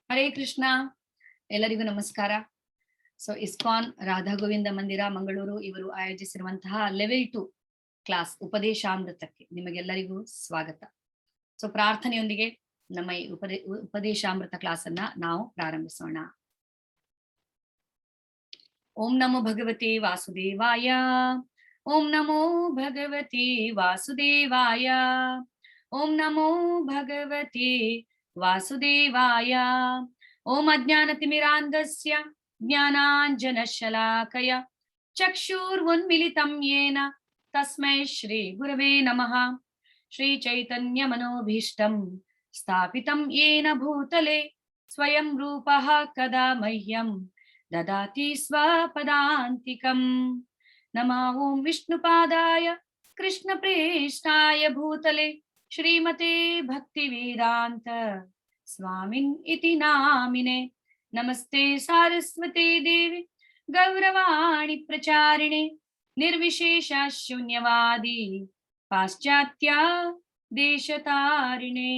ಹರೇ ಕೃಷ್ಣ. ಎಲ್ಲರಿಗೂ ನಮಸ್ಕಾರ. So ISKCON Radha Govinda ಮಂದಿರ ಮಂಗಳೂರು ಇವರು ಆಯೋಜಿಸಿರುವಂತಹ ಲೆವೆಲ್ 2 ಕ್ಲಾಸ್ ಉಪದೇಶಾಮೃತಕ್ಕೆ ನಿಮಗೆಲ್ಲರಿಗೂ ಸ್ವಾಗತ. ಸೊ ಪ್ರಾರ್ಥನೆಯೊಂದಿಗೆ ನಮ್ಮ ಈ ಉಪದೇಶಾಮೃತ ಕ್ಲಾಸ್ ಅನ್ನ ನಾವು ಪ್ರಾರಂಭಿಸೋಣ. ಓಂ ನಮೋ ಭಗವತೆ ವಾಸುದೇವಾಯ. ಓಂ ನಮೋ ಭಗವತೆ ವಾಸುದೇವಾಯ. ಓಂ ನಮೋ ಭಗವತೆ ವಾಸುದೇವಾಯ. ಓಂ ಅಜ್ಞಾನತಿಮಿರಾಂಧಸ್ಯ ಜ್ಞಾನಾಂಜನಶಲಾಕಯ ಚಕ್ಷುರುನ್ಮಿಲಿತಂ ಯೇನ ತಸ್ಮೈ ಶ್ರೀ ಗುರವೇ ನಮಃ. ಶ್ರೀ ಚೈತನ್ಯ ಮನೋಭೀಷ್ಟಂ ಸ್ಥಾಪಿತಂ ಯೇನ ಭೂತಲೆ ಸ್ವಯಂ ರೂಪಃ ಕದಾ ಮಹ್ಯಂ ದದಾತಿ ಸ್ವಪದಾಂತಿಕಂ. ನಮೋ ಓಂ ವಿಷ್ಣುಪಾದಾಯ ಕೃಷ್ಣ ಪ್ರೇಷ್ಠಾಯ ಭೂತಲೆ ಶ್ರೀಮತೆ ಭಕ್ತಿ ವೇದಾಂತ ಸ್ವಾಮಿನ್ ಇತಿ ನಾಮಿನೆ. ನಮಸ್ತೆ ಸಾರಸ್ವತೆ ದೇವಿ ಗೌರವಾಣಿ ಪ್ರಚಾರಿಣೆ ನಿರ್ವಿಶೇಷ ಶೂನ್ಯವಾದಿ ಪಾಶ್ಚಾತ್ಯ ದೇಶತಾರಿಣೆ.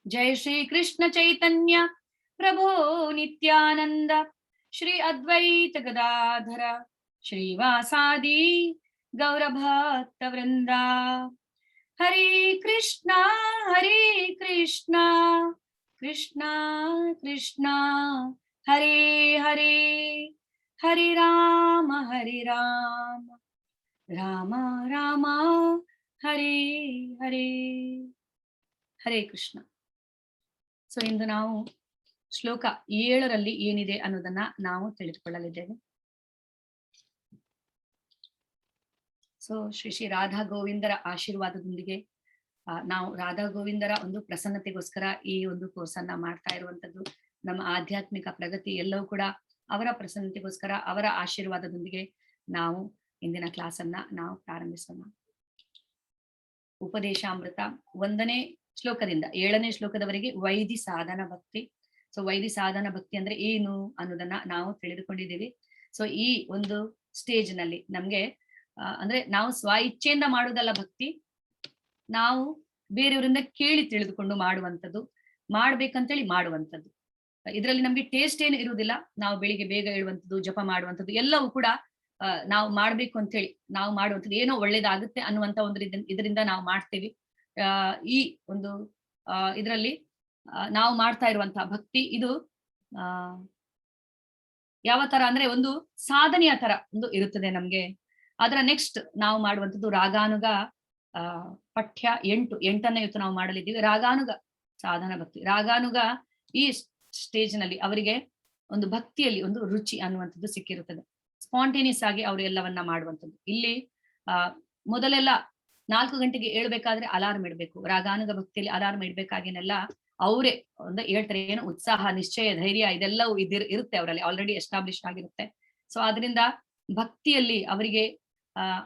ಜಯ ಶ್ರೀ ಕೃಷ್ಣ ಚೈತನ್ಯ ಪ್ರಭೋ ನಿತ್ಯಾನಂದ ಶ್ರೀ ಅದ್ವೈತ ಗದಾಧರ ಶ್ರೀವಾಸಾದಿ ಗೌರಭಕ್ತ ವೃಂದ. ಹರೇ ಕೃಷ್ಣ ಕೃಷ್ಣ ಕೃಷ್ಣ ಹರೇ ಹರೇ. ಹರೇ ರಾಮ ರಾಮ ರಾಮ ಹರೇ ಹರೇ. ಹರೇ ಕೃಷ್ಣ. ಸೊ ಇಂದು ನಾವು ಶ್ಲೋಕ 7ರಲ್ಲಿ ಏನಿದೆ ಅನ್ನೋದನ್ನ ನಾವು ತಿಳಿದುಕೊಳ್ಳಲಿದ್ದೇವೆ. ಸೊ ಶ್ರೀ ರಾಧಾ ಗೋವಿಂದರ ಆಶೀರ್ವಾದದೊಂದಿಗೆ ನಾವು ರಾಧಾ ಗೋವಿಂದರ ಒಂದು ಪ್ರಸನ್ನತೆಗೋಸ್ಕರ ಈ ಒಂದು ಕೋರ್ಸ್ ಅನ್ನ ಮಾಡ್ತಾ ಇರುವಂತದ್ದು. ನಮ್ಮ ಆಧ್ಯಾತ್ಮಿಕ ಪ್ರಗತಿ ಎಲ್ಲವೂ ಕೂಡ ಅವರ ಪ್ರಸನ್ನತೆಗೋಸ್ಕರ, ಅವರ ಆಶೀರ್ವಾದದೊಂದಿಗೆ ನಾವು ಇಂದಿನ ಕ್ಲಾಸ್ ಅನ್ನ ನಾವು ಪ್ರಾರಂಭಿಸೋಣ. ಉಪದೇಶಾಮೃತ 1ನೇ ಶ್ಲೋಕದಿಂದ 7ನೇ ಶ್ಲೋಕದವರೆಗೆ ವೈದಿ ಸಾಧನ ಭಕ್ತಿ. ಸೊ ವೈದಿ ಸಾಧನ ಭಕ್ತಿ ಅಂದ್ರೆ ಏನು ಅನ್ನೋದನ್ನ ನಾವು ತಿಳಿದುಕೊಂಡಿದ್ದೀವಿ. ಸೊ ಈ ಒಂದು ಸ್ಟೇಜ್ ನಲ್ಲಿ ನಮ್ಗೆ ಅಂದ್ರೆ ನಾವು ಸ್ವ ಇಚ್ಛೆಯಿಂದ ಮಾಡುವುದಲ್ಲ ಭಕ್ತಿ, ನಾವು ಬೇರೆಯವರಿಂದ ಕೇಳಿ ತಿಳಿದುಕೊಂಡು ಮಾಡುವಂಥದ್ದು, ಮಾಡ್ಬೇಕಂತೇಳಿ ಮಾಡುವಂಥದ್ದು. ಇದರಲ್ಲಿ ನಮ್ಗೆ ಟೇಸ್ಟ್ ಏನು ಇರುವುದಿಲ್ಲ. ನಾವು ಬೆಳಿಗ್ಗೆ ಬೇಗ ಏಳುವಂಥದ್ದು, ಜಪ ಮಾಡುವಂಥದ್ದು ಎಲ್ಲವೂ ಕೂಡ ನಾವು ಮಾಡ್ಬೇಕು ಅಂತೇಳಿ ನಾವು ಮಾಡುವಂಥದ್ದು, ಏನೋ ಒಳ್ಳೇದಾಗುತ್ತೆ ಅನ್ನುವಂತ ಒಂದು ಇದರಿಂದ ನಾವು ಮಾಡ್ತೇವೆ. ಈ ಒಂದು ಇದರಲ್ಲಿ ನಾವು ಮಾಡ್ತಾ ಇರುವಂತಹ ಭಕ್ತಿ ಇದು ಯಾವ ತರ ಅಂದ್ರೆ ಒಂದು ಸಾಧನೆಯ ತರ ಒಂದು ಇರುತ್ತದೆ ನಮ್ಗೆ. ಅದರ ನೆಕ್ಸ್ಟ್ ನಾವು ಮಾಡುವಂಥದ್ದು ರಾಗಾನುಗ ಪಠ್ಯ 8ನೇ ಇವತ್ತು ನಾವು ಮಾಡಲಿದ್ದೀವಿ. ರಾಗಾನುಗ ಸಾಧನ ಭಕ್ತಿ. ರಾಗಾನುಗ ಈ ಸ್ಟೇಜ್ ನಲ್ಲಿ ಅವರಿಗೆ ಒಂದು ಭಕ್ತಿಯಲ್ಲಿ ಒಂದು ರುಚಿ ಅನ್ನುವಂಥದ್ದು ಸಿಕ್ಕಿರುತ್ತದೆ. ಸ್ಪಾಂಟೇನಿಯಸ್ ಆಗಿ ಅವರು ಎಲ್ಲವನ್ನ ಮಾಡುವಂಥದ್ದು. ಇಲ್ಲಿ ಮೊದಲೆಲ್ಲ 4 ಗಂಟೆಗೆ ಏಳ್ಬೇಕಾದ್ರೆ ಅಲಾರ್ಮ್ ಇಡ್ಬೇಕು. ರಾಗಾನುಗ ಭಕ್ತಿಯಲ್ಲಿ ಅಲಾರ್ಮ್ ಇಡ್ಬೇಕಾಗೇನೆಲ್ಲ ಅವರೇ ಒಂದು ಹೇಳ್ತಾರೆ, ಏನು ಉತ್ಸಾಹ, ನಿಶ್ಚಯ, ಧೈರ್ಯ ಇದೆಲ್ಲವೂ ಇರುತ್ತೆ ಅವರಲ್ಲಿ, ಆಲ್ರೆಡಿ ಎಸ್ಟಾಬ್ಲಿಷ್ ಆಗಿರುತ್ತೆ. ಸೊ ಅದರಿಂದ ಭಕ್ತಿಯಲ್ಲಿ ಅವರಿಗೆ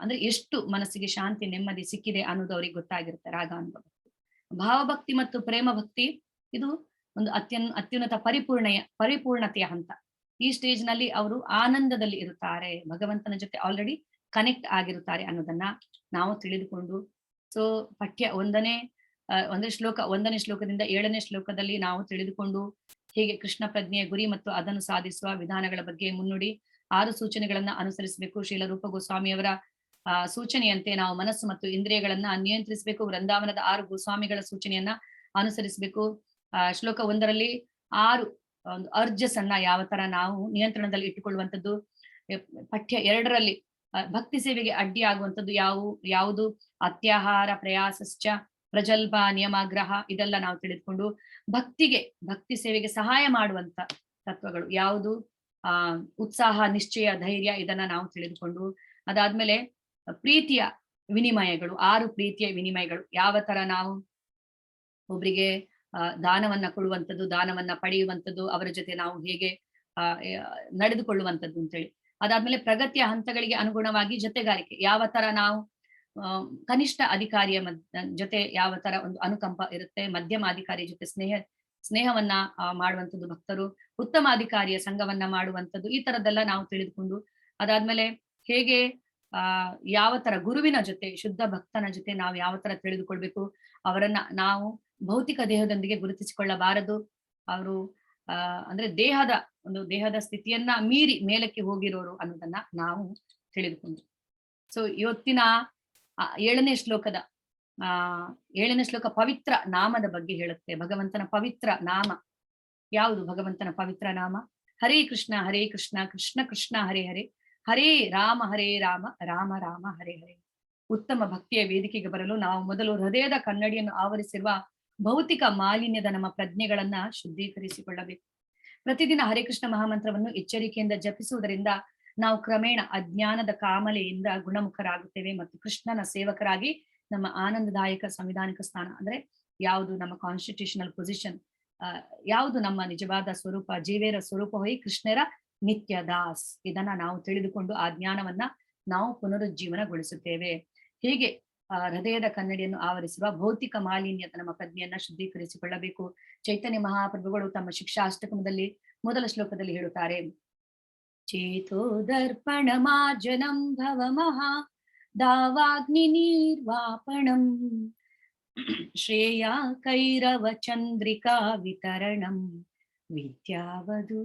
ಅಂದ್ರೆ ಎಷ್ಟು ಮನಸ್ಸಿಗೆ ಶಾಂತಿ ನೆಮ್ಮದಿ ಸಿಕ್ಕಿದೆ ಅನ್ನೋದು ಅವ್ರಿಗೆ ಗೊತ್ತಾಗಿರುತ್ತೆ. ರಾಗಾನುಗ ಭಕ್ತಿ, ಭಾವಭಕ್ತಿ ಮತ್ತು ಪ್ರೇಮ ಭಕ್ತಿ ಇದು ಒಂದು ಅತ್ಯುನ್ನತ ಪರಿಪೂರ್ಣತೆಯ ಹಂತ. ಈ ಸ್ಟೇಜ್ ನಲ್ಲಿ ಅವರು ಆನಂದದಲ್ಲಿ ಇರುತ್ತಾರೆ, ಭಗವಂತನ ಜೊತೆ ಆಲ್ರೆಡಿ ಕನೆಕ್ಟ್ ಆಗಿರುತ್ತಾರೆ ಅನ್ನೋದನ್ನ ನಾವು ತಿಳಿದುಕೊಂಡು, ಸೊ ಪಠ್ಯ 1ನೇ ಶ್ಲೋಕದಿಂದ 7ನೇ ಶ್ಲೋಕದಲ್ಲಿ ನಾವು ತಿಳಿದುಕೊಂಡು ಹೇಗೆ ಕೃಷ್ಣ ಪ್ರಜ್ಞೆಯ ಗುರಿ ಮತ್ತು ಅದನ್ನು ಸಾಧಿಸುವ ವಿಧಾನಗಳ ಬಗ್ಗೆ ಮುನ್ನುಡಿ 6 ಸೂಚನೆಗಳನ್ನ ಅನುಸರಿಸಬೇಕು. ಶ್ರೀಲ ರೂಪ ಗೋಸ್ವಾಮಿಯವರ ಸೂಚನೆಯಂತೆ ನಾವು ಮನಸ್ಸು ಮತ್ತು ಇಂದ್ರಿಯಗಳನ್ನ ನಿಯಂತ್ರಿಸಬೇಕು. ವೃಂದಾವನದ 6 ಗೋಸ್ವಾಮಿಗಳ ಸೂಚನೆಯನ್ನ ಅನುಸರಿಸಬೇಕು. ಶ್ಲೋಕ 1ರಲ್ಲಿ 6 ಒಂದು ಅರ್ಜಸ್ ಅನ್ನ ಯಾವ ತರ ನಾವು ನಿಯಂತ್ರಣದಲ್ಲಿ ಇಟ್ಟುಕೊಳ್ಳುವಂಥದ್ದು. ಪಠ್ಯ 2ರಲ್ಲಿ ಭಕ್ತಿ ಸೇವೆಗೆ ಅಡ್ಡಿ ಆಗುವಂಥದ್ದು ಯಾವುದು ಅತ್ಯಾಹಾರ, ಪ್ರಯಾಸಶ್ಚ, ಪ್ರಜಲ್ಪ, ನಿಯಮಾಗ್ರಹ ಇದೆಲ್ಲ ನಾವು ತಿಳಿದುಕೊಂಡು, ಭಕ್ತಿ ಸೇವೆಗೆ ಸಹಾಯ ಮಾಡುವಂತ ತತ್ವಗಳು ಯಾವುದು ಉತ್ಸಾಹ, ನಿಶ್ಚಯ, ಧೈರ್ಯ ಇದನ್ನ ನಾವು ತಿಳಿದುಕೊಂಡು, ಅದಾದ್ಮೇಲೆ ಪ್ರೀತಿಯ ವಿನಿಮಯಗಳು, 6 ಪ್ರೀತಿಯ ವಿನಿಮಯಗಳು, ಯಾವ ತರ ನಾವು ಒಬ್ರಿಗೆ ದಾನವನ್ನ ಕೊಡುವಂಥದ್ದು, ದಾನವನ್ನ ಪಡೆಯುವಂಥದ್ದು, ಅವರ ಜೊತೆ ನಾವು ಹೇಗೆ ನಡೆದುಕೊಳ್ಳುವಂಥದ್ದು ಅಂತೇಳಿ. ಅದಾದ್ಮೇಲೆ ಪ್ರಗತಿಯ ಹಂತಗಳಿಗೆ ಅನುಗುಣವಾಗಿ ಜೊತೆಗಾರಿಕೆ, ಯಾವ ತರ ನಾವು ಕನಿಷ್ಠ ಅಧಿಕಾರಿಯ ಜೊತೆ ಯಾವ ತರ ಒಂದು ಅನುಕಂಪ ಇರುತ್ತೆ, ಮಧ್ಯಮ ಅಧಿಕಾರಿಯ ಜೊತೆ ಸ್ನೇಹವನ್ನ ಮಾಡುವಂಥದ್ದು ಭಕ್ತರು, ಉತ್ತಮ ಅಧಿಕಾರಿಯ ಸಂಘವನ್ನ ಮಾಡುವಂಥದ್ದು, ಈ ತರದ್ದೆಲ್ಲ ನಾವು ತಿಳಿದುಕೊಂಡು, ಅದಾದ್ಮೇಲೆ ಹೇಗೆ ಯಾವ ತರ ಗುರುವಿನ ಜೊತೆ, ಶುದ್ಧ ಭಕ್ತನ ಜೊತೆ ನಾವು ಯಾವ ತರ ತಿಳಿದುಕೊಳ್ಬೇಕು, ಅವರನ್ನ ನಾವು ಭೌತಿಕ ದೇಹದೊಂದಿಗೆ ಗುರುತಿಸಿಕೊಳ್ಳಬಾರದು, ಅವರು ಅಂದ್ರೆ ದೇಹದ ಸ್ಥಿತಿಯನ್ನ ಮೀರಿ ಮೇಲಕ್ಕೆ ಹೋಗಿರೋರು ಅನ್ನೋದನ್ನ ನಾವು ತಿಳಿದುಕೊಂಡ್ರು. ಸೊ ಇವತ್ತಿನ 7ನೇ ಶ್ಲೋಕದ 7ನೇ ಶ್ಲೋಕ ಪವಿತ್ರ ನಾಮದ ಬಗ್ಗೆ ಹೇಳುತ್ತೆ. ಭಗವಂತನ ಪವಿತ್ರ ನಾಮ ಯಾವುದು? ಭಗವಂತನ ಪವಿತ್ರ ನಾಮ ಹರೇ ಕೃಷ್ಣ ಕೃಷ್ಣ ಕೃಷ್ಣ ಹರೇ ಹರೇ, ಹರೇ ರಾಮ ರಾಮ ರಾಮ ಹರೇ ಹರೇ. ಉತ್ತಮ ಭಕ್ತಿಯ ವೇದಿಕೆಗೆ ಬರಲು ನಾವು ಮೊದಲು ಹೃದಯದ ಕನ್ನಡಿಯನ್ನು ಆವರಿಸಿರುವ ಭೌತಿಕ ಮಾಲಿನ್ಯದ ನಮ್ಮ ಪ್ರಜ್ಞೆಗಳನ್ನ ಶುದ್ಧೀಕರಿಸಿಕೊಳ್ಳಬೇಕು. ಪ್ರತಿದಿನ ಹರೇ ಕೃಷ್ಣ ಮಹಾಮಂತ್ರವನ್ನು ಎಚ್ಚರಿಕೆಯಿಂದ ಜಪಿಸುವುದರಿಂದ ನಾವು ಕ್ರಮೇಣ ಅಜ್ಞಾನದ ಕಾಮಲೆಯಿಂದ ಗುಣಮುಖರಾಗುತ್ತೇವೆ ಮತ್ತು ಕೃಷ್ಣನ ಸೇವಕರಾಗಿ ನಮ್ಮ ಆನಂದದಾಯಕ ಸಂವಿಧಾನಿಕ ಸ್ಥಾನ ಅಂದ್ರೆ ಯಾವುದು ನಮ್ಮ ಕಾನ್ಸ್ಟಿಟ್ಯೂಷನಲ್ ಪೊಸಿಷನ್, ಯಾವುದು ನಮ್ಮ ನಿಜವಾದ ಸ್ವರೂಪ, ಜೀವೇರ ಸ್ವರೂಪ ಹೋಗಿ ಕೃಷ್ಣರ ನಿತ್ಯ ದಾಸ್, ಇದನ್ನ ನಾವು ತಿಳಿದುಕೊಂಡು ಆ ಜ್ಞಾನವನ್ನ ನಾವು ಪುನರುಜ್ಜೀವನಗೊಳಿಸುತ್ತೇವೆ. ಹೀಗೆ ಹೃದಯದ ಕನ್ನಡಿಯನ್ನು ಆವರಿಸುವ ಭೌತಿಕ ಮಾಲಿನ್ಯದ ನಮ್ಮ ಪ್ರಜ್ಞೆಯನ್ನ ಶುದ್ಧೀಕರಿಸಿಕೊಳ್ಳಬೇಕು. ಚೈತನ್ಯ ಮಹಾಪ್ರಭುಗಳು ತಮ್ಮ ಶಿಕ್ಷಾಷ್ಟಕಮದಲ್ಲಿ ಮೊದಲ ಶ್ಲೋಕದಲ್ಲಿ ಹೇಳುತ್ತಾರೆ, ಚೇತೋ ದರ್ಪಣ ಮಾರ್ಜನಂ ಭವ ಮಹಾ ದಾವಾಗ್ನಿ ನಿರ್ವಾಪಣಂ ಶ್ರೇಯ ಕೈರವ ಚಂದ್ರಿಕಾ ವಿತರಣಂ ವಿದ್ಯಾವಧು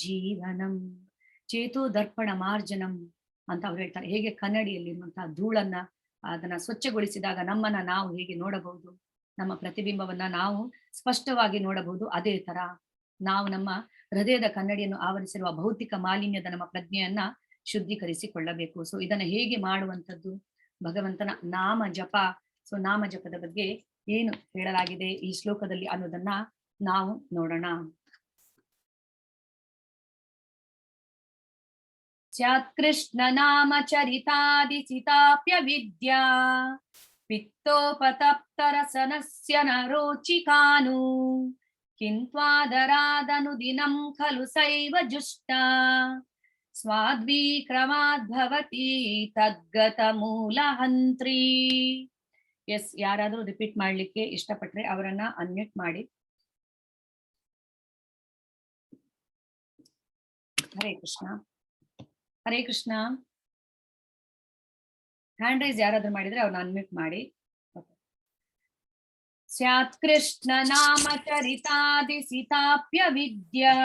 ಜೀವನಂ. ಚೇತೋ ದರ್ಪಣ ಮಾರ್ಜನಂ ಅಂತ ಅವ್ರು ಹೇಳ್ತಾರೆ. ಹೇಗೆ ಕನ್ನಡಿಯಲ್ಲಿರುವಂತಹ ಧೂಳನ್ನ ಅದನ್ನ ಸ್ವಚ್ಛಗೊಳಿಸಿದಾಗ ನಮ್ಮನ್ನ ನಾವು ಹೇಗೆ ನೋಡಬಹುದು, ನಮ್ಮ ಪ್ರತಿಬಿಂಬವನ್ನ ನಾವು ಸ್ಪಷ್ಟವಾಗಿ ನೋಡಬಹುದು, ಅದೇ ತರ ನಾವು ನಮ್ಮ ಹೃದಯದ ಕನ್ನಡಿಯನ್ನು ಆವರಿಸಿರುವ ಭೌತಿಕ ಮಾಲಿನ್ಯದ ನಮ್ಮ ಪ್ರಜ್ಞೆಯನ್ನ ಶುದ್ಧೀಕರಿಸಿಕೊಳ್ಳಬೇಕು. ಸೊ ಇದನ್ನ ಹೇಗೆ ಮಾಡುವಂಥದ್ದು? ಭಗವಂತನ ನಾಮ ಜಪ. ಸೊ ನಾಮ ಜಪದ ಬಗ್ಗೆ ಏನು ಹೇಳಲಾಗಿದೆ ಈ ಶ್ಲೋಕದಲ್ಲಿ ಅನ್ನೋದನ್ನ ನಾವು ನೋಡೋಣ. ಸ್ಯಾತ್ ಕೃಷ್ಣ ನಾಮ ಚರಿತಾದಿಸಿತಾಪ್ಯ ವಿದ್ಯಾ ಪಿತ್ತೋಪತಪ್ತರಸನಸ್ಯ ನರೋಚಿಕಾನು ಕಿಂತ್ವಾದರಾದನುದಿನಂ ಖಲು ಸೈವ ಜುಷ್ಟ ಸ್ವಾದ್ವಿಕ್ರಮಾದ್ಭವತಿ ತದ್ಗತ ಮೂಲಹಂತ್ರಿ. ಎಸ್, ಯಾರಾದ್ರೂ ರಿಪೀಟ್ ಮಾಡ್ಲಿಕ್ಕೆ ಇಷ್ಟಪಟ್ರೆ ಅವರನ್ನ ಅನ್ಮ್ಯೂಟ್ ಮಾಡಿ. ಹರೇ ಕೃಷ್ಣ ಹರೇ ಕೃಷ್ಣ. ಹ್ಯಾಂಡ್ ರೈಸ್ ಯಾರಾದ್ರೂ ಮಾಡಿದ್ರೆ ಅವ್ರನ್ನ ಅನ್ಮ್ಯೂಟ್ ಮಾಡಿ. ಸ್ಯಾತ್ ಕೃಷ್ಣ ನಾಮ ಚರಿತಾದಿಸಿತಾಪ್ಯ ವಿದ್ಯಾ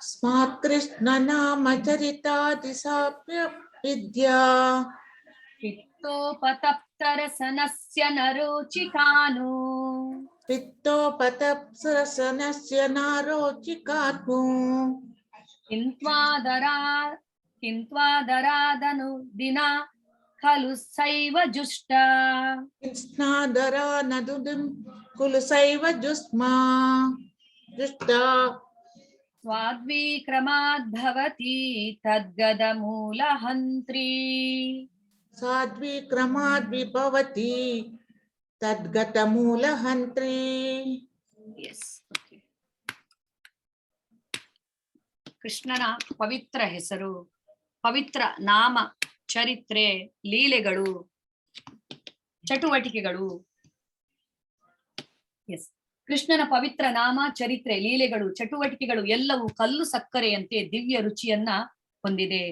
ಸ್ಮಾತ್ ಕೃಷ್ಣ ನಾಮ ಚರಿತಾದಿಸಾಪ್ಯ ವಿದ್ಯಾ ಪಿತ್ತೋಪತಪ್ತರಸನಸ್ಯ ನರೋಚಿಕಾನು ಪಿತ್ತೋಪತಪ್ತರಸನಸ್ಯ ನರೋಚಿಕಾನು ಕಿಂತ್ವಾದರಾದನು ದಿನ ಖಲು ಸೈವ ಜುಷ್ಟ ಕೃಷ್ಣಾದರಾನದುದಿಂ ಖಲು ಸೈವ ಜುಸ್ಮಾ ಜುಷ್ಟ ಸ್ವಾದ್ವಿಕ್ರಮಾದ್ಭವತಿ ತದ್ಗದ ಮೂಲಹಂತ್ರಿ. ಸಾದ್ವಿಕ್ರಮಾದ್ವಿಭವತಿ ತದ್ಗತ ಮೂಲಹಂತ್ರಿ. ಕೃಷ್ಣನ ಪವಿತ್ರ ಹೆಸರು, ಪವಿತ್ರ ನಾಮ, ಚರಿತ್ರೆ, ಲೀಲೆಗಳು, ಚಟುವಟಿಕೆಗಳು. ಎಸ್, ಕೃಷ್ಣನ ಪವಿತ್ರ ನಾಮ, ಚರಿತ್ರೆ, ಲೀಲೆಗಳು, ಚಟುವಟಿಕೆಗಳು ಎಲ್ಲವೂ ಕಲ್ಲು ಸಕ್ಕರೆಯಂತೆ ದಿವ್ಯ ರುಚಿಯನ್ನ ಹೊಂದಿದೆ.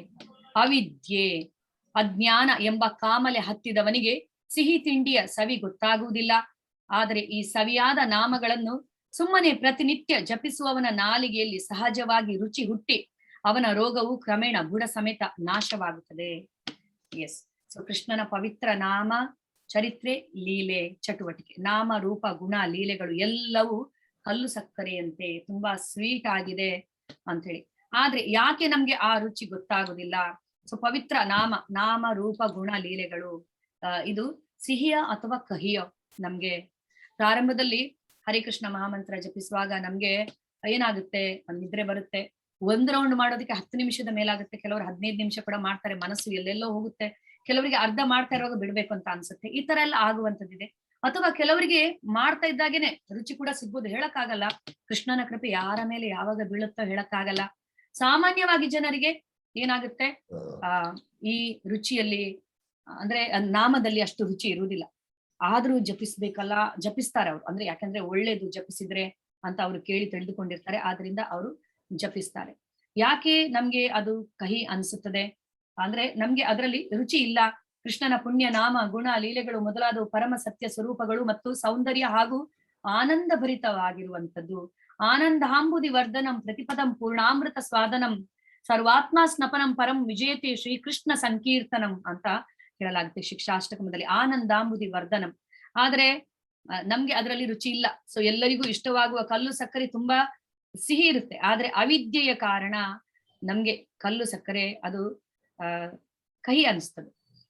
ಅವಿದ್ಯೆ, ಅಜ್ಞಾನ ಎಂಬ ಕಾಮಲೆ ಹತ್ತಿದವನಿಗೆ ಸಿಹಿ ತಿಂಡಿಯ ಸವಿ ಗೊತ್ತಾಗುವುದಿಲ್ಲ. ಆದರೆ ಈ ಸವಿಯಾದ ನಾಮಗಳನ್ನು ಸುಮ್ಮನೆ ಪ್ರತಿನಿತ್ಯ ಜಪಿಸುವವನ ನಾಲಿಗೆಯಲ್ಲಿ ಸಹಜವಾಗಿ ರುಚಿ ಹುಟ್ಟಿ ಅವನ ರೋಗವು ಕ್ರಮೇಣ ಬುಡ ಸಮೇತ ನಾಶವಾಗುತ್ತದೆ. ಎಸ್, ಸೊ ಕೃಷ್ಣನ ಪವಿತ್ರ ನಾಮ, ಚರಿತ್ರೆ, ಲೀಲೆ, ಚಟುವಟಿಕೆ, ನಾಮ, ರೂಪ, ಗುಣ, ಲೀಲೆಗಳು ಎಲ್ಲವೂ ಕಲ್ಲು ಸಕ್ಕರೆಯಂತೆ ತುಂಬಾ ಸ್ವೀಟ್ ಆಗಿದೆ ಅಂತ ಹೇಳಿ. ಆದ್ರೆ ಯಾಕೆ ನಮ್ಗೆ ಆ ರುಚಿ ಗೊತ್ತಾಗುದಿಲ್ಲ? ಸೊ ಪವಿತ್ರ ನಾಮ, ರೂಪ, ಗುಣ, ಲೀಲೆಗಳು ಇದು ಸಿಹಿಯ ಅಥವಾ ಕಹಿಯ? ನಮ್ಗೆ ಪ್ರಾರಂಭದಲ್ಲಿ ಹರೇ ಕೃಷ್ಣ ಮಹಾಮಂತ್ರ ಜಪಿಸುವಾಗ ನಮ್ಗೆ ಏನಾಗುತ್ತೆ, ನಿದ್ರೆ ಬರುತ್ತೆ. 1 ರೌಂಡ್ ಮಾಡೋದಕ್ಕೆ 10 ನಿಮಿಷದ ಮೇಲಾಗುತ್ತೆ. ಕೆಲವರು 15 ನಿಮಿಷ ಕೂಡ ಮಾಡ್ತಾರೆ. ಮನಸ್ಸು ಎಲ್ಲೆಲ್ಲೋ ಹೋಗುತ್ತೆ. ಕೆಲವರಿಗೆ ಅರ್ಧ ಮಾಡ್ತಾ ಇರುವಾಗ ಬಿಡ್ಬೇಕು ಅಂತ ಅನ್ಸುತ್ತೆ. ಈ ತರ ಎಲ್ಲ ಆಗುವಂತದ್ದಿದೆ. ಅಥವಾ ಕೆಲವರಿಗೆ ಮಾಡ್ತಾ ಇದ್ದಾಗೇನೆ ರುಚಿ ಕೂಡ ಸಿಗ್ಬೋದು, ಹೇಳಕ್ಕಾಗಲ್ಲ. ಕೃಷ್ಣನ ಕೃಪೆ ಯಾರ ಮೇಲೆ ಯಾವಾಗ ಬೀಳುತ್ತೋ ಹೇಳಕ್ಕಾಗಲ್ಲ. ಸಾಮಾನ್ಯವಾಗಿ ಜನರಿಗೆ ಏನಾಗುತ್ತೆ, ಈ ರುಚಿಯಲ್ಲಿ ಅಂದ್ರೆ ನಾಮದಲ್ಲಿ ಅಷ್ಟು ರುಚಿ ಇರುವುದಿಲ್ಲ. ಆದ್ರೂ ಜಪಿಸ್ಬೇಕಲ್ಲ, ಜಪಿಸ್ತಾರೆ ಅವ್ರು. ಅಂದ್ರೆ ಯಾಕಂದ್ರೆ ಒಳ್ಳೇದು ಜಪಿಸಿದ್ರೆ ಅಂತ ಅವ್ರು ಕೇಳಿ ತಿಳಿದುಕೊಂಡಿರ್ತಾರೆ. ಆದ್ರಿಂದ ಅವರು ಜಪಿಸ್ತಾರೆ. ಯಾಕೆ ನಮ್ಗೆ ಅದು ಕಹಿ ಅನ್ಸುತ್ತದೆ ಅಂದ್ರೆ ನಮ್ಗೆ ಅದರಲ್ಲಿ ರುಚಿ ಇಲ್ಲ. ಕೃಷ್ಣನ ಪುಣ್ಯ ನಾಮ, ಗುಣ, ಲೀಲೆಗಳು ಮೊದಲಾದ ಪರಮ ಸತ್ಯ ಸ್ವರೂಪಗಳು ಮತ್ತು ಸೌಂದರ್ಯ ಹಾಗೂ ಆನಂದ ಭರಿತವಾಗಿರುವಂಥದ್ದು. ಆನಂದಾಂಬುದಿ ವರ್ಧನಂ ಪ್ರತಿಪದಂ ಪೂರ್ಣಾಮೃತ ಸ್ವಾದನಂ ಸರ್ವಾತ್ಮ ಸ್ನಪನಂ ಪರಂ ವಿಜಯತೆ ಶ್ರೀಕೃಷ್ಣ ಸಂಕೀರ್ತನಂ ಅಂತ ಹೇಳಲಾಗುತ್ತೆ ಶಿಕ್ಷಾಷ್ಟಕಮದಲ್ಲಿ. ಆನಂದಾಂಬುದಿ ವರ್ಧನಂ. ಆದ್ರೆ ನಮ್ಗೆ ಅದರಲ್ಲಿ ರುಚಿ ಇಲ್ಲ. ಸೊ ಎಲ್ಲರಿಗೂ ಇಷ್ಟವಾಗುವ ಕಲ್ಲು ಸಕ್ಕರೆ ತುಂಬಾ ಸಿಹಿ ಇರುತ್ತೆ, ಆದ್ರೆ ಅವಿದ್ಯೆಯ ಕಾರಣ ನಮ್ಗೆ ಕಲ್ಲು ಸಕ್ಕರೆ ಅದು ಕಹಿ ಅನಿಸ್ತದೆ.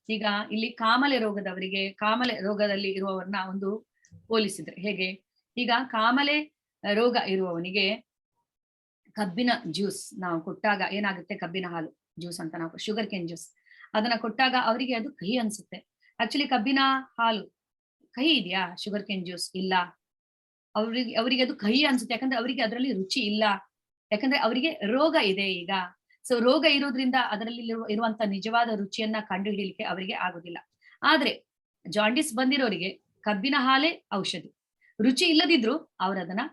ಈಗ ಇಲ್ಲಿ ಕಾಮಲೆ ರೋಗದವರಿಗೆ, ಕಾಮಲೆ ರೋಗದಲ್ಲಿ ಇರುವವರನ್ನ ಒಂದು ಹೋಲಿಸಿದ್ರೆ ಹೇಗೆ, ಈಗ ಕಾಮಲೆ ರೋಗ ಇರುವವನಿಗೆ ಕಬ್ಬಿನ ಜ್ಯೂಸ್ ನಾವು ಕೊಟ್ಟಾಗ ಏನಾಗುತ್ತೆ, ಕಬ್ಬಿನ ಹಾಲು ಜ್ಯೂಸ್ ಅಂತ ನಾವು ಶುಗರ್ ಕೇನ್ ಜ್ಯೂಸ್ ಅದನ್ನ ಕೊಟ್ಟಾಗ ಅವರಿಗೆ ಅದು ಕಹಿ ಅನ್ಸುತ್ತೆ. ಆಕ್ಚುಲಿ ಕಬ್ಬಿನ ಹಾಲು ಕಹಿ ಇದೆಯಾ? ಶುಗರ್ ಕೇನ್ ಜ್ಯೂಸ್ ಇಲ್ಲ. ಅವರಿಗೆ ಅದು ಕಹಿ ಅನ್ಸುತ್ತೆ, ಯಾಕಂದ್ರೆ ಅವರಿಗೆ ಅದರಲ್ಲಿ ರುಚಿ ಇಲ್ಲ, ಯಾಕಂದ್ರೆ ಅವರಿಗೆ ರೋಗ ಇದೆ ಈಗ. ಸೊ ರೋಗ ಇರೋದ್ರಿಂದ ಅದರಲ್ಲಿ ಇರುವಂತ ನಿಜವಾದ ರುಚಿಯನ್ನ ಕಂಡು ಹಿಡಿಯಲಿಕ್ಕೆ ಅವರಿಗೆ ಆಗುದಿಲ್ಲ. ಆದ್ರೆ ಜಾಂಡಿಸ್ ಬಂದಿರೋರಿಗೆ ಕಬ್ಬಿನ ಹಾಲೇ ಔಷಧಿ. ರುಚಿ ಇಲ್ಲದಿದ್ರು ಅವರದನ್ನ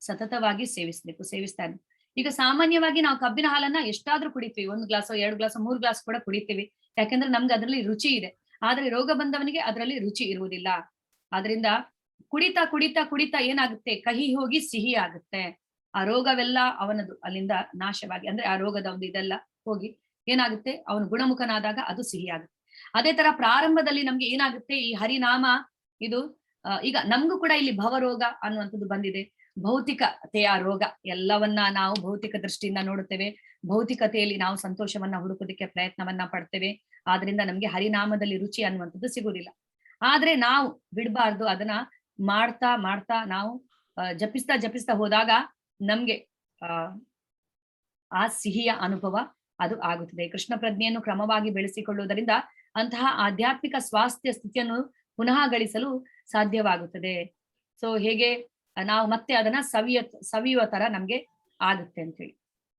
ಸತತವಾಗಿ ಸೇವಿಸ್ತಾರೆ. ಈಗ ಸಾಮಾನ್ಯವಾಗಿ ನಾವು ಕಬ್ಬಿನ ಹಾಲನ್ನ ಎಷ್ಟಾದ್ರೂ ಕುಡಿತೀವಿ, 1 ಗ್ಲಾಸೋ 2 ಗ್ಲಾಸೋ 3 ಗ್ಲಾಸ್ ಕೂಡ ಕುಡಿತೀವಿ, ಯಾಕಂದ್ರೆ ನಮ್ಗೆ ಅದರಲ್ಲಿ ರುಚಿ ಇದೆ. ಆದ್ರೆ ರೋಗ ಬಂದವನಿಗೆ ಅದರಲ್ಲಿ ರುಚಿ ಇರುವುದಿಲ್ಲ. ಆದ್ರಿಂದ ಕುಡಿತಾ ಕುಡಿತಾ ಕುಡಿತಾ ಏನಾಗುತ್ತೆ, ಕಹಿ ಹೋಗಿ ಸಿಹಿ ಆಗುತ್ತೆ. ಆ ರೋಗವೆಲ್ಲ ಅವನದು ಅಲ್ಲಿಂದ ನಾಶವಾಗಿ, ಅಂದ್ರೆ ಆ ರೋಗದ ಒಂದು ಇದೆಲ್ಲ ಹೋಗಿ ಏನಾಗುತ್ತೆ, ಅವನು ಗುಣಮುಖನಾದಾಗ ಅದು ಸಿಹಿ ಆಗುತ್ತೆ. ಅದೇ ತರ ಪ್ರಾರಂಭದಲ್ಲಿ ನಮ್ಗೆ ಏನಾಗುತ್ತೆ, ಈ ಹರಿನಾಮ ಇದು ಈಗ ನಮ್ಗೂ ಕೂಡ ಇಲ್ಲಿ ಭವರೋಗ ಅನ್ನುವಂಥದ್ದು ಬಂದಿದೆ. ಭೌತಿಕತೆಯ ರೋಗ, ಎಲ್ಲವನ್ನ ನಾವು ಭೌತಿಕ ದೃಷ್ಟಿಯಿಂದ ನೋಡುತ್ತೇವೆ. ಭೌತಿಕತೆಯಲ್ಲಿ ನಾವು ಸಂತೋಷವನ್ನ ಹುಡುಕೋದಕ್ಕೆ ಪ್ರಯತ್ನವನ್ನ ಪಡ್ತೇವೆ. ಆದ್ರಿಂದ ನಮ್ಗೆ ಹರಿನಾಮದಲ್ಲಿ ರುಚಿ ಅನ್ನುವಂಥದ್ದು ಸಿಗುವುದಿಲ್ಲ. ಆದ್ರೆ ನಾವು ಬಿಡಬಾರ್ದು, ಅದನ್ನ ಮಾಡ್ತಾ ಮಾಡ್ತಾ ನಾವು ಜಪಿಸ್ತಾ ಹೋದಾಗ ನಮ್ಗೆ ಆ ಸಿಹಿಯ ಅನುಭವ ಅದು ಆಗುತ್ತದೆ. ಕೃಷ್ಣ ಪ್ರಜ್ಞೆಯನ್ನು ಕ್ರಮವಾಗಿ ಬೆಳೆಸಿಕೊಳ್ಳುವುದರಿಂದ ಅಂತಹ ಆಧ್ಯಾತ್ಮಿಕ ಸ್ವಾಸ್ಥ್ಯ ಸ್ಥಿತಿಯನ್ನು ಪುನಃ ಗಳಿಸಲು ಸಾಧ್ಯವಾಗುತ್ತದೆ. ಸೊ ಹೇಗೆ ನಾವು ಮತ್ತೆ ಅದನ್ನ ಸವಿಯುವ ತರ ನಮ್ಗೆ ಆಗುತ್ತೆ ಅಂತ ಹೇಳಿ.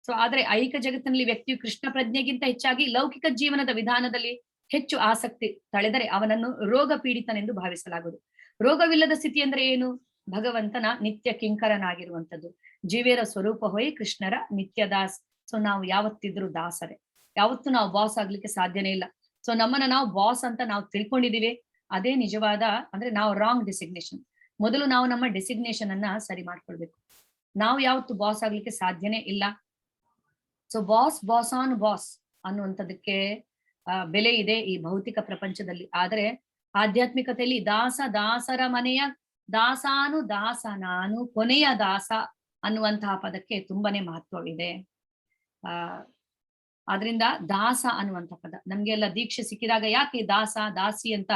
ಸೊ ಆದ್ರೆ ಐಹಿಕ ಜಗತ್ತಿನಲ್ಲಿ ವ್ಯಕ್ತಿಯು ಕೃಷ್ಣ ಪ್ರಜ್ಞೆಗಿಂತ ಹೆಚ್ಚಾಗಿ ಲೌಕಿಕ ಜೀವನದ ವಿಧಾನದಲ್ಲಿ ಹೆಚ್ಚು ಆಸಕ್ತಿ ತಳೆದರೆ ಅವನನ್ನು ರೋಗ ಪೀಡಿತನೆಂದು ಭಾವಿಸಲಾಗುವುದು. ರೋಗವಿಲ್ಲದ ಸ್ಥಿತಿ ಅಂದ್ರೆ ಏನು? ಭಗವಂತನ ನಿತ್ಯ ಕಿಂಕರನಾಗಿರುವಂಥದ್ದು. ಜೀವೇರ ಸ್ವರೂಪ ಹೋಯ್ ಕೃಷ್ಣರ ನಿತ್ಯ ದಾಸ್. ಸೊ ನಾವು ಯಾವತ್ತಿದ್ರು ದಾಸರೇ, ಯಾವತ್ತೂ ನಾವು ಬಾಸ್ ಆಗ್ಲಿಕ್ಕೆ ಸಾಧ್ಯನೇ ಇಲ್ಲ. ಸೊ ನಮ್ಮನ್ನ ನಾವು ಬಾಸ್ ಅಂತ ನಾವು ತಿಳ್ಕೊಂಡಿದೀವಿ, ಅದೇ ನಿಜವಾದ ಅಂದ್ರೆ ನಾವು ರಾಂಗ್ ಡೆಸಿಗ್ನೇಷನ್. ಮೊದಲು ನಾವು ನಮ್ಮ ಡೆಸಿಗ್ನೇಷನ್ ಅನ್ನ ಸರಿ ಮಾಡ್ಕೊಳ್ಬೇಕು. ನಾವು ಯಾವತ್ತು ಬಾಸ್ ಆಗ್ಲಿಕ್ಕೆ ಸಾಧ್ಯನೇ ಇಲ್ಲ. ಸೊ ಬಾಸ್ ಆನ್ ಬಾಸ್ ಅನ್ನುವಂಥದಕ್ಕೆ ಬೆಲೆ ಇದೆ ಈ ಭೌತಿಕ ಪ್ರಪಂಚದಲ್ಲಿ. ಆದ್ರೆ ಆಧ್ಯಾತ್ಮಿಕತೆಯಲ್ಲಿ ದಾಸರ ಮನೆಯ ದಾಸಾನು ದಾಸ ನಾನು ಕೊನೆಯ ದಾಸ ಅನ್ನುವಂತಹ ಪದಕ್ಕೆ ತುಂಬಾನೇ ಮಹತ್ವವಿದೆ. ಆದ್ರಿಂದ ದಾಸ ಅನ್ನುವಂಥ ಪದ ನಮ್ಗೆಲ್ಲ ದೀಕ್ಷೆ ಸಿಕ್ಕಿದಾಗ ಯಾಕೆ ದಾಸ ದಾಸಿ ಅಂತ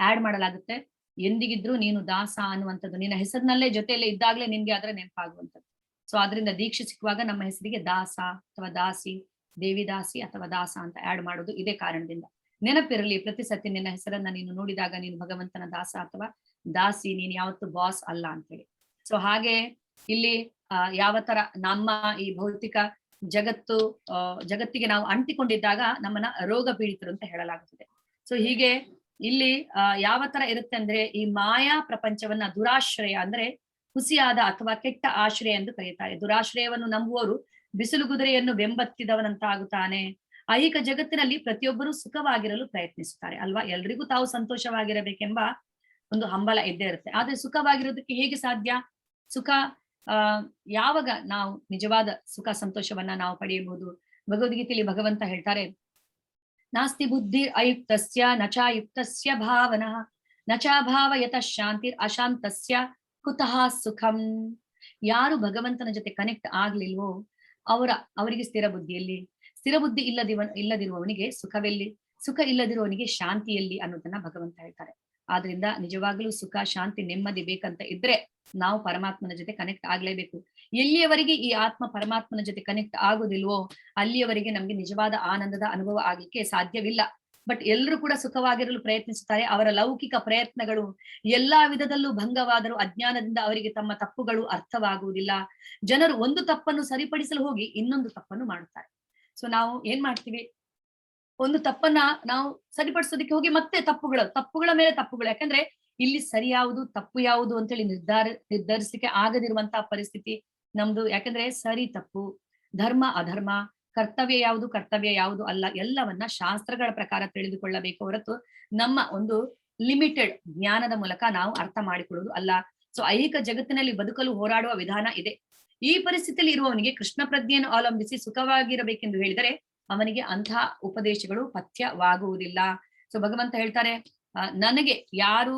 ಆಡ್ ಮಾಡಲಾಗುತ್ತೆ? ಎಂದಿಗಿದ್ರು ನೀನು ದಾಸ ಅನ್ನುವಂಥದ್ದು ನಿನ್ನ ಹೆಸರಿನಲ್ಲೇ ಜೊತೆಯಲ್ಲೇ ಇದ್ದಾಗ್ಲೇ ನಿನ್ಗೆ ಅದರ ನೆನಪಾಗುವಂಥದ್ದು. ಸೊ ಆದ್ರಿಂದ ದೀಕ್ಷೆ ಸಿಕ್ಕುವಾಗ ನಮ್ಮ ಹೆಸರಿಗೆ ದಾಸ ಅಥವಾ ದಾಸಿ, ದೇವಿದಾಸಿ ಅಥವಾ ದಾಸ ಅಂತ ಆಡ್ ಮಾಡೋದು ಇದೇ ಕಾರಣದಿಂದ. ನೆನಪಿರಲಿ, ಪ್ರತಿ ಸತಿ ನಿನ್ನ ಹೆಸರನ್ನ ನೀನು ನೋಡಿದಾಗ ನೀನು ಭಗವಂತನ ದಾಸ ಅಥವಾ ದಾಸಿ, ನೀನು ಯಾವತ್ತು ಬಾಸ್ ಅಲ್ಲ ಅಂತೇಳಿ. ಸೊ ಹಾಗೆ ಇಲ್ಲಿ ಯಾವ ತರ ನಮ್ಮ ಈ ಭೌತಿಕ ಜಗತ್ತಿಗೆ ನಾವು ಅಂಟಿಕೊಂಡಿದ್ದಾಗ ನಮ್ಮನ್ನ ರೋಗ ಪೀಡಿತರು ಅಂತ ಹೇಳಲಾಗುತ್ತದೆ. ಸೊ ಹೀಗೆ ಇಲ್ಲಿ ಯಾವ ತರ ಇರುತ್ತೆ ಅಂದ್ರೆ, ಈ ಮಾಯಾ ಪ್ರಪಂಚವನ್ನ ದುರಾಶ್ರಯ ಅಂದ್ರೆ ಹುಸಿಯಾದ ಅಥವಾ ಕೆಟ್ಟ ಆಶ್ರಯ ಎಂದು ಕರೆಯುತ್ತಾರೆ. ದುರಾಶ್ರಯವನ್ನು ನಂಬುವವರು ಬಿಸಿಲು ಕುದುರೆಯನ್ನು ಬೆಂಬತ್ತಿದವನಂತಾಗುತ್ತಾನೆ. ಐಹಿಕ ಜಗತ್ತಿನಲ್ಲಿ ಪ್ರತಿಯೊಬ್ಬರು ಸುಖವಾಗಿರಲು ಪ್ರಯತ್ನಿಸುತ್ತಾರೆ ಅಲ್ವಾ? ಎಲ್ರಿಗೂ ತಾವು ಸಂತೋಷವಾಗಿರಬೇಕೆಂಬ ಒಂದು ಹಂಬಲ ಇದ್ದೇ ಇರುತ್ತೆ. ಆದ್ರೆ ಸುಖವಾಗಿರೋದಕ್ಕೆ ಹೇಗೆ ಸಾಧ್ಯ? ಸುಖ ಯಾವಾಗ ನಾವು ನಿಜವಾದ ಸುಖ ಸಂತೋಷವನ್ನ ನಾವು ಪಡೆಯಬಹುದು? ಭಗವದ್ಗೀತೆಯಲ್ಲಿ ಭಗವಂತ ಹೇಳ್ತಾರೆ, ನಾಸ್ತಿ ಬುದ್ಧಿ ಅಯುಕ್ತಸ್ಯ ನಚಾಯುಕ್ತಸ್ಯ ಭಾವನಃ ನಚಾಭಾವಯತ ಶಾಂತಿರ್ ಅಶಾಂತಸ್ಯ ಕುತಃ ಸುಖಂ. ಯಾರು ಭಗವಂತನ ಜೊತೆ ಕನೆಕ್ಟ್ ಆಗ್ಲಿಲ್ವೋ ಅವರಿಗೆ ಸ್ಥಿರ ಬುದ್ಧಿ ಇಲ್ಲದಿರುವವನಿಗೆ ಸುಖವೆಲ್ಲಿ, ಸುಖ ಇಲ್ಲದಿರುವವನಿಗೆ ಶಾಂತಿಯಲ್ಲಿ ಅನ್ನೋದನ್ನ ಭಗವಂತ ಹೇಳ್ತಾರೆ. ಆದ್ರಿಂದ ನಿಜವಾಗ್ಲೂ ಸುಖ, ಶಾಂತಿ, ನೆಮ್ಮದಿ ಬೇಕಂತ ಇದ್ರೆ ನಾವು ಪರಮಾತ್ಮನ ಜೊತೆ ಕನೆಕ್ಟ್ ಆಗ್ಲೇಬೇಕು. ಎಲ್ಲಿಯವರೆಗೆ ಈ ಆತ್ಮ ಪರಮಾತ್ಮನ ಜೊತೆ ಕನೆಕ್ಟ್ ಆಗೋದಿಲ್ವೋ ಅಲ್ಲಿಯವರೆಗೆ ನಮ್ಗೆ ನಿಜವಾದ ಆನಂದದ ಅನುಭವ ಆಗ್ಲಿಕ್ಕೆ ಸಾಧ್ಯವಿಲ್ಲ. ಬಟ್ ಎಲ್ಲರೂ ಕೂಡ ಸುಖವಾಗಿರಲು ಪ್ರಯತ್ನಿಸುತ್ತಾರೆ. ಅವರ ಲೌಕಿಕ ಪ್ರಯತ್ನಗಳು ಎಲ್ಲಾ ವಿಧದಲ್ಲೂ ಭಂಗವಾದರೂ ಅಜ್ಞಾನದಿಂದ ಅವರಿಗೆ ತಮ್ಮ ತಪ್ಪುಗಳು ಅರ್ಥವಾಗುವುದಿಲ್ಲ. ಜನರು ಒಂದು ತಪ್ಪನ್ನು ಸರಿಪಡಿಸಲು ಹೋಗಿ ಇನ್ನೊಂದು ತಪ್ಪನ್ನು ಮಾಡುತ್ತಾರೆ. ಸೊ ನಾವು ಏನ್ ಮಾಡ್ತೀವಿ, ಒಂದು ತಪ್ಪನ್ನ ನಾವು ಸರಿಪಡಿಸೋದಕ್ಕೆ ಹೋಗಿ ಮತ್ತೆ ತಪ್ಪುಗಳ ಮೇಲೆ ತಪ್ಪುಗಳು. ಯಾಕಂದ್ರೆ ಇಲ್ಲಿ ಸರಿ ಯಾವುದು ತಪ್ಪು ಯಾವುದು ಅಂತೇಳಿ ನಿರ್ಧರಿಸಲಿಕ್ಕೆ ಆಗದಿರುವಂತಹ ಪರಿಸ್ಥಿತಿ ನಮ್ದು. ಯಾಕಂದ್ರೆ ಸರಿ ತಪ್ಪು, ಧರ್ಮ ಅಧರ್ಮ, ಕರ್ತವ್ಯ ಯಾವುದು ಅಲ್ಲ, ಎಲ್ಲವನ್ನ ಶಾಸ್ತ್ರಗಳ ಪ್ರಕಾರ ತಿಳಿದುಕೊಳ್ಳಬೇಕು ಹೊರತು ನಮ್ಮ ಒಂದು ಲಿಮಿಟೆಡ್ ಜ್ಞಾನದ ಮೂಲಕ ನಾವು ಅರ್ಥ ಮಾಡಿಕೊಳ್ಳುವುದು ಅಲ್ಲ. ಸೊ ಐಹಿಕ ಜಗತ್ತಿನಲ್ಲಿ ಬದುಕಲು ಹೋರಾಡುವ ವಿಧಾನ ಇದೆ. ಈ ಪರಿಸ್ಥಿತಿಯಲ್ಲಿ ಇರುವವನಿಗೆ ಕೃಷ್ಣ ಪ್ರಜ್ಞೆಯನ್ನು ಅವಲಂಬಿಸಿ ಸುಖವಾಗಿರಬೇಕೆಂದು ಹೇಳಿದರೆ ಅವನಿಗೆ ಅಂತಹ ಉಪದೇಶಗಳು ಪಥ್ಯವಾಗುವುದಿಲ್ಲ. ಸೊ ಭಗವಂತ ಹೇಳ್ತಾರೆ, ನನಗೆ ಯಾರು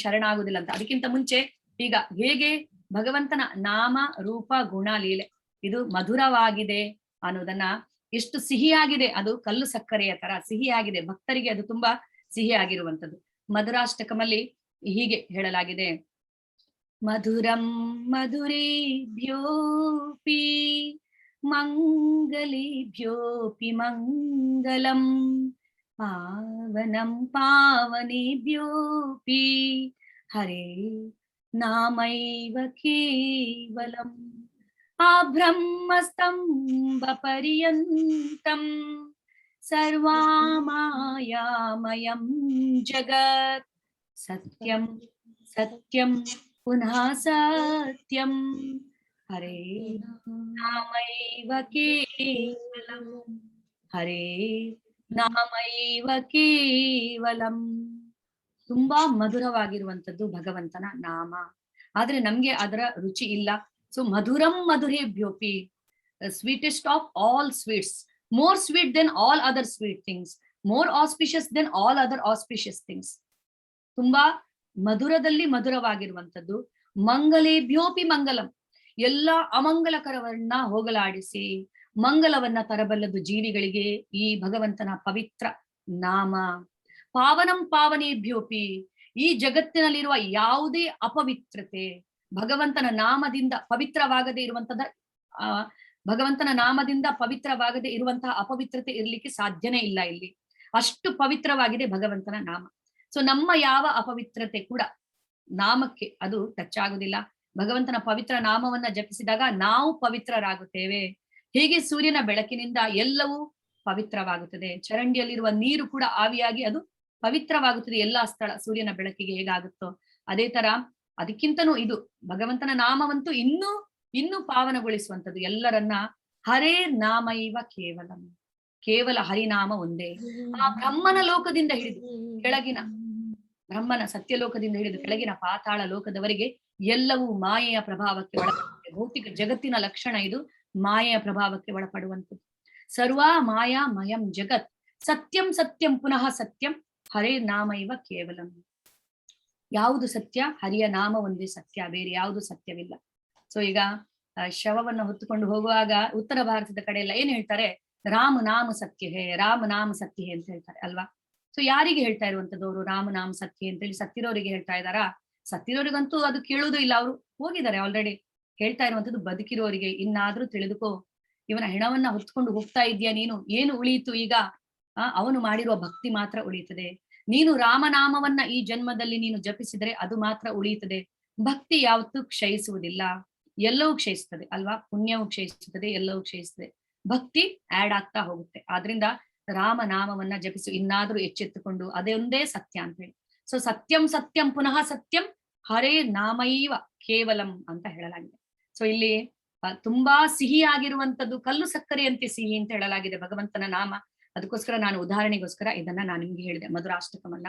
ಶರಣಾಗುವುದಿಲ್ಲ ಅಂತ. ಅದಕ್ಕಿಂತ ಮುಂಚೆ ಈಗ ಹೇಗೆ ಭಗವಂತನ ನಾಮ ರೂಪ ಗುಣ ಲೀಲೆ ಇದು ಮಧುರವಾಗಿದೆ ಅನ್ನೋದನ್ನ, ಎಷ್ಟು ಸಿಹಿಯಾಗಿದೆ, ಅದು ಕಲ್ಲು ಸಕ್ಕರೆಯ ತರ ಸಿಹಿಯಾಗಿದೆ, ಭಕ್ತರಿಗೆ ಅದು ತುಂಬಾ ಸಿಹಿಯಾಗಿರುವಂತದ್ದು. ಮಧುರಾಷ್ಟಕಮಲ್ಲಿ ಹೀಗೆ ಹೇಳಲಾಗಿದೆ, ಮಧುರಂ ಮಧುರೇಭ್ಯೋಪಿ ಮಂಗಲೇಭ್ಯೋಪಿ ಮಂಗಲಂ ಪಾವನಂ ಪಾವನೇಭ್ಯೋಪಿ ಹರೇ ನಾಮೈವ ಕೇವಲಂ ಬ್ರಹ್ಮಸ್ತಂಭ ಪರ್ಯಂತಂ ಸರ್ವಮಾಯಾಮಯಂ ಜಗತ್ ಸತ್ಯಂ ಸತ್ಯಂ ಪುನಃ ಸತ್ಯಂ ಹರೇ ನಾಮೈವ ಕೇವಲಂ ಹರೇ ನಾಮೈವ ಕೇವಲಂ. ತುಂಬಾ ಮಧುರವಾಗಿರುವಂತದ್ದು ಭಗವಂತನ ನಾಮ, ಆದ್ರೆ ನಮ್ಗೆ ಅದರ ರುಚಿ ಇಲ್ಲ. ಸೊ ಮಧುರಂ ಮಧುರೇಭ್ಯೋಪಿ, sweetest of all sweets, more sweet than all other sweet things, more auspicious than all other auspicious things. ತುಂಬಾ ಮಧುರದಲ್ಲಿ ಮಧುರವಾಗಿರುವಂತದ್ದು. ಮಂಗಲೇಭ್ಯೋಪಿ ಮಂಗಲಂ, ಎಲ್ಲ ಅಮಂಗಲಕರವನ್ನ ಹೋಗಲಾಡಿಸಿ ಮಂಗಲವನ್ನ ತರಬಲ್ಲದು ಜೀವಿಗಳಿಗೆ ಈ ಭಗವಂತನ ಪವಿತ್ರ ನಾಮ. ಪಾವನಂ ಪಾವನೇಭ್ಯೋಪಿ, ಈ ಜಗತ್ತಿನಲ್ಲಿರುವ ಯಾವುದೇ ಅಪವಿತ್ರತೆ ಭಗವಂತನ ನಾಮದಿಂದ ಪವಿತ್ರವಾಗದೇ ಇರುವಂತದ ಭಗವಂತನ ನಾಮದಿಂದ ಪವಿತ್ರವಾಗದೇ ಇರುವಂತಹ ಅಪವಿತ್ರತೆ ಇರ್ಲಿಕ್ಕೆ ಸಾಧ್ಯನೇ ಇಲ್ಲ ಇಲ್ಲಿ. ಅಷ್ಟು ಪವಿತ್ರವಾಗಿದೆ ಭಗವಂತನ ನಾಮ. ಸೊ ನಮ್ಮ ಯಾವ ಅಪವಿತ್ರತೆ ಕೂಡ ನಾಮಕ್ಕೆ ಅದು ಟಚ್ ಆಗುದಿಲ್ಲ. ಭಗವಂತನ ಪವಿತ್ರ ನಾಮವನ್ನ ಜಪಿಸಿದಾಗ ನಾವು ಪವಿತ್ರರಾಗುತ್ತೇವೆ. ಹೇಗೆ ಸೂರ್ಯನ ಬೆಳಕಿನಿಂದ ಎಲ್ಲವೂ ಪವಿತ್ರವಾಗುತ್ತದೆ, ಚರಂಡಿಯಲ್ಲಿರುವ ನೀರು ಕೂಡ ಆವಿಯಾಗಿ ಅದು ಪವಿತ್ರವಾಗುತ್ತದೆ ಎಲ್ಲಾ ಸ್ಥಳ ಸೂರ್ಯನ ಬೆಳಕಿಗೆ ಹೇಗಾಗುತ್ತೋ ಅದೇ ತರ ಅದಕ್ಕಿಂತನೂ ಇದು ಭಗವಂತನ ನಾಮವಂತೂ ಇನ್ನೂ ಪಾವನಗೊಳಿಸುವಂಥದ್ದು ಎಲ್ಲರನ್ನ. ಹರೇ ನಾಮೈವ ಕೇವಲಂ, ಕೇವಲ ಹರಿನಾಮ ಒಂದೇ. ಆ ಬ್ರಹ್ಮನ ಲೋಕದಿಂದ ಹಿಡಿದು ಕೆಳಗಿನ ಬ್ರಹ್ಮನ ಸತ್ಯಲೋಕದಿಂದ ಹಿಡಿದು ಕೆಳಗಿನ ಪಾತಾಳ ಲೋಕದವರೆಗೆ ಎಲ್ಲವೂ ಮಾಯೆಯ ಪ್ರಭಾವಕ್ಕೆ ಒಳಪಡುತ್ತೆ. ಭೌತಿಕ ಜಗತ್ತಿನ ಲಕ್ಷಣ ಇದು, ಮಾಯೆಯ ಪ್ರಭಾವಕ್ಕೆ ಒಳಪಡುವಂಥದ್ದು. ಸರ್ವ ಮಾಯಾಮಯಂ ಜಗತ್ ಸತ್ಯಂ ಸತ್ಯಂ ಪುನಃ ಸತ್ಯಂ ಹರೇ ನಾಮೈವ ಕೇವಲಂ. ಯಾವುದು ಸತ್ಯ? ಹರಿಯ ನಾಮ ಒಂದೇ ಸತ್ಯ, ಬೇರೆ ಯಾವುದು ಸತ್ಯವಿಲ್ಲ. ಸೊ ಈಗ ಶವವನ್ನು ಹೊತ್ತುಕೊಂಡು ಹೋಗುವಾಗ ಉತ್ತರ ಭಾರತದ ಕಡೆ ಎಲ್ಲ ಏನ್ ಹೇಳ್ತಾರೆ? ರಾಮ ನಾಮ ಸತ್ಯ ಹೇ, ರಾಮ ನಾಮ ಸತ್ಯ ಹೇ ಅಂತ ಹೇಳ್ತಾರೆ ಅಲ್ವಾ. ಸೊ ಯಾರಿಗೆ ಹೇಳ್ತಾ ಇರುವಂತದ್ದು ಅವರು? ರಾಮ ನಾಮ ಸತ್ಯ ಅಂತ ಹೇಳಿ ಸತ್ತಿರೋರಿಗೆ ಹೇಳ್ತಾ ಇದ್ದಾರಾ? ಸತ್ತಿರೋರಿಗಂತೂ ಅದು ಕೇಳುವುದೂ ಇಲ್ಲ, ಅವರು ಹೋಗಿದ್ದಾರೆ ಆಲ್ರೆಡಿ. ಹೇಳ್ತಾ ಇರುವಂತದ್ದು ಬದುಕಿರೋರಿಗೆ, ಇನ್ನಾದ್ರೂ ತಿಳಿದುಕೋ, ಇವನ ಹೆಣವನ್ನ ಹೊತ್ಕೊಂಡು ಹೋಗ್ತಾ ಇದ್ಯಾ ನೀನು, ಏನು ಉಳಿಯಿತು ಈಗ? ಅವನು ಮಾಡಿರುವ ಭಕ್ತಿ ಮಾತ್ರ ಉಳಿಯುತ್ತದೆ. ನೀನು ರಾಮನಾಮವನ್ನ ಈ ಜನ್ಮದಲ್ಲಿ ನೀನು ಜಪಿಸಿದರೆ ಅದು ಮಾತ್ರ ಉಳಿಯುತ್ತದೆ. ಭಕ್ತಿ ಯಾವತ್ತೂ ಕ್ಷಯಿಸುವುದಿಲ್ಲ, ಎಲ್ಲವೂ ಕ್ಷಯಿಸ್ತದೆ ಅಲ್ವಾ. ಪುಣ್ಯವು ಕ್ಷಯಿಸುತ್ತದೆ, ಎಲ್ಲವೂ ಕ್ಷಯಿಸ್ತದೆ, ಭಕ್ತಿ ಆಡ್ ಆಗ್ತಾ ಹೋಗುತ್ತೆ. ಆದ್ರಿಂದ ರಾಮನಾಮವನ್ನ ಜಪಿಸು, ಇನ್ನಾದ್ರೂ ಎಚ್ಚೆತ್ತುಕೊಂಡು, ಅದೇ ಒಂದೇ ಸತ್ಯ ಅಂತ ಹೇಳಿ. ಸೊ ಸತ್ಯಂ ಸತ್ಯಂ ಪುನಃ ಸತ್ಯಂ ಹರೇ ನಾಮೈವ ಕೇವಲಂ ಅಂತ ಹೇಳಲಾಗಿದೆ. ಸೊ ಇಲ್ಲಿ ತುಂಬಾ ಸಿಹಿಯಾಗಿರುವಂತದ್ದು, ಕಲ್ಲು ಸಕ್ಕರೆಯಂತೆ ಸಿಹಿ ಅಂತ ಹೇಳಲಾಗಿದೆ ಭಗವಂತನ ನಾಮ. ಅದಕ್ಕೋಸ್ಕರ ನಾನು ಉದಾಹರಣೆಗೋಸ್ಕರ ಇದನ್ನ ನಾನು ನಿಮ್ಗೆ ಹೇಳಿದೆ, ಮಧುರಾಷ್ಟಕವನ್ನ.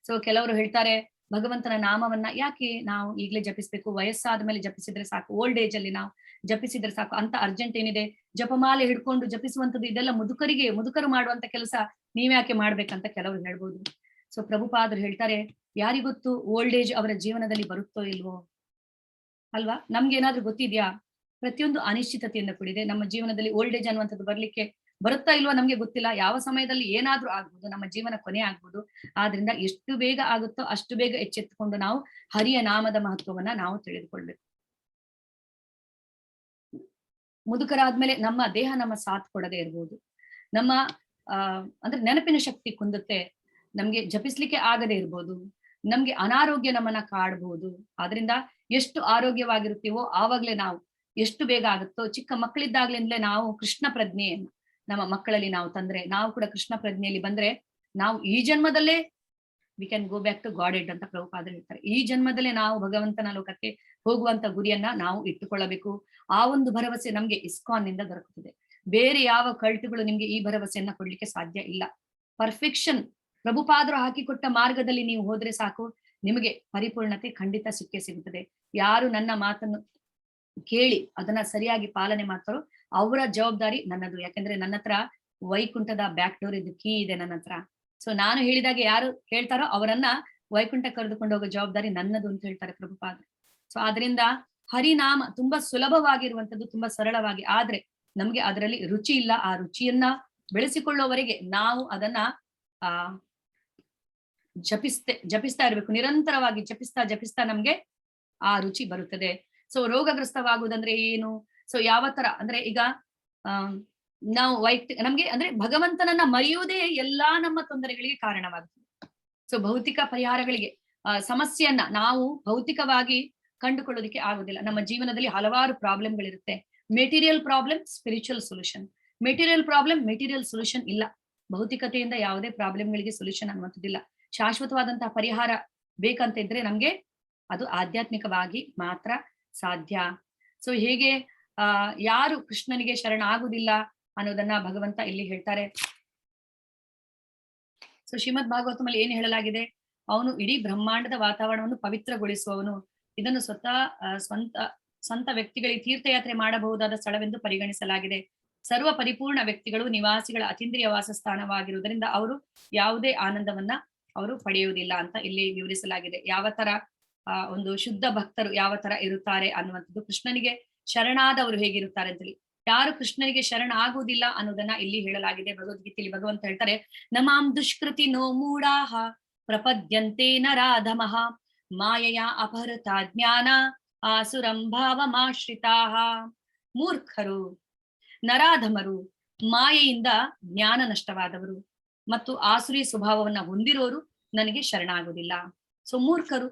ಸೊ ಕೆಲವರು ಹೇಳ್ತಾರೆ ಭಗವಂತನ ನಾಮವನ್ನ ಯಾಕೆ ನಾವು ಈಗಲೇ ಜಪಿಸ್ಬೇಕು, ವಯಸ್ಸಾದ ಮೇಲೆ ಜಪಿಸಿದ್ರೆ ಸಾಕು, ಓಲ್ಡ್ ಏಜ್ ಅಲ್ಲಿ ನಾವು ಜಪಿಸಿದ್ರೆ ಸಾಕು ಅಂತ ಅರ್ಜೆಂಟ್ ಏನಿದೆ? ಜಪಮಾಲೆ ಹಿಡ್ಕೊಂಡು ಜಪಿಸುವಂತದ್ದು ಇದೆಲ್ಲ ಮುದುಕರು ಮಾಡುವಂತ ಕೆಲಸ, ನೀವ್ಯಾಕೆ ಮಾಡ್ಬೇಕಂತ ಕೆಲವರು ಹೇಳ್ಬೋದು. ಸೊ ಪ್ರಭುಪಾದರು ಹೇಳ್ತಾರೆ, ಯಾರಿಗೊತ್ತು ಓಲ್ಡ್ ಏಜ್ ಅವರ ಜೀವನದಲ್ಲಿ ಬರುತ್ತೋ ಇಲ್ವೋ ಅಲ್ವಾ. ನಮ್ಗೆ ಏನಾದ್ರೂ ಗೊತ್ತಿದ್ಯಾ? ಪ್ರತಿಯೊಂದು ಅನಿಶ್ಚಿತತೆಯಿಂದ ಕೂಡಿದೆ ನಮ್ಮ ಜೀವನದಲ್ಲಿ. ಓಲ್ಡ್ ಏಜ್ ಅನ್ನುವಂಥದ್ದು ಬರ್ಲಿಕ್ಕೆ ಬರುತ್ತಾ ಇಲ್ವೋ ನಮ್ಗೆ ಗೊತ್ತಿಲ್ಲ. ಯಾವ ಸಮಯದಲ್ಲಿ ಏನಾದ್ರೂ ಆಗ್ಬೋದು, ನಮ್ಮ ಜೀವನ ಕೊನೆ ಆಗ್ಬೋದು. ಆದ್ರಿಂದ ಎಷ್ಟು ಬೇಗ ಆಗುತ್ತೋ ಅಷ್ಟು ಬೇಗ ಎಚ್ಚೆತ್ತುಕೊಂಡು ನಾವು ಹರಿಯ ನಾಮದ ಮಹತ್ವವನ್ನ ನಾವು ತಿಳಿದುಕೊಳ್ಬೇಕು. ಮುದುಕರಾದ್ಮೇಲೆ ನಮ್ಮ ದೇಹ ನಮ್ಮ ಸಾಥ್ ಕೊಡದೇ ಇರ್ಬೋದು, ನಮ್ಮ ಅಂದ್ರೆ ನೆನಪಿನ ಶಕ್ತಿ ಕುಂದುತ್ತೆ, ನಮ್ಗೆ ಜಪಿಸ್ಲಿಕ್ಕೆ ಆಗದೆ ಇರ್ಬೋದು, ನಮ್ಗೆ ಅನಾರೋಗ್ಯ ನಮ್ಮನ್ನ ಕಾಡ್ಬೋದು. ಆದ್ರಿಂದ ಎಷ್ಟು ಆರೋಗ್ಯವಾಗಿರ್ತೀವೋ ಆವಾಗ್ಲೇ ನಾವು, ಎಷ್ಟು ಬೇಗ ಆಗುತ್ತೋ, ಚಿಕ್ಕ ಮಕ್ಕಳಿದ್ದಾಗ್ಲಿಂದಲೇ ನಾವು ಕೃಷ್ಣ ಪ್ರಜ್ಞೆಯನ್ನು ನಮ್ಮ ಮಕ್ಕಳಲ್ಲಿ ನಾವು ತಂದ್ರೆ, ನಾವು ಕೂಡ ಕೃಷ್ಣ ಪ್ರಜ್ಞೆಯಲ್ಲಿ ಬಂದ್ರೆ ನಾವು ಈ ಜನ್ಮದಲ್ಲೇ we can go back to Godhead ಅಂತ ಪ್ರಭುಪಾದರು ಹೇಳ್ತಾರೆ. ಈ ಜನ್ಮದಲ್ಲೇ ನಾವು ಭಗವಂತನ ಲೋಕಕ್ಕೆ ಹೋಗುವಂತ ಗುರಿಯನ್ನ ನಾವು ಇಟ್ಟುಕೊಳ್ಳಬೇಕು. ಆ ಒಂದು ಭರವಸೆ ನಮ್ಗೆ ಇಸ್ಕಾನ್ ನಿಂದ ದೊರಕುತ್ತದೆ. ಬೇರೆ ಯಾವ ಕಲ್ಟುಗಳು ನಿಮ್ಗೆ ಈ ಭರವಸೆಯನ್ನ ಕೊಡ್ಲಿಕ್ಕೆ ಸಾಧ್ಯ ಇಲ್ಲ. ಪರ್ಫೆಕ್ಷನ್ ಪ್ರಭುಪಾದರು ಹಾಕಿಕೊಟ್ಟ ಮಾರ್ಗದಲ್ಲಿ ನೀವು ಹೋದ್ರೆ ಸಾಕು, ನಿಮಗೆ ಪರಿಪೂರ್ಣತೆ ಖಂಡಿತ ಸಿಕ್ಕೇ ಸಿಗುತ್ತದೆ. ಯಾರು ನನ್ನ ಮಾತನ್ನು ಕೇಳಿ ಅದನ್ನ ಸರಿಯಾಗಿ ಪಾಲನೆ ಮಾಡ್ತಾರೋ ಅವರ ಜವಾಬ್ದಾರಿ ನನ್ನದು. ಯಾಕಂದ್ರೆ ನನ್ನ ಹತ್ರ ವೈಕುಂಠದ ಬ್ಯಾಕ್ ಡೋರ್ ಇದು ಕೀ ಇದೆ ನನ್ನ ಹತ್ರ. ಸೊ ನಾನು ಹೇಳಿದಾಗೆ ಯಾರು ಕೇಳ್ತಾರೋ ಅವರನ್ನ ವೈಕುಂಠ ಕರೆದುಕೊಂಡು ಹೋಗೋ ಜವಾಬ್ದಾರಿ ನನ್ನದು ಅಂತ ಹೇಳ್ತಾರೆ ಪ್ರಭುಪಾದ. ಸೊ ಆದ್ರಿಂದ ಹರಿನಾಮ ತುಂಬಾ ಸುಲಭವಾಗಿರುವಂತದ್ದು, ತುಂಬಾ ಸರಳವಾಗಿ, ಆದ್ರೆ ನಮ್ಗೆ ಅದರಲ್ಲಿ ರುಚಿ ಇಲ್ಲ. ಆ ರುಚಿಯನ್ನ ಬೆಳೆಸಿಕೊಳ್ಳುವವರೆಗೆ ನಾವು ಅದನ್ನ ಆ ಜಪಿಸ್ತಾ ಇರ್ಬೇಕು. ನಿರಂತರವಾಗಿ ಜಪಿಸ್ತಾ ನಮ್ಗೆ ಆ ರುಚಿ ಬರುತ್ತದೆ. ಸೊ ರೋಗಗ್ರಸ್ತವಾಗುವುದಂದ್ರೆ ಏನು? ಸೊ ಯಾವ ತರ ಅಂದ್ರೆ ಈಗ ನಾವು ನಮ್ಗೆ ಅಂದ್ರೆ ಭಗವಂತನನ್ನ ಮರೆಯುವುದೇ ಎಲ್ಲಾ ನಮ್ಮ ತೊಂದರೆಗಳಿಗೆ ಕಾರಣವಾಗುತ್ತದೆ. ಸೊ ಭೌತಿಕ ಪರಿಹಾರಗಳಿಗೆ ಸಮಸ್ಯೆಯನ್ನ ನಾವು ಭೌತಿಕವಾಗಿ ಕಂಡುಕೊಳ್ಳೋದಕ್ಕೆ ಆಗುದಿಲ್ಲ. ನಮ್ಮ ಜೀವನದಲ್ಲಿ ಹಲವಾರು ಪ್ರಾಬ್ಲಮ್ಗಳಿರುತ್ತೆ. Material problem, spiritual solution. Material problem, material solution ಇಲ್ಲ. ಭೌತಿಕತೆಯಿಂದ ಯಾವುದೇ ಪ್ರಾಬ್ಲಮ್ಗಳಿಗೆ ಸೊಲ್ಯೂಷನ್ ಅನ್ನುವಂಥದ್ದಿಲ್ಲ. ಶಾಶ್ವತವಾದಂತಹ ಪರಿಹಾರ ಬೇಕಂತ ಇದ್ರೆ ನಮ್ಗೆ ಅದು ಆಧ್ಯಾತ್ಮಿಕವಾಗಿ ಮಾತ್ರ ಸಾಧ್ಯ. ಸೊ ಹೇಗೆ ಯಾರು ಕೃಷ್ಣನಿಗೆ ಶರಣ ಆಗುದಿಲ್ಲ ಅನ್ನೋದನ್ನ ಭಗವಂತ ಇಲ್ಲಿ ಹೇಳ್ತಾರೆ. ಸೊ ಶ್ರೀಮದ್ ಭಾಗವತಮಲ್ಲಿ ಏನ್ ಹೇಳಲಾಗಿದೆ? ಅವನು ಇಡೀ ಬ್ರಹ್ಮಾಂಡದ ವಾತಾವರಣವನ್ನು ಪವಿತ್ರಗೊಳಿಸುವವನು. ಇದನ್ನು ಸ್ವಂತ ವ್ಯಕ್ತಿಗಳಿಗೆ ತೀರ್ಥಯಾತ್ರೆ ಮಾಡಬಹುದಾದ ಸ್ಥಳವೆಂದು ಪರಿಗಣಿಸಲಾಗಿದೆ. ಸರ್ವ ಪರಿಪೂರ್ಣ ವ್ಯಕ್ತಿಗಳು ನಿವಾಸಿಗಳ ಅತೀಂದ್ರಿಯ ವಾಸಸ್ಥಾನವಾಗಿರುವುದರಿಂದ ಅವರು ಯಾವುದೇ ಆನಂದವನ್ನ ಅವರು ಪಡೆಯುವುದಿಲ್ಲ ಅಂತ ಇಲ್ಲಿ ವಿವರಿಸಲಾಗಿದೆ. ಯಾವ ತರ ಒಂದು ಶುದ್ಧ ಭಕ್ತರು ಯಾವ ತರ ಇರುತ್ತಾರೆ ಅನ್ನುವಂಥದ್ದು, ಕೃಷ್ಣನಿಗೆ ಶರಣಾದವರು ಹೇಗಿರುತ್ತಾರೆ ಅಂತೇಳಿ. ಯಾರು ಕೃಷ್ಣನಿಗೆ ಶರಣ ಆಗುವುದಿಲ್ಲ ಅನ್ನೋದನ್ನ ಇಲ್ಲಿ ಹೇಳಲಾಗಿದೆ. ಭಗವದ್ಗೀತೆಯಲ್ಲಿ ಭಗವಂತ ಹೇಳ್ತಾರೆ, ನಮಾಂ ದುಷ್ಕೃತಿ ನೋ ಮೂಢಾಹ ಪ್ರಪದ್ಯಂತೆ ನರಾಧಮಃ ಮಾಯೆಯ ಅಪಹೃತ ಜ್ಞಾನ ಆಸುರಂ ಭಾವಮಾಶ್ರಿತಾಃ. ಮೂರ್ಖರು, ನರಾಧಮರು, ಮಾಯೆಯಿಂದ ಜ್ಞಾನ ನಷ್ಟವಾದವರು ಮತ್ತು ಆಸುರಿ ಸ್ವಭಾವವನ್ನ ಹೊಂದಿರೋರು ನನಗೆ ಶರಣಾಗುವುದಿಲ್ಲ. ಸೊ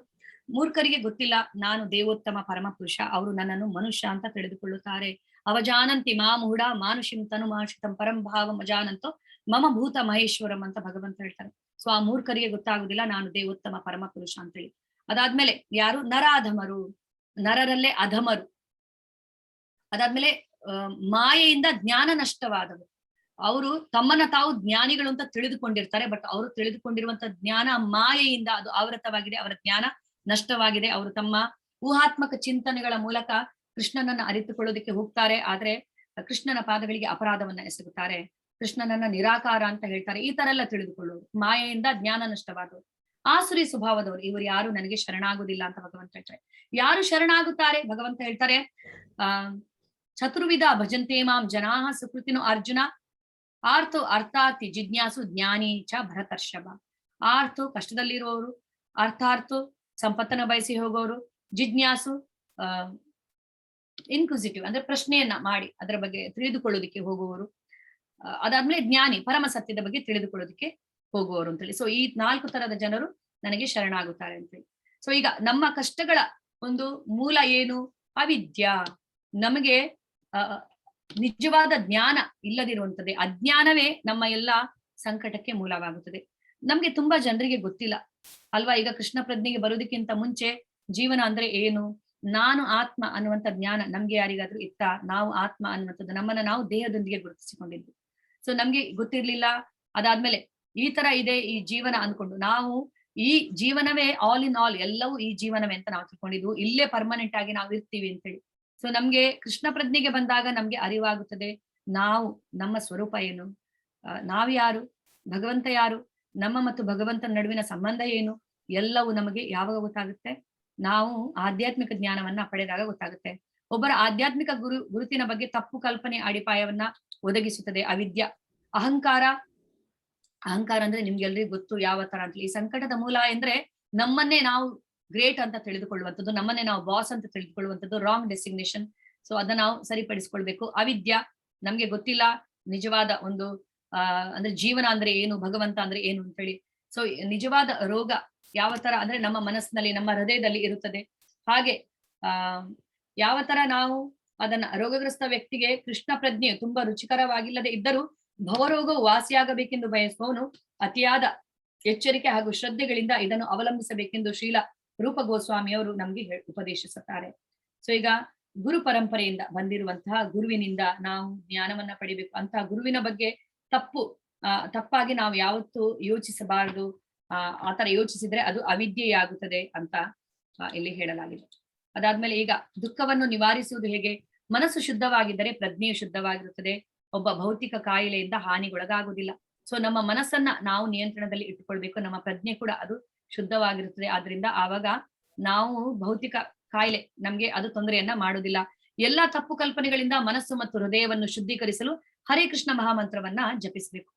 ಮೂರ್ಖರಿಗೆ ಗೊತ್ತಿಲ್ಲ ನಾನು ದೇವೋತ್ತಮ ಪರಮ ಪುರುಷ, ಅವರು ನನ್ನನ್ನು ಮನುಷ್ಯ ಅಂತ ತಿಳಿದುಕೊಳ್ಳುತ್ತಾರೆ. ಅವಜಾನಂತಿ ಮಾಮೂಢ ಮಾನುಷಿಂ ತನುಮಾಶ್ರಿತಂ ಪರಂ ಭಾವಂ ಅಜಾನಂತೋ ಮಮ ಭೂತ ಮಹೇಶ್ವರಂ ಅಂತ ಭಗವಂತ ಹೇಳ್ತಾರೆ. ಸೊ ಆ ಮೂರ್ಖರಿಗೆ ಗೊತ್ತಾಗುದಿಲ್ಲ ನಾನು ದೇವೋತ್ತಮ ಪರಮ ಪುರುಷ ಅಂತೇಳಿ. ಅದಾದ್ಮೇಲೆ ಯಾರು? ನರಾಧಮರು, ನರರಲ್ಲೇ ಅಧಮರು. ಅದಾದ್ಮೇಲೆ ಮಾಯೆಯಿಂದ ಜ್ಞಾನ ನಷ್ಟವಾದವರು. ಅವರು ತಮ್ಮನ್ನ ತಾವು ಜ್ಞಾನಿಗಳು ಅಂತ ತಿಳಿದುಕೊಂಡಿರ್ತಾರೆ. ಬಟ್ ಅವರು ತಿಳಿದುಕೊಂಡಿರುವಂತ ಜ್ಞಾನ ಮಾಯೆಯಿಂದ ಅದು ಆವೃತವಾಗಿದೆ. ಅವರ ಜ್ಞಾನ ನಷ್ಟವಾಗಿದೆ. ಅವರು ತಮ್ಮ ಊಹಾತ್ಮಕ ಚಿಂತನೆಗಳ ಮೂಲಕ ಕೃಷ್ಣನನ್ನ ಅರಿತುಕೊಳ್ಳೋದಕ್ಕೆ ಹೋಗ್ತಾರೆ. ಆದ್ರೆ ಕೃಷ್ಣನ ಪಾದಗಳಿಗೆ ಅಪರಾಧವನ್ನ ಎಸಗುತ್ತಾರೆ. ಕೃಷ್ಣನನ್ನ ನಿರಾಕಾರ ಅಂತ ಹೇಳ್ತಾರೆ. ಈ ತರ ಎಲ್ಲ ತಿಳಿದುಕೊಳ್ಳೋರು, ಮಾಯೆಯಿಂದ ಜ್ಞಾನ ನಷ್ಟವಾದವರು, ಆಸುರಿ ಸ್ವಭಾವದವರು. ಇವರು ಯಾರು ನನಗೆ ಶರಣಾಗುದಿಲ್ಲ ಅಂತ ಭಗವಂತ ಹೇಳ್ತಾರೆ. ಯಾರು ಶರಣಾಗುತ್ತಾರೆ? ಭಗವಂತ ಹೇಳ್ತಾರೆ, ಚತುರ್ವಿಧ ಭಜಂತೆ ಮಾಂ ಜನಾಹ ಸುಕೃತಿನೋ ಅರ್ಜುನ ಆರ್ಥೋ ಅರ್ಥಾರ್ಥಿ ಜಿಜ್ಞಾಸು ಜ್ಞಾನಿ ಚ ಭರತರ್ಷಭ. ಆರ್ಥೋ ಕಷ್ಟದಲ್ಲಿರುವವರು, ಅರ್ಥಾರ್ಥೋ ಸಂಪತ್ತನ್ನ ಬಯಸಿ ಹೋಗೋರು, ಜಿಜ್ಞಾಸು ಇನ್ಕ್ವಿಸಿಟಿವ್ ಅಂದ್ರೆ ಪ್ರಶ್ನೆಯನ್ನ ಮಾಡಿ ಅದರ ಬಗ್ಗೆ ತಿಳಿದುಕೊಳ್ಳೋದಿಕ್ಕೆ ಹೋಗುವವರು, ಅದಾದ್ಮೇಲೆ ಜ್ಞಾನಿ ಪರಮ ಸತ್ಯದ ಬಗ್ಗೆ ತಿಳಿದುಕೊಳ್ಳೋದಿಕ್ಕೆ ಹೋಗುವವರು ಅಂತೇಳಿ. ಸೊ ಈ 4 ತರದ ಜನರು ನನಗೆ ಶರಣಾಗುತ್ತಾರೆ ಅಂತೇಳಿ. ಸೊ ಈಗ ನಮ್ಮ ಕಷ್ಟಗಳ ಒಂದು ಮೂಲ ಏನು? ಅವಿದ್ಯಾ. ನಮಗೆ ನಿಜವಾದ ಜ್ಞಾನ ಇಲ್ಲದಿರುವಂತದ್ದೇ ಅಜ್ಞಾನವೇ ನಮ್ಮ ಎಲ್ಲಾ ಸಂಕಟಕ್ಕೆ ಮೂಲವಾಗುತ್ತದೆ. ನಮ್ಗೆ ತುಂಬಾ ಜನರಿಗೆ ಗೊತ್ತಿಲ್ಲ ಅಲ್ವಾ? ಈಗ ಕೃಷ್ಣ ಪ್ರಜ್ಞೆಗೆ ಬರೋದಕ್ಕಿಂತ ಮುಂಚೆ ಜೀವನ ಅಂದ್ರೆ ಏನು, ನಾನು ಆತ್ಮ ಅನ್ನುವಂಥ ಜ್ಞಾನ ನಮ್ಗೆ ಯಾರಿಗಾದ್ರೂ ಇತ್ತ? ನಾವು ಆತ್ಮ ಅನ್ನುವಂಥದ್ದು ನಮ್ಮನ್ನ ನಾವು ದೇಹದೊಂದಿಗೆ ಗುರುತಿಸಿಕೊಂಡಿದ್ವಿ. ಸೊ ನಮ್ಗೆ ಗೊತ್ತಿರ್ಲಿಲ್ಲ. ಅದಾದ್ಮೇಲೆ ಈ ತರ ಇದೆ ಈ ಜೀವನ ಅನ್ಕೊಂಡು ನಾವು ಈ ಜೀವನವೇ ಆಲ್ ಇನ್ ಆಲ್, ಎಲ್ಲವೂ ಈ ಜೀವನವೇ ಅಂತ ನಾವು ತಿಳ್ಕೊಂಡಿದ್ವು. ಇಲ್ಲೇ ಪರ್ಮನೆಂಟ್ ಆಗಿ ನಾವು ಇರ್ತೀವಿ ಅಂತೇಳಿ. ಸೊ ನಮ್ಗೆ ಕೃಷ್ಣ ಪ್ರಜ್ಞೆಗೆ ಬಂದಾಗ ನಮ್ಗೆ ಅರಿವಾಗುತ್ತದೆ ನಾವು ನಮ್ಮ ಸ್ವರೂಪ ಏನು, ನಾವ್ಯಾರು, ಭಗವಂತ ಯಾರು, ನಮ್ಮ ಮತ್ತು ಭಗವಂತನ ನಡುವಿನ ಸಂಬಂಧ ಏನು, ಎಲ್ಲವೂ ನಮಗೆ ಯಾವಾಗ ಗೊತ್ತಾಗುತ್ತೆ? ನಾವು ಆಧ್ಯಾತ್ಮಿಕ ಜ್ಞಾನವನ್ನ ಪಡೆದಾಗ ಗೊತ್ತಾಗುತ್ತೆ. ಒಬ್ಬರ ಆಧ್ಯಾತ್ಮಿಕ ಗುರುತಿನ ಬಗ್ಗೆ ತಪ್ಪು ಕಲ್ಪನೆ ಅಡಿಪಾಯವನ್ನ ಒದಗಿಸುತ್ತದೆ ಅವಿದ್ಯ. ಅಹಂಕಾರ ಅಂದ್ರೆ ನಿಮ್ಗೆಲ್ರಿಗೂ ಗೊತ್ತು ಯಾವ ತರ ಅಂತ. ಈ ಸಂಕಟದ ಮೂಲ ಅಂದ್ರೆ ನಮ್ಮನ್ನೇ ನಾವು ಗ್ರೇಟ್ ಅಂತ ತಿಳಿದುಕೊಳ್ಳುವಂಥದ್ದು, ನಮ್ಮನ್ನೇ ನಾವು ಬಾಸ್ ಅಂತ ತಿಳಿದುಕೊಳ್ಳುವಂಥದ್ದು, ರಾಂಗ್ ಡೆಸಿಗ್ನೇಷನ್. ಸೊ ಅದನ್ನ ನಾವು ಸರಿಪಡಿಸ್ಕೊಳ್ಬೇಕು. ಅವಿದ್ಯ, ನಮ್ಗೆ ಗೊತ್ತಿಲ್ಲ ನಿಜವಾದ ಒಂದು ಅಂದ್ರೆ ಜೀವನ ಅಂದ್ರೆ ಏನು, ಭಗವಂತ ಅಂದ್ರೆ ಏನು ಅಂತ ಹೇಳಿ. ಸೊ ನಿಜವಾದ ರೋಗ ಯಾವ ತರ ಅಂದ್ರೆ ನಮ್ಮ ಮನಸ್ಸಿನಲ್ಲಿ, ನಮ್ಮ ಹೃದಯದಲ್ಲಿ ಇರುತ್ತದೆ. ಹಾಗೆ ಯಾವ ತರ ನಾವು ಅದನ್ನ ರೋಗಗ್ರಸ್ತ ವ್ಯಕ್ತಿಗೆ ಕೃಷ್ಣ ಪ್ರಜ್ಞೆ ತುಂಬಾ ರುಚಿಕರವಾಗಿಲ್ಲದೆ ಇದ್ದರೂ ಭವರೋಗವು ವಾಸಿಯಾಗಬೇಕೆಂದು ಬಯಸುವವನು ಅತಿಯಾದ ಎಚ್ಚರಿಕೆ ಹಾಗೂ ಶ್ರದ್ಧೆಗಳಿಂದ ಇದನ್ನು ಅವಲಂಬಿಸಬೇಕೆಂದು ಶ್ರೀಲ ರೂಪ ಗೋಸ್ವಾಮಿಯವರು ನಮ್ಗೆ ಉಪದೇಶಿಸುತ್ತಾರೆ. ಸೊ ಈಗ ಗುರು ಪರಂಪರೆಯಿಂದ ಬಂದಿರುವಂತಹ ಗುರುವಿನಿಂದ ನಾವು ಜ್ಞಾನವನ್ನ ಪಡಿಬೇಕು. ಅಂತಹ ಗುರುವಿನ ಬಗ್ಗೆ ತಪ್ಪಾಗಿ ನಾವು ಯಾವತ್ತೂ ಯೋಚಿಸಬಾರದು. ಆತರ ಯೋಚಿಸಿದ್ರೆ ಅದು ಅವಿದ್ಯೆಯಾಗುತ್ತದೆ ಅಂತ ಇಲ್ಲಿ ಹೇಳಲಾಗಿದೆ. ಅದಾದ್ಮೇಲೆ ಈಗ ದುಃಖವನ್ನು ನಿವಾರಿಸುವುದು ಹೇಗೆ? ಮನಸ್ಸು ಶುದ್ಧವಾಗಿದ್ದರೆ ಪ್ರಜ್ಞೆಯು ಶುದ್ಧವಾಗಿರುತ್ತದೆ. ಒಬ್ಬ ಭೌತಿಕ ಕಾಯಿಲೆಯಿಂದ ಹಾನಿಗೊಳಗಾಗುವುದಿಲ್ಲ. ಸೊ ನಮ್ಮ ಮನಸ್ಸನ್ನ ನಾವು ನಿಯಂತ್ರಣದಲ್ಲಿ ಇಟ್ಟುಕೊಳ್ಬೇಕು. ನಮ್ಮ ಪ್ರಜ್ಞೆ ಕೂಡ ಅದು ಶುದ್ಧವಾಗಿರುತ್ತದೆ. ಆದ್ರಿಂದ ಆವಾಗ ನಾವು ಭೌತಿಕ ಕಾಯಿಲೆ ನಮ್ಗೆ ಅದು ತೊಂದರೆಯನ್ನ ಮಾಡುವುದಿಲ್ಲ. ಎಲ್ಲಾ ತಪ್ಪು ಕಲ್ಪನೆಗಳಿಂದ ಮನಸ್ಸು ಮತ್ತು ಹೃದಯವನ್ನು ಶುದ್ಧೀಕರಿಸಲು ಹರೇ ಕೃಷ್ಣ ಮಹಾಮಂತ್ರವನ್ನ ಜಪಿಸಬೇಕು.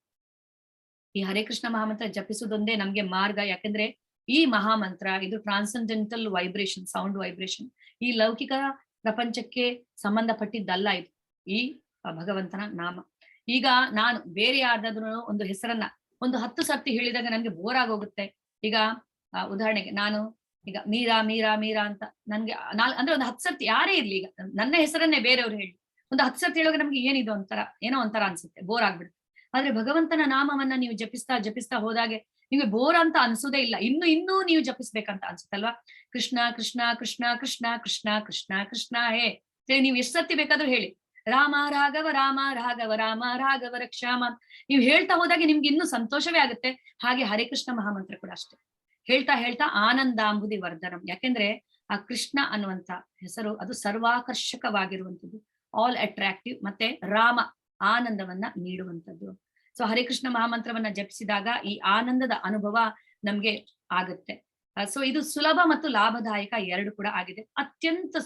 ಈ ಹರೇ ಕೃಷ್ಣ ಮಹಾಮಂತ್ರ ಜಪಿಸುವುದೊಂದೇ ನಮ್ಗೆ ಮಾರ್ಗ. ಯಾಕೆಂದ್ರೆ ಈ ಮಹಾಮಂತ್ರ ಇದು ಟ್ರಾನ್ಸೆಂಡೆಂಟಲ್ ವೈಬ್ರೇಷನ್, ಸೌಂಡ್ ವೈಬ್ರೇಷನ್. ಈ ಲೌಕಿಕ ಪ್ರಪಂಚಕ್ಕೆ ಸಂಬಂಧಪಟ್ಟಿದ್ದಲ್ಲ ಇದು, ಈ ಭಗವಂತನ ನಾಮ. ಈಗ ನಾನು ಬೇರೆ ಯಾರ್ದಾದ್ರೂ ಒಂದು ಹೆಸರನ್ನ ಒಂದು 10 ಸರ್ತಿ ಹೇಳಿದಾಗ ನನ್ಗೆ ಬೋರ್ ಆಗೋಗುತ್ತೆ. ಈಗ ಉದಾಹರಣೆಗೆ ನಾನು ಈಗ ಮೀರಾ ಮೀರಾ ಮೀರಾ ಅಂತ ನನ್ಗೆ ಅಂದ್ರೆ ಒಂದು 10 ಸರ್ತಿ ಯಾರೇ ಇರ್ಲಿ, ಈಗ ನನ್ನ ಹೆಸರನ್ನೇ ಬೇರೆಯವ್ರು ಹೇಳಿ ಒಂದು 10 ಸರ್ತಿ ಹೇಳುವಾಗ ನಮ್ಗೆ ಏನಿದು ಒಂಥರ ಏನೋ ಒಂಥರ ಅನ್ಸುತ್ತೆ, ಬೋರ್ ಆಗ್ಬಿಡುತ್ತೆ. ಆದ್ರೆ ಭಗವಂತನ ನಾಮವನ್ನ ನೀವು ಜಪಿಸ್ತಾ ಜಪಿಸ್ತಾ ಹೋದಾಗೆ ನಿಮ್ಗೆ ಬೋರ್ ಅಂತ ಅನ್ಸೋದೇ ಇಲ್ಲ. ಇನ್ನೂ ನೀವು ಜಪಿಸ್ಬೇಕಂತ ಅನ್ಸುತ್ತಲ್ವಾ? ಕೃಷ್ಣ ಕೃಷ್ಣ ಕೃಷ್ಣ ಕೃಷ್ಣ ಕೃಷ್ಣ ಕೃಷ್ಣ ಕೃಷ್ಣ ಹೇ ಹೇಳಿ ನೀವು ಎಷ್ಟು ಸರ್ತಿ ಬೇಕಾದ್ರೂ ಹೇಳಿ. ರಾಮ ರಾಘವ ರಾಮ ರಾಘವ ರಾಮ ರಾಘವ ರಕ್ಷಾಮ ನೀವು ಹೇಳ್ತಾ ಹೋದಾಗೆ ನಿಮ್ಗೆ ಇನ್ನೂ ಸಂತೋಷವೇ ಆಗುತ್ತೆ. ಹಾಗೆ ಹರೇ ಕೃಷ್ಣ ಮಹಾಮಂತ್ರ ಕೂಡ ಅಷ್ಟೇ. ಹೇಳ್ತಾ ಹೇಳ್ತಾ ಆನಂದಾಂಬುದಿ ವರ್ಧನಂ. ಯಾಕೆಂದ್ರೆ ಆ ಕೃಷ್ಣ ಅನ್ನುವಂತ ಹೆಸರು ಅದು ಸರ್ವಾಕರ್ಷಕವಾಗಿರುವಂತದ್ದು, ಆಲ್ ಅಟ್ರಾಕ್ಟಿವ್, ಮತ್ತೆ ರಾಮ ಆನಂದವನ್ನ ನೀಡುವಂಥದ್ದು. ಸೊ ಹರೇ ಕೃಷ್ಣ ಮಹಾಮಂತ್ರವನ್ನ ಜಪಿಸಿದಾಗ ಈ ಆನಂದದ ಅನುಭವ ನಮ್ಗೆ ಆಗುತ್ತೆ. ಸೊ ಇದು ಸುಲಭ ಮತ್ತು ಲಾಭದಾಯಕ ಎರಡು ಕೂಡ ಆಗಿದೆ. ಅತ್ಯಂತ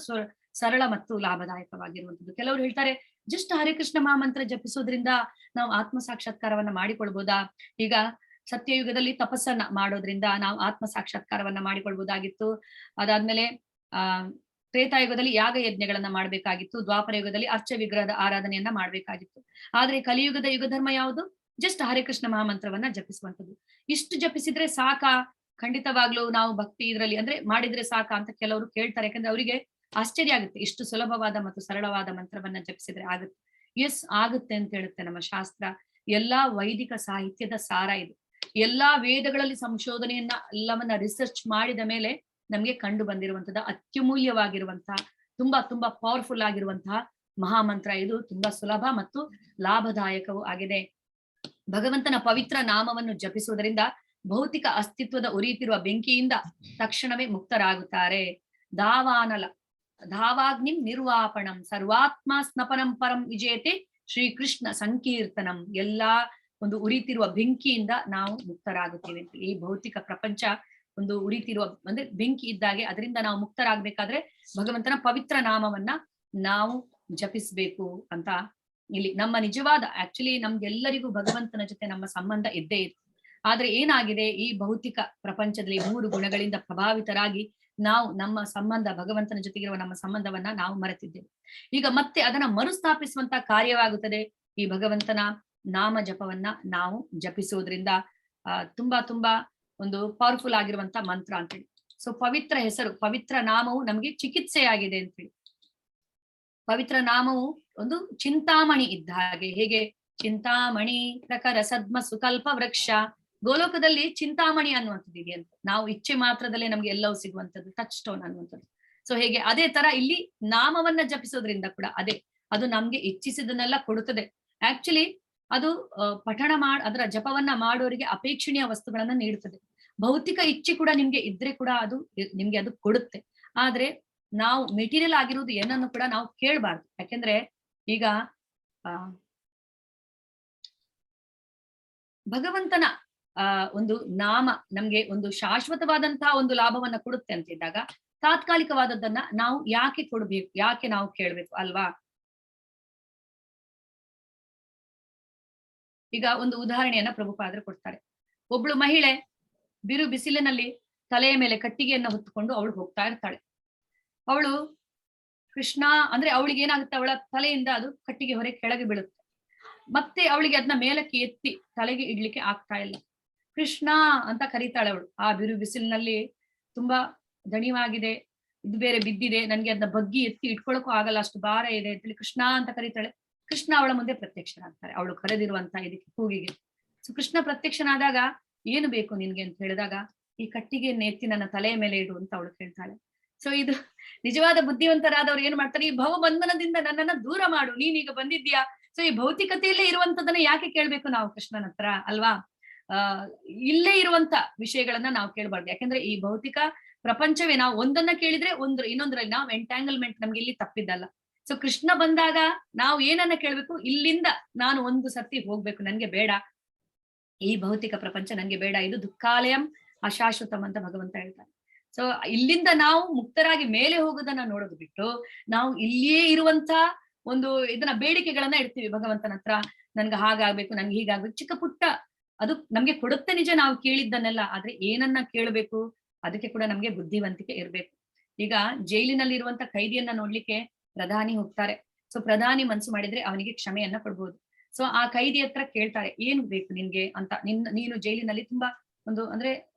ಸರಳ ಮತ್ತು ಲಾಭದಾಯಕವಾಗಿರುವಂಥದ್ದು. ಕೆಲವರು ಹೇಳ್ತಾರೆ ಜಸ್ಟ್ ಹರೇ ಕೃಷ್ಣ ಮಹಾಮಂತ್ರ ಜಪಿಸೋದ್ರಿಂದ ನಾವು ಆತ್ಮ ಸಾಕ್ಷಾತ್ಕಾರವನ್ನ ಮಾಡಿಕೊಳ್ಬೋದಾ? ಈಗ ಸತ್ಯಯುಗದಲ್ಲಿ ತಪಸ್ಸನ್ನ ಮಾಡೋದ್ರಿಂದ ನಾವು ಆತ್ಮ ಸಾಕ್ಷಾತ್ಕಾರವನ್ನ ಮಾಡಿಕೊಳ್ಬಹುದಾಗಿತ್ತು. ಅದಾದ್ಮೇಲೆ ತ್ರೇತಾಯುಗದಲ್ಲಿ ಯಾಗ ಯಜ್ಞಗಳನ್ನ ಮಾಡ್ಬೇಕಾಗಿತ್ತು. ದ್ವಾಪರ ಯುಗದಲ್ಲಿ ಅರ್ಚ ವಿಗ್ರಹದ ಆರಾಧನೆಯನ್ನ ಮಾಡ್ಬೇಕಾಗಿತ್ತು. ಆದ್ರೆ ಕಲಿಯುಗದ ಯುಗಧರ್ಮ ಯಾವುದು? ಜಸ್ಟ್ ಹರೇ ಕೃಷ್ಣ ಮಹಾಮಂತ್ರವನ್ನ ಜಪಿಸುವಂಥದ್ದು. ಇಷ್ಟು ಜಪಿಸಿದ್ರೆ ಸಾಕಾ? ಖಂಡಿತವಾಗ್ಲೂ ನಾವು ಭಕ್ತಿ ಇದ್ರಲ್ಲಿ ಅಂದ್ರೆ ಮಾಡಿದ್ರೆ ಸಾಕಾ ಅಂತ ಕೆಲವರು ಕೇಳ್ತಾರೆ. ಯಾಕಂದ್ರೆ ಅವರಿಗೆ ಆಶ್ಚರ್ಯ ಆಗುತ್ತೆ, ಇಷ್ಟು ಸುಲಭವಾದ ಮತ್ತು ಸರಳವಾದ ಮಂತ್ರವನ್ನ ಜಪಿಸಿದ್ರೆ ಆಗುತ್ತೆ. ಎಸ್ ಆಗುತ್ತೆ ಅಂತ ಹೇಳುತ್ತೆ ನಮ್ಮ ಶಾಸ್ತ್ರ. ಎಲ್ಲಾ ವೈದಿಕ ಸಾಹಿತ್ಯದ ಸಾರ ಇದು. ಎಲ್ಲಾ ವೇದಗಳಲ್ಲಿ ಸಂಶೋಧನೆಯನ್ನ ಎಲ್ಲವನ್ನ ರಿಸರ್ಚ್ ಮಾಡಿದ ಮೇಲೆ ನಮ್ಗೆ ಕಂಡು ಬಂದಿರುವಂತಹ ಅತ್ಯಮೂಲ್ಯವಾಗಿರುವಂತಹ ತುಂಬಾ ತುಂಬಾ ಪವರ್ಫುಲ್ ಆಗಿರುವಂತಹ ಮಹಾಮಂತ್ರ ಇದು. ತುಂಬಾ ಸುಲಭ ಮತ್ತು ಲಾಭದಾಯಕವೂ ಆಗಿದೆ. ಭಗವಂತನ ಪವಿತ್ರ ನಾಮವನ್ನು ಜಪಿಸುವುದರಿಂದ ಭೌತಿಕ ಅಸ್ತಿತ್ವದ ಉರಿಯುತ್ತಿರುವ ಬೆಂಕಿಯಿಂದ ತಕ್ಷಣವೇ ಮುಕ್ತರಾಗುತ್ತಾರೆ. ಧಾವಾಗ್ನಿಂ ನಿರ್ವಾಪಣಂ ಸರ್ವಾತ್ಮ ಸ್ನಪನಂ ಪರಂ ವಿಜೇತೆ ಶ್ರೀಕೃಷ್ಣ ಸಂಕೀರ್ತನಂ. ಎಲ್ಲಾ ಒಂದು ಉರಿತಿರುವ ಬೆಂಕಿಯಿಂದ ನಾವು ಮುಕ್ತರಾಗುತ್ತೇವೆ ಅಂತ. ಈ ಭೌತಿಕ ಪ್ರಪಂಚ ಒಂದು ಉರಿತಿರುವ ಅಂದ್ರೆ ಬೆಂಕಿ ಇದ್ದಾಗೆ, ಅದರಿಂದ ನಾವು ಮುಕ್ತರಾಗಬೇಕಾದ್ರೆ ಭಗವಂತನ ಪವಿತ್ರ ನಾಮವನ್ನ ನಾವು ಜಪಿಸ್ಬೇಕು ಅಂತ ಇಲ್ಲಿ ನಮ್ಮ ನಿಜವಾದ ಆಕ್ಚುಲಿ ನಮ್ಗೆಲ್ಲರಿಗೂ ಭಗವಂತನ ಜೊತೆ ನಮ್ಮ ಸಂಬಂಧ ಇದ್ದೇ ಇದೆ. ಆದ್ರೆ ಏನಾಗಿದೆ, ಈ ಭೌತಿಕ ಪ್ರಪಂಚದಲ್ಲಿ 3 ಗುಣಗಳಿಂದ ಪ್ರಭಾವಿತರಾಗಿ ನಾವು ನಮ್ಮ ಸಂಬಂಧ ಭಗವಂತನ ಜೊತೆಗಿರುವ ನಮ್ಮ ಸಂಬಂಧವನ್ನ ನಾವು ಮರೆತಿದ್ದೇವೆ. ಈಗ ಮತ್ತೆ ಅದನ್ನ ಮರುಸ್ಥಾಪಿಸುವಂತ ಕಾರ್ಯವಾಗುತ್ತದೆ ಈ ಭಗವಂತನ ನಾಮ ಜಪವನ್ನ ನಾವು ಜಪಿಸುವುದ್ರಿಂದ. ತುಂಬಾ ತುಂಬಾ ಒಂದು ಪವರ್ಫುಲ್ ಆಗಿರುವಂತ ಮಂತ್ರ ಅಂತೇಳಿ. ಸೊ ಪವಿತ್ರ ಹೆಸರು, ಪವಿತ್ರ ನಾಮವು ನಮ್ಗೆ ಚಿಕಿತ್ಸೆಯಾಗಿದೆ ಅಂತೇಳಿ. ಪವಿತ್ರ ನಾಮವು ಒಂದು ಚಿಂತಾಮಣಿ ಇದ್ದ ಹಾಗೆ. ಹೇಗೆ? ಚಿಂತಾಮಣಿ ಪ್ರಕರ ಸದ್ಮ ಸುಕಲ್ಪ ವೃಕ್ಷ. ಗೋಲೋಕದಲ್ಲಿ ಚಿಂತಾಮಣಿ ಅನ್ನುವಂಥದ್ದು ಇದೆ ಅಂತ. ನಾವು ಇಚ್ಛೆ ಮಾತ್ರದಲ್ಲೇ ನಮ್ಗೆ ಎಲ್ಲವೂ ಸಿಗುವಂಥದ್ದು, ಟಚ್ ಸ್ಟೋನ್ ಅನ್ನುವಂಥದ್ದು. ಸೊ ಹೇಗೆ ಅದೇ ತರ ಇಲ್ಲಿ ನಾಮವನ್ನ ಜಪಿಸೋದ್ರಿಂದ ಕೂಡ ಅದೇ, ಅದು ನಮ್ಗೆ ಇಚ್ಛಿಸಿದನ್ನೆಲ್ಲ ಕೊಡುತ್ತದೆ. ಆಕ್ಚುಲಿ ಅದು ಪಠಣ ಅದರ ಜಪವನ್ನ ಮಾಡೋರಿಗೆ ಅಪೇಕ್ಷಣೀಯ ವಸ್ತುಗಳನ್ನ ನೀಡುತ್ತದೆ. ಭೌತಿಕ ಇಚ್ಛೆ ಕೂಡ ನಿಮ್ಗೆ ಇದ್ರೆ ಕೂಡ ಅದು ನಿಮ್ಗೆ ಅದು ಕೊಡುತ್ತೆ. ಆದ್ರೆ ನಾವು ಮೆಟೀರಿಯಲ್ ಆಗಿರುವುದು ಏನನ್ನು ಕೂಡ ನಾವು ಕೇಳಬಾರ್ದು. ಯಾಕೆಂದ್ರೆ ಈಗ ಭಗವಂತನ ಒಂದು ನಾಮ ನಮ್ಗೆ ಒಂದು ಶಾಶ್ವತವಾದಂತಹ ಒಂದು ಲಾಭವನ್ನ ಕೊಡುತ್ತೆ ಅಂತಿದ್ದಾಗ ತಾತ್ಕಾಲಿಕವಾದದ್ದನ್ನ ನಾವು ಯಾಕೆ ಕೊಡ್ಬೇಕು, ಯಾಕೆ ನಾವು ಕೇಳ್ಬೇಕು ಅಲ್ವಾ? ಈಗ ಒಂದು ಉದಾಹರಣೆಯನ್ನ ಪ್ರಭುಪಾದರು ಕೊಡ್ತಾರೆ. ಒಬ್ಳು ಮಹಿಳೆ ಬಿರು ಬಿಸಿಲಿನಲ್ಲಿ ತಲೆಯ ಮೇಲೆ ಕಟ್ಟಿಗೆಯನ್ನ ಹೊತ್ತುಕೊಂಡು ಅವಳು ಹೋಗ್ತಾ ಇರ್ತಾಳೆ. ಅವಳು ಕೃಷ್ಣ ಅಂದ್ರೆ ಅವಳಿಗೆ ಏನಾಗುತ್ತೆ, ಅವಳ ತಲೆಯಿಂದ ಅದು ಕಟ್ಟಿಗೆ ಹೊರೆ ಕೆಳಗೆ ಬೀಳುತ್ತೆ. ಮತ್ತೆ ಅವಳಿಗೆ ಅದನ್ನ ಮೇಲಕ್ಕೆ ಎತ್ತಿ ತಲೆಗೆ ಇಡ್ಲಿಕ್ಕೆ ಆಗ್ತಾ ಇಲ್ಲ. ಕೃಷ್ಣ ಅಂತ ಕರೀತಾಳೆ ಅವಳು. ಆ ಬಿರು ಬಿಸಿಲಿನಲ್ಲಿ ತುಂಬಾ ದಣಿವಾಗಿದೆ, ಇದು ಬೇರೆ ಬಿದ್ದಿದೆ, ನನ್ಗೆ ಅದನ್ನ ಬಗ್ಗಿ ಎತ್ತಿ ಇಟ್ಕೊಳಕ್ಕೂ ಆಗಲ್ಲ, ಅಷ್ಟು ಭಾರ ಇದೆ ಅಂತೇಳಿ ಕೃಷ್ಣ ಅಂತ ಕರೀತಾಳೆ. ಕೃಷ್ಣ ಅವಳ ಮುಂದೆ ಪ್ರತ್ಯಕ್ಷನಾಗ್ತಾರೆ, ಅವಳು ಕರೆದಿರುವಂತ ಇದಕ್ಕೆ ಕೂಗಿಗೆ. ಸೊ ಕೃಷ್ಣ ಪ್ರತ್ಯಕ್ಷನಾದಾಗ ಏನು ಬೇಕು ನಿನ್ಗೆ ಅಂತ ಹೇಳಿದಾಗ, ಈ ಕಟ್ಟಿಗೆಯನ್ನು ಎತ್ತಿ ನನ್ನ ತಲೆಯ ಮೇಲೆ ಇಡು ಅಂತ ಅವಳು ಕೇಳ್ತಾಳೆ. ಸೊ ಇದು ನಿಜವಾದ ಬುದ್ಧಿವಂತರಾದವ್ರು ಏನ್ ಮಾಡ್ತಾರೆ, ಈ ಭವಬಂಧನದಿಂದ ನನ್ನನ್ನ ದೂರ ಮಾಡು, ನೀನೀಗ ಬಂದಿದ್ಯಾ. ಸೊ ಈ ಭೌತಿಕತೆಯಲ್ಲೇ ಇರುವಂತದನ್ನ ಯಾಕೆ ಕೇಳ್ಬೇಕು ನಾವು ಕೃಷ್ಣನ ಹತ್ರ ಅಲ್ವಾ? ಇಲ್ಲೇ ಇರುವಂತ ವಿಷಯಗಳನ್ನ ನಾವು ಕೇಳ್ಬಾರ್ದು. ಯಾಕಂದ್ರೆ ಈ ಭೌತಿಕ ಪ್ರಪಂಚವೇ ನಾವು ಒಂದನ್ನ ಕೇಳಿದ್ರೆ ಇನ್ನೊಂದ್ರಲ್ಲಿ ನಾವು ಎಂಟ್ಯಾಂಗಲ್ಮೆಂಟ್ ನಮ್ಗೆ ಇಲ್ಲಿ ತಪ್ಪಿದ್ದಲ್ಲ. ಸೊ ಕೃಷ್ಣ ಬಂದಾಗ ನಾವು ಏನನ್ನ ಕೇಳ್ಬೇಕು, ಇಲ್ಲಿಂದ ನಾನು ಒಂದು ಸರ್ತಿ ಹೋಗ್ಬೇಕು, ನನ್ಗೆ ಬೇಡ ಈ ಭೌತಿಕ ಪ್ರಪಂಚ, ನನ್ಗೆ ಬೇಡ, ಇದು ದುಃಖಾಲಯಂ ಅಶಾಶ್ವತಂ ಅಂತ ಭಗವಂತ ಹೇಳ್ತಾರೆ. ಸೊ ಇಲ್ಲಿಂದ ನಾವು ಮುಕ್ತರಾಗಿ ಮೇಲೆ ಹೋಗೋದನ್ನ ನೋಡೋದು ಬಿಟ್ಟು ನಾವು ಇಲ್ಲಿಯೇ ಇರುವಂತ ಒಂದು ಇದನ್ನ ಬೇಡಿಕೆಗಳನ್ನ ಇಡ್ತೀವಿ ಭಗವಂತನ ಹತ್ರ. ನನ್ಗೆ ಹಾಗಾಗ್ಬೇಕು, ನನ್ಗೆ ಹೀಗಾಗ್ಬೇಕು, ಚಿಕ್ಕ ಪುಟ್ಟ ಅದು ನಮ್ಗೆ ಕೊಡುತ್ತೆ ನಿಜ ನಾವು ಕೇಳಿದ್ದನ್ನೆಲ್ಲ. ಆದ್ರೆ ಏನನ್ನ ಕೇಳಬೇಕು ಅದಕ್ಕೆ ಕೂಡ ನಮ್ಗೆ ಬುದ್ಧಿವಂತಿಕೆ ಇರ್ಬೇಕು. ಈಗ ಜೈಲಿನಲ್ಲಿ ಇರುವಂತ ಖೈದಿಯನ್ನ ನೋಡ್ಲಿಕ್ಕೆ ಪ್ರಧಾನಿ ಹೋಗ್ತಾರೆ. ಸೊ ಪ್ರಧಾನಿ ಮನ್ಸು ಮಾಡಿದ್ರೆ ಅವನಿಗೆ ಕ್ಷಮೆಯನ್ನ ಕೊಡ್ಬೋದು. ಸೊ ಆ ಖೈದಿ ಹತ್ರ ಕೇಳ್ತಾರೆ, ಏನ್ ಬೇಕು ನಿನ್ಗೆ ಅಂತ. ನೀನು ಜೈಲಿನಲ್ಲಿ ತುಂಬಾ ಒಂದು ಅಂದ್ರೆ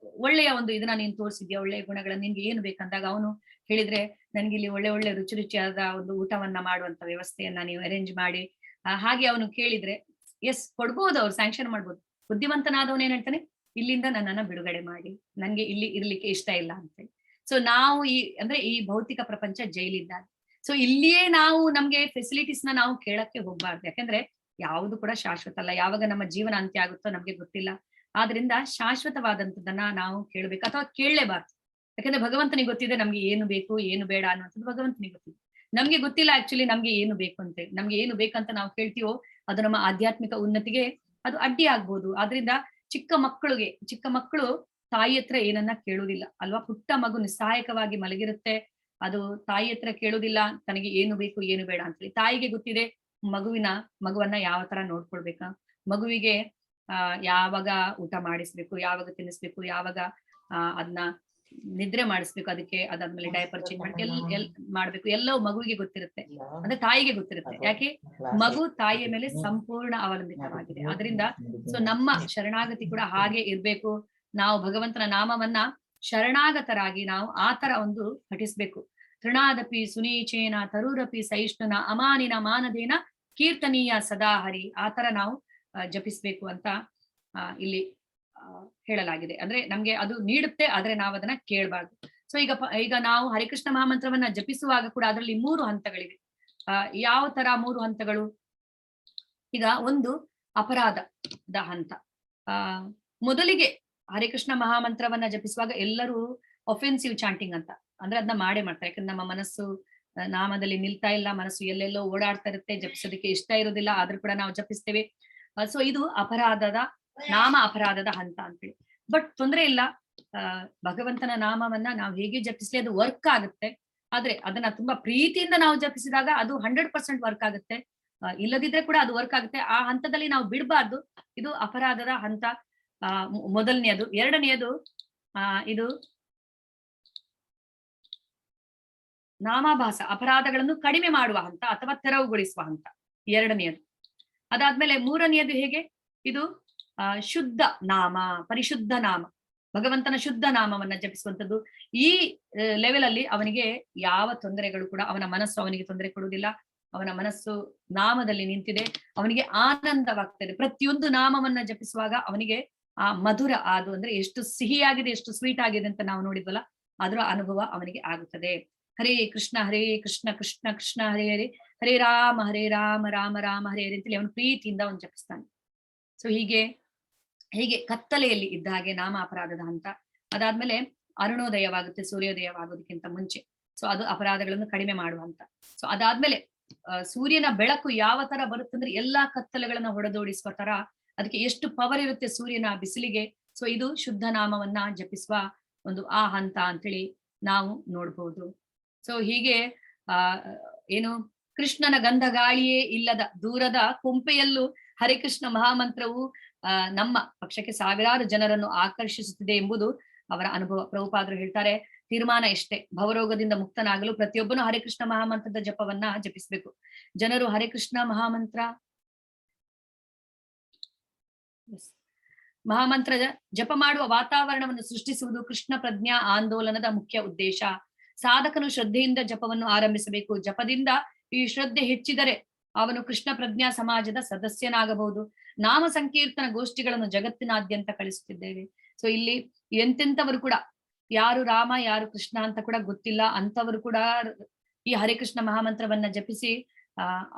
ಒಳ್ಳೆಯ ಒಂದು ಇದನ್ನ ನೀನ್ ತೋರಿಸಿದ್ಯಾ, ಒಳ್ಳೆಯ ಗುಣಗಳನ್ನ, ನಿನ್ಗೆ ಏನು ಬೇಕಂದಾಗ ಅವನು ಹೇಳಿದ್ರೆ, ನನ್ಗೆ ಇಲ್ಲಿ ಒಳ್ಳೆ ಒಳ್ಳೆ ರುಚಿ ರುಚಿಯಾದ ಒಂದು ಊಟವನ್ನ ಮಾಡುವಂತ ವ್ಯವಸ್ಥೆಯನ್ನ ನೀವು ಅರೇಂಜ್ ಮಾಡಿ, ಹಾಗೆ ಅವನು ಕೇಳಿದ್ರೆ ಎಸ್ ಕೊಡ್ಬೋದು, ಅವ್ರು ಸ್ಯಾಂಕ್ಷನ್ ಮಾಡ್ಬೋದು. ಬುದ್ಧಿವಂತನಾದವನ್ ಏನ್ ಹೇಳ್ತಾನೆ, ಇಲ್ಲಿಂದ ನನ್ನನ್ನ ಬಿಡುಗಡೆ ಮಾಡಿ, ನನ್ಗೆ ಇಲ್ಲಿ ಇರ್ಲಿಕ್ಕೆ ಇಷ್ಟ ಇಲ್ಲ ಅಂತೇಳಿ. ಸೊ ನಾವು ಅಂದ್ರೆ ಈ ಭೌತಿಕ ಪ್ರಪಂಚ ಜೈಲಿದ್ದಾಗ. ಸೊ ಇಲ್ಲಿಯೇ ನಾವು ನಮ್ಗೆ ಫೆಸಿಲಿಟೀಸ್ ನಾವು ಕೇಳಕ್ಕೆ ಹೋಗ್ಬಾರ್ದು. ಯಾಕಂದ್ರೆ ಯಾವುದು ಕೂಡ ಶಾಶ್ವತ ಅಲ್ಲ. ಯಾವಾಗ ನಮ್ಮ ಜೀವನ ಅಂತ್ಯ ಆಗುತ್ತೋ ನಮ್ಗೆ ಗೊತ್ತಿಲ್ಲ. ಆದ್ರಿಂದ ಶಾಶ್ವತವಾದಂತದನ್ನ ನಾವು ಕೇಳ್ಬೇಕು, ಅಥವಾ ಕೇಳಲೇಬಾರ್ದು. ಯಾಕಂದ್ರೆ ಭಗವಂತನಿಗೆ ಗೊತ್ತಿದೆ ನಮ್ಗೆ ಏನು ಬೇಕು ಏನು ಬೇಡ ಅನ್ನುವಂಥದ್ದು ಭಗವಂತನಿಗೆ ಗೊತ್ತಿದೆ. ನಮ್ಗೆ ಗೊತ್ತಿಲ್ಲ ಆಕ್ಚುಲಿ ನಮ್ಗೆ ಏನು ಬೇಕು ಅಂತ ಹೇಳಿ. ನಮ್ಗೆ ಏನು ಬೇಕಂತ ನಾವು ಕೇಳ್ತೀವೋ ಅದು ನಮ್ಮ ಆಧ್ಯಾತ್ಮಿಕ ಉನ್ನತಿಗೆ ಅದು ಅಡ್ಡಿ ಆಗ್ಬೋದು. ಆದ್ರಿಂದ ಚಿಕ್ಕ ಮಕ್ಕಳು ತಾಯಿ ಹತ್ರ ಏನನ್ನ ಕೇಳುವುದಿಲ್ಲ ಅಲ್ವಾ. ಪುಟ್ಟ ಮಗು ನಿಸ್ಸಹಾಯಕವಾಗಿ ಮಲಗಿರುತ್ತೆ, ಅದು ತಾಯಿ ಹತ್ರ ಕೇಳುವುದಿಲ್ಲ ತನಗೆ ಏನು ಬೇಕು ಏನು ಬೇಡ ಅಂತೇಳಿ. ತಾಯಿಗೆ ಗೊತ್ತಿದೆ ಮಗುವನ್ನ ಯಾವ ತರ ನೋಡ್ಕೊಳ್ಬೇಕಾ, ಮಗುವಿಗೆ ಯಾವಾಗ ಊಟ ಮಾಡಿಸ್ಬೇಕು, ಯಾವಾಗ ತಿನ್ನಿಸ್ಬೇಕು, ಯಾವಾಗ ಅದನ್ನ ನಿದ್ರೆ ಮಾಡಿಸ್ಬೇಕು, ಅದಕ್ಕೆ ಅದಾದ್ಮೇಲೆ ಡೈಪರ್ ಚೇಂಜ್ ಮಾಡ್ಬೇಕು, ಎಲ್ಲವೂ ಮಗುವಿಗೆ ಗೊತ್ತಿರುತ್ತೆ, ಅಂದ್ರೆ ತಾಯಿಗೆ ಗೊತ್ತಿರುತ್ತೆ. ಯಾಕೆ, ಮಗು ತಾಯಿಯ ಮೇಲೆ ಸಂಪೂರ್ಣ ಅವಲಂಬಿತವಾಗಿದೆ. ಅದರಿಂದ ಸೊ ನಮ್ಮ ಶರಣಾಗತಿ ಕೂಡ ಹಾಗೆ ಇರ್ಬೇಕು. ನಾವು ಭಗವಂತನ ನಾಮವನ್ನ ಶರಣಾಗತರಾಗಿ ನಾವು ಆತರ ಒಂದು ಪಠಿಸ್ಬೇಕು. ತೃಣಾದಪಿ ಸುನೀಚೇನ ತರೂರಪಿ ಸಹಿಷ್ಣುನ ಅಮಾನಿನ ಮಾನದೇನ ಕೀರ್ತನೀಯ ಸದಾ ಹರಿ, ಆತರ ನಾವು ಜಪಿಸ್ಬೇಕು ಅಂತ ಇಲ್ಲಿ ಹೇಳಲಾಗಿದೆ. ಅಂದ್ರೆ ನಮ್ಗೆ ಅದು ನೀಡುತ್ತೆ, ಆದ್ರೆ ನಾವು ಅದನ್ನ ಕೇಳಬಾರ್ದು. ಸೊ ಈಗ ನಾವು ಹರಿಕೃಷ್ಣ ಮಹಾಮಂತ್ರವನ್ನ ಜಪಿಸುವಾಗ ಕೂಡ ಅದರಲ್ಲಿ 3 ಹಂತಗಳಿವೆ. ಯಾವ ತರ 3 ಹಂತಗಳು? ಈಗ ಒಂದು ಅಪರಾಧದ ಹಂತ. ಮೊದಲಿಗೆ ಹರಿಕೃಷ್ಣ ಮಹಾಮಂತ್ರವನ್ನ ಜಪಿಸುವಾಗ ಎಲ್ಲರೂ ಒಫೆನ್ಸಿವ್ ಚಾಂಟಿಂಗ್ ಅಂತ ಅಂದ್ರೆ ಅದನ್ನ ಮಾಡೇ ಮಾಡ್ತಾರೆ. ಯಾಕಂದ್ರೆ ನಮ್ಮ ಮನಸ್ಸು ನಾಮದಲ್ಲಿ ನಿಲ್ತಾ ಇಲ್ಲ, ಮನಸ್ಸು ಎಲ್ಲೆಲ್ಲೋ ಓಡಾಡ್ತಾ ಇರುತ್ತೆ, ಜಪಿಸೋದಕ್ಕೆ ಇಷ್ಟ ಇರೋದಿಲ್ಲ, ಆದ್ರೂ ಕೂಡ ನಾವು ಜಪಿಸ್ತೇವೆ. ಸೊ ಇದು ನಾಮ ಅಪರಾಧದ ಹಂತ ಅಂತೇಳಿ. ಬಟ್ ತೊಂದ್ರೆ ಇಲ್ಲ, ಭಗವಂತನ ನಾಮವನ್ನ ನಾವು ಹೇಗೆ ಜಪಿಸ್ಲಿ ಅದು ವರ್ಕ್ ಆಗುತ್ತೆ. ಆದ್ರೆ ಅದನ್ನ ತುಂಬಾ ಪ್ರೀತಿಯಿಂದ ನಾವು ಜಪಿಸಿದಾಗ ಅದು 100% ವರ್ಕ್ ಆಗುತ್ತೆ. ಇಲ್ಲದಿದ್ರೆ ಕೂಡ ಅದು ವರ್ಕ್ ಆಗುತ್ತೆ. ಆ ಹಂತದಲ್ಲಿ ನಾವು ಬಿಡಬಾರ್ದು. ಇದು ಅಪರಾಧದ ಹಂತ ಮೊದಲನೆಯದು. ಎರಡನೆಯದು ಇದು ನಾಮಾಭಾಸ, ಅಪರಾಧಗಳನ್ನು ಕಡಿಮೆ ಮಾಡುವ ಹಂತ ಅಥವಾ ತೆರವುಗೊಳಿಸುವ ಹಂತ ಎರಡನೆಯದು. ಅದಾದ್ಮೇಲೆ ಮೂರನೆಯದು ಹೇಗೆ, ಇದು ಶುದ್ಧ ನಾಮ, ಪರಿಶುದ್ಧ ನಾಮ, ಭಗವಂತನ ಶುದ್ಧ ನಾಮವನ್ನ ಜಪಿಸುವಂಥದ್ದು. ಈ ಲೆವೆಲ್ ಅಲ್ಲಿ ಅವನಿಗೆ ಯಾವ ತೊಂದರೆಗಳು ಕೂಡ, ಅವನ ಮನಸ್ಸು ಅವನಿಗೆ ತೊಂದರೆ ಕೊಡುವುದಿಲ್ಲ. ಅವನ ಮನಸ್ಸು ನಾಮದಲ್ಲಿ ನಿಂತಿದೆ, ಅವನಿಗೆ ಆನಂದವಾಗ್ತದೆ. ಪ್ರತಿಯೊಂದು ನಾಮವನ್ನ ಜಪಿಸುವಾಗ ಅವನಿಗೆ ಆ ಮಧುರ, ಅದು ಅಂದ್ರೆ ಎಷ್ಟು ಸಿಹಿಯಾಗಿದೆ, ಎಷ್ಟು ಸ್ವೀಟ್ ಆಗಿದೆ ಅಂತ ನಾವು ನೋಡಿದ್ವಲ್ಲ, ಅದರ ಅನುಭವ ಅವನಿಗೆ ಆಗುತ್ತದೆ. ಹರೇ ಕೃಷ್ಣ ಕೃಷ್ಣ ಕೃಷ್ಣ ಹರೇ ಹರೇ, ಹರೇ ರಾಮ ರಾಮ ರಾಮ ಹರೇ ಹರೇ ಅಂತೇಳಿ ಅವನು ಪ್ರೀತಿಯಿಂದ ಅವನು ಜಪಿಸ್ತಾನೆ. ಸೊ ಹೀಗೆ ಕತ್ತಲೆಯಲ್ಲಿ ಇದ್ದ ಹಾಗೆ ನಾಮ ಅಪರಾಧದ ಹಂತ. ಅದಾದ್ಮೇಲೆ ಅರುಣೋದಯವಾಗುತ್ತೆ, ಸೂರ್ಯೋದಯವಾಗೋದಕ್ಕಿಂತ ಮುಂಚೆ. ಸೊ ಅದು ಅಪರಾಧಗಳನ್ನು ಕಡಿಮೆ ಮಾಡುವ ಹಂತ. ಸೊ ಅದಾದ್ಮೇಲೆ ಸೂರ್ಯನ ಬೆಳಕು ಯಾವ ತರ ಬರುತ್ತಂದ್ರೆ ಎಲ್ಲಾ ಕತ್ತಲೆಗಳನ್ನ ಹೊಡೆದೋಡಿಸುವ ತರ, ಅದಕ್ಕೆ ಎಷ್ಟು ಪವರ್ ಇರುತ್ತೆ ಸೂರ್ಯನ ಬಿಸಿಲಿಗೆ. ಸೊ ಇದು ಶುದ್ಧ ನಾಮವನ್ನ ಜಪಿಸುವ ಒಂದು ಆ ಹಂತ ಅಂತೇಳಿ ನಾವು ನೋಡ್ಬೋದು. ಸೊ ಹೀಗೆ ಏನು ಕೃಷ್ಣನ ಗಂಧ ಗಾಳಿಯೇ ಇಲ್ಲದ ದೂರದ ಕೊಂಪೆಯಲ್ಲೂ ಹರಿಕೃಷ್ಣ ಮಹಾಮಂತ್ರವು ನಮ್ಮ ಪಕ್ಷಕ್ಕೆ ಸಾವಿರಾರು ಜನರನ್ನು ಆಕರ್ಷಿಸುತ್ತಿದೆ ಎಂಬುದು ಅವರ ಅನುಭವ. ಪ್ರಭುಪಾದರು ಹೇಳ್ತಾರೆ, ತೀರ್ಮಾನ ಎಷ್ಟೇ, ಭವರೋಗದಿಂದ ಮುಕ್ತನಾಗಲು ಪ್ರತಿಯೊಬ್ಬನು ಹರಿಕೃಷ್ಣ ಮಹಾಮಂತ್ರದ ಜಪವನ್ನ ಜಪಿಸಬೇಕು. ಜನರು ಹರಿಕೃಷ್ಣ ಮಹಾಮಂತ್ರ ಜಪ ಮಾಡುವ ವಾತಾವರಣವನ್ನು ಸೃಷ್ಟಿಸುವುದು ಕೃಷ್ಣ ಪ್ರಜ್ಞಾ ಆಂದೋಲನದ ಮುಖ್ಯ ಉದ್ದೇಶ. ಸಾಧಕನು ಶ್ರದ್ಧೆಯಿಂದ ಜಪವನ್ನು ಆರಂಭಿಸಬೇಕು. ಜಪದಿಂದ ಈ ಶ್ರದ್ಧೆ ಹೆಚ್ಚಿದರೆ ಅವನು ಕೃಷ್ಣ ಪ್ರಜ್ಞಾ ಸಮಾಜದ ಸದಸ್ಯನಾಗಬಹುದು. ನಾಮ ಸಂಕೀರ್ತನ ಗೋಷ್ಠಿಗಳನ್ನು ಜಗತ್ತಿನಾದ್ಯಂತ ಕಳಿಸುತ್ತಿದ್ದೇವೆ. ಸೊ ಇಲ್ಲಿ ಎಂತೆಂಥವರು ಕೂಡ, ಯಾರು ರಾಮ ಯಾರು ಕೃಷ್ಣ ಅಂತ ಕೂಡ ಗೊತ್ತಿಲ್ಲ ಅಂತವರು ಕೂಡ ಈ ಹರಿಕೃಷ್ಣ ಮಹಾಮಂತ್ರವನ್ನ ಜಪಿಸಿ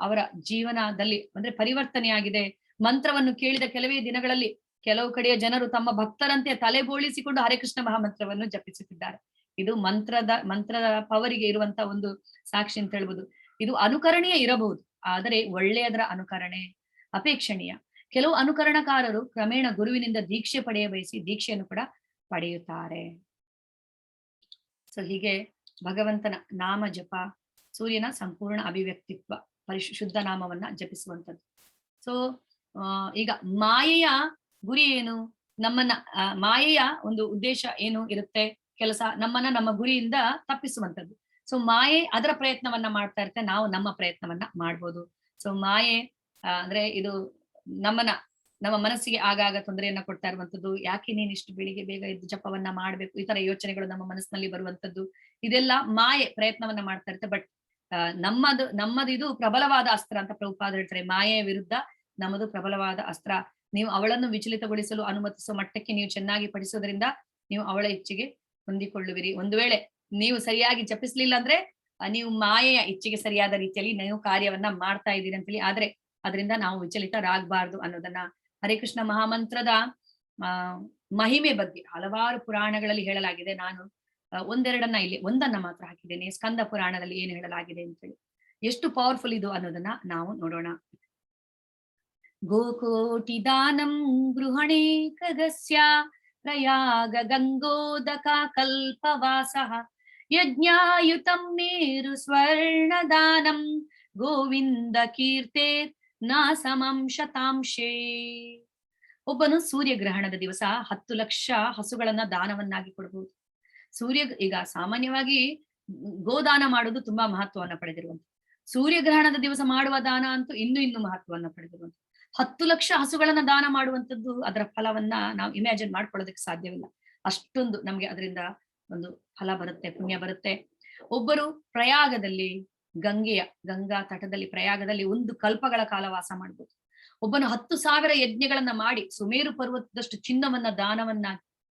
ಅವರ ಜೀವನದಲ್ಲಿ ಅಂದ್ರೆ ಪರಿವರ್ತನೆಯಾಗಿದೆ. ಮಂತ್ರವನ್ನು ಕೇಳಿದ ಕೆಲವೇ ದಿನಗಳಲ್ಲಿ ಕೆಲವು ಕಡೆಯ ಜನರು ತಮ್ಮ ಭಕ್ತರಂತೆ ತಲೆ ಬೋಳಿಸಿಕೊಂಡು ಹರಿಕೃಷ್ಣ ಮಹಾಮಂತ್ರವನ್ನು ಜಪಿಸುತ್ತಿದ್ದಾರೆ. ಇದು ಮಂತ್ರದ ಪವರಿಗೆ ಇರುವಂತ ಒಂದು ಸಾಕ್ಷಿ ಅಂತ ಹೇಳ್ಬೋದು. ಇದು ಅನುಕರಣೀಯ ಇರಬಹುದು, ಆದರೆ ಒಳ್ಳೆಯದರ ಅನುಕರಣೆ ಅಪೇಕ್ಷಣೀಯ. ಕೆಲವು ಅನುಕರಣಕಾರರು ಕ್ರಮೇಣ ಗುರುವಿನಿಂದ ದೀಕ್ಷೆ ಪಡೆಯ ಬಯಸಿ ದೀಕ್ಷೆಯನ್ನು ಕೂಡ ಪಡೆಯುತ್ತಾರೆ. ಸೊ ಹೀಗೆ ಭಗವಂತನ ನಾಮ ಜಪ, ಸೂರ್ಯನ ಸಂಪೂರ್ಣ ಅಭಿವ್ಯಕ್ತಿತ್ವ, ಶುದ್ಧ ನಾಮವನ್ನ ಜಪಿಸುವಂಥದ್ದು. ಸೊ ಈಗ ಮಾಯೆಯ ಗುರಿ ಏನು? ನಮ್ಮನ್ನ ಮಾಯೆಯ ಒಂದು ಉದ್ದೇಶ ಏನು ಇರುತ್ತೆ? ಕೆಲಸ ನಮ್ಮನ್ನ ನಮ್ಮ ಗುರಿಯಿಂದ ತಪ್ಪಿಸುವಂಥದ್ದು. ಸೊ ಮಾಯೆ ಅದರ ಪ್ರಯತ್ನವನ್ನ ಮಾಡ್ತಾ ಇರುತ್ತೆ, ನಾವು ನಮ್ಮ ಪ್ರಯತ್ನವನ್ನ ಮಾಡ್ಬೋದು. ಸೊ ಮಾಯೆ ಅಂದ್ರೆ ಇದು ನಮ್ಮ ಮನಸ್ಸಿಗೆ ಆಗಾಗ ತೊಂದರೆಯನ್ನ ಕೊಡ್ತಾ ಇರುವಂತದ್ದು. ಯಾಕೆ ನೀನ್ ಇಷ್ಟು ಬೆಳಿಗ್ಗೆ ಬೇಗ ಎದ್ದು ಜಪವನ್ನ ಮಾಡ್ಬೇಕು, ಈ ತರ ಯೋಚನೆಗಳು ನಮ್ಮ ಮನಸ್ಸಿನಲ್ಲಿ ಬರುವಂತದ್ದು, ಇದೆಲ್ಲ ಮಾಯೆ ಪ್ರಯತ್ನವನ್ನ ಮಾಡ್ತಾ ಇರುತ್ತೆ. ಬಟ್ ನಮ್ಮದು ಇದು ಪ್ರಬಲವಾದ ಅಸ್ತ್ರ ಅಂತ ಪ್ರಭುಪಾದ ಹೇಳ್ತಾರೆ. ಮಾಯೆಯ ವಿರುದ್ಧ ನಮ್ಮದು ಪ್ರಬಲವಾದ ಅಸ್ತ್ರ. ನೀವು ಅವಳನ್ನು ವಿಚಲಿತಗೊಳಿಸಲು ಅನುಮತಿಸುವ ಮಟ್ಟಕ್ಕೆ ನೀವು ಚೆನ್ನಾಗಿ ಪಡಿಸೋದ್ರಿಂದ ನೀವು ಅವಳ ಇಚ್ಛೆಗೆ ಹೊಂದಿಕೊಳ್ಳುವಿರಿ. ಒಂದು ವೇಳೆ ನೀವು ಸರಿಯಾಗಿ ಜಪಿಸ್ಲಿಲ್ಲ ಅಂದ್ರೆ ನೀವು ಮಾಯೆಯ ಇಚ್ಛೆಗೆ ಸರಿಯಾದ ರೀತಿಯಲ್ಲಿ ನೀವು ಕಾರ್ಯವನ್ನ ಮಾಡ್ತಾ ಇದ್ದೀರಿ ಅಂತೇಳಿ. ಆದ್ರೆ ಅದರಿಂದ ನಾವು ವಿಚಲಿತರಾಗಬಾರ್ದು ಅನ್ನೋದನ್ನ ಹರೇ ಕೃಷ್ಣ ಮಹಾಮಂತ್ರದ ಮಹಿಮೆ ಬಗ್ಗೆ ಹಲವಾರು ಪುರಾಣಗಳಲ್ಲಿ ಹೇಳಲಾಗಿದೆ. ನಾನು ಒಂದೆರಡನ್ನ ಇಲ್ಲಿ ಒಂದನ್ನ ಮಾತ್ರ ಹಾಕಿದ್ದೇನೆ. ಸ್ಕಂದ ಪುರಾಣದಲ್ಲಿ ಏನು ಹೇಳಲಾಗಿದೆ ಅಂತೇಳಿ, ಎಷ್ಟು ಪವರ್ಫುಲ್ ಇದು ಅನ್ನೋದನ್ನ ನಾವು ನೋಡೋಣ. ಗೋಕೋಟಿ ದಾನಂ ಗೃಹಣೇ ಖಗಸ್ಯ ಪ್ರಯಾಗ ಗಂಗೋದಕ ಕಲ್ಪವಾಸಃ ಯಜ್ಞಾಯುತಂ ಮೇರು ಸ್ವರ್ಣ ದಾನಂ ಗೋವಿಂದ ಕೀರ್ತೆ ನ ಸಮಂ ಶತಾಂಶೇ. ಒಬ್ಬನು ಸೂರ್ಯಗ್ರಹಣದ ದಿವಸ 10 ಲಕ್ಷ ಹಸುಗಳನ್ನ ದಾನವನ್ನಾಗಿ ಕೊಡಬಹುದು. ಈಗ ಸಾಮಾನ್ಯವಾಗಿ ಗೋದಾನ ಮಾಡೋದು ತುಂಬಾ ಮಹತ್ವವನ್ನ ಪಡೆದಿರುವಂತ, ಸೂರ್ಯಗ್ರಹಣದ ದಿವಸ ಮಾಡುವ ದಾನ ಅಂತೂ ಇನ್ನೂ ಮಹತ್ವವನ್ನ ಪಡೆದಿರುವಂತ. 10 ಲಕ್ಷ ಹಸುಗಳನ್ನ ದಾನ ಮಾಡುವಂತದ್ದು, ಅದರ ಫಲವನ್ನ ನಾವು ಇಮ್ಯಾಜಿನ್ ಮಾಡ್ಕೊಳ್ಳೋದಕ್ಕೆ ಸಾಧ್ಯವಿಲ್ಲ. ಅಷ್ಟೊಂದು ನಮ್ಗೆ ಅದರಿಂದ ಒಂದು ಫಲ ಬರುತ್ತೆ, ಪುಣ್ಯ ಬರುತ್ತೆ. ಒಬ್ಬರು ಪ್ರಯಾಗದಲ್ಲಿ ಗಂಗಾ ತಟದಲ್ಲಿ ಪ್ರಯಾಗದಲ್ಲಿ 1 ಕಲ್ಪಗಳ ಕಾಲ ವಾಸ ಮಾಡ್ಬೋದು. ಒಬ್ಬನು 10,000 ಯಜ್ಞಗಳನ್ನ ಮಾಡಿ ಸುಮೇರು ಪರ್ವತದಷ್ಟು ಚಿನ್ನವನ್ನ ದಾನವನ್ನ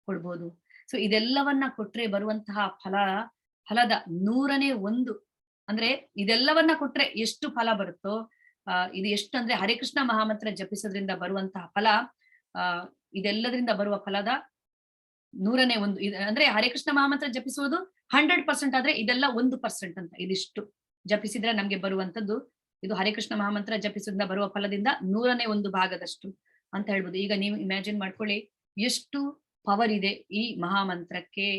ಕೊಡ್ಬೋದು. ಸೊ ಇದೆಲ್ಲವನ್ನ ಕೊಟ್ರೆ ಬರುವಂತಹ ಫಲದ 100ನೇ 1 ಅಂದ್ರೆ ಇದೆಲ್ಲವನ್ನ ಕೊಟ್ರೆ ಎಷ್ಟು ಫಲ ಬರುತ್ತೋ ಇದು ಎಷ್ಟು ಅಂದ್ರೆ ಹರೇ ಕೃಷ್ಣ ಮಹಾಮಂತ್ರ ಜಪಿಸೋದ್ರಿಂದ ಬರುವಂತಹ ಫಲ, ಇದೆಲ್ಲದ್ರಿಂದ ಬರುವ ಫಲದ 100ನೇ 1 ಅಂದ್ರೆ ಹರೇ ಕೃಷ್ಣ ಮಹಾಮಂತ್ರ ಜಪಿಸುವುದು 100% ಆದ್ರೆ ಇದೆಲ್ಲ 1% ಅಂತ. ಇದಿಷ್ಟು ಜಪಿಸಿದ್ರೆ ನಮ್ಗೆ ಬರುವಂತದ್ದು ಇದು ಹರೇ ಕೃಷ್ಣ ಮಹಾಮಂತ್ರ ಜಪಿಸೋದ್ರಿಂದ ಬರುವ ಫಲದಿಂದ 100ನೇ 1 ಭಾಗದಷ್ಟು ಅಂತ ಹೇಳ್ಬೋದು. ಈಗ ನೀವು ಇಮ್ಯಾಜಿನ್ ಮಾಡ್ಕೊಳ್ಳಿ ಎಷ್ಟು ಪವರ್ ಇದೆ ಈ ಮಹಾಮಂತ್ರಕ್ಕೆ.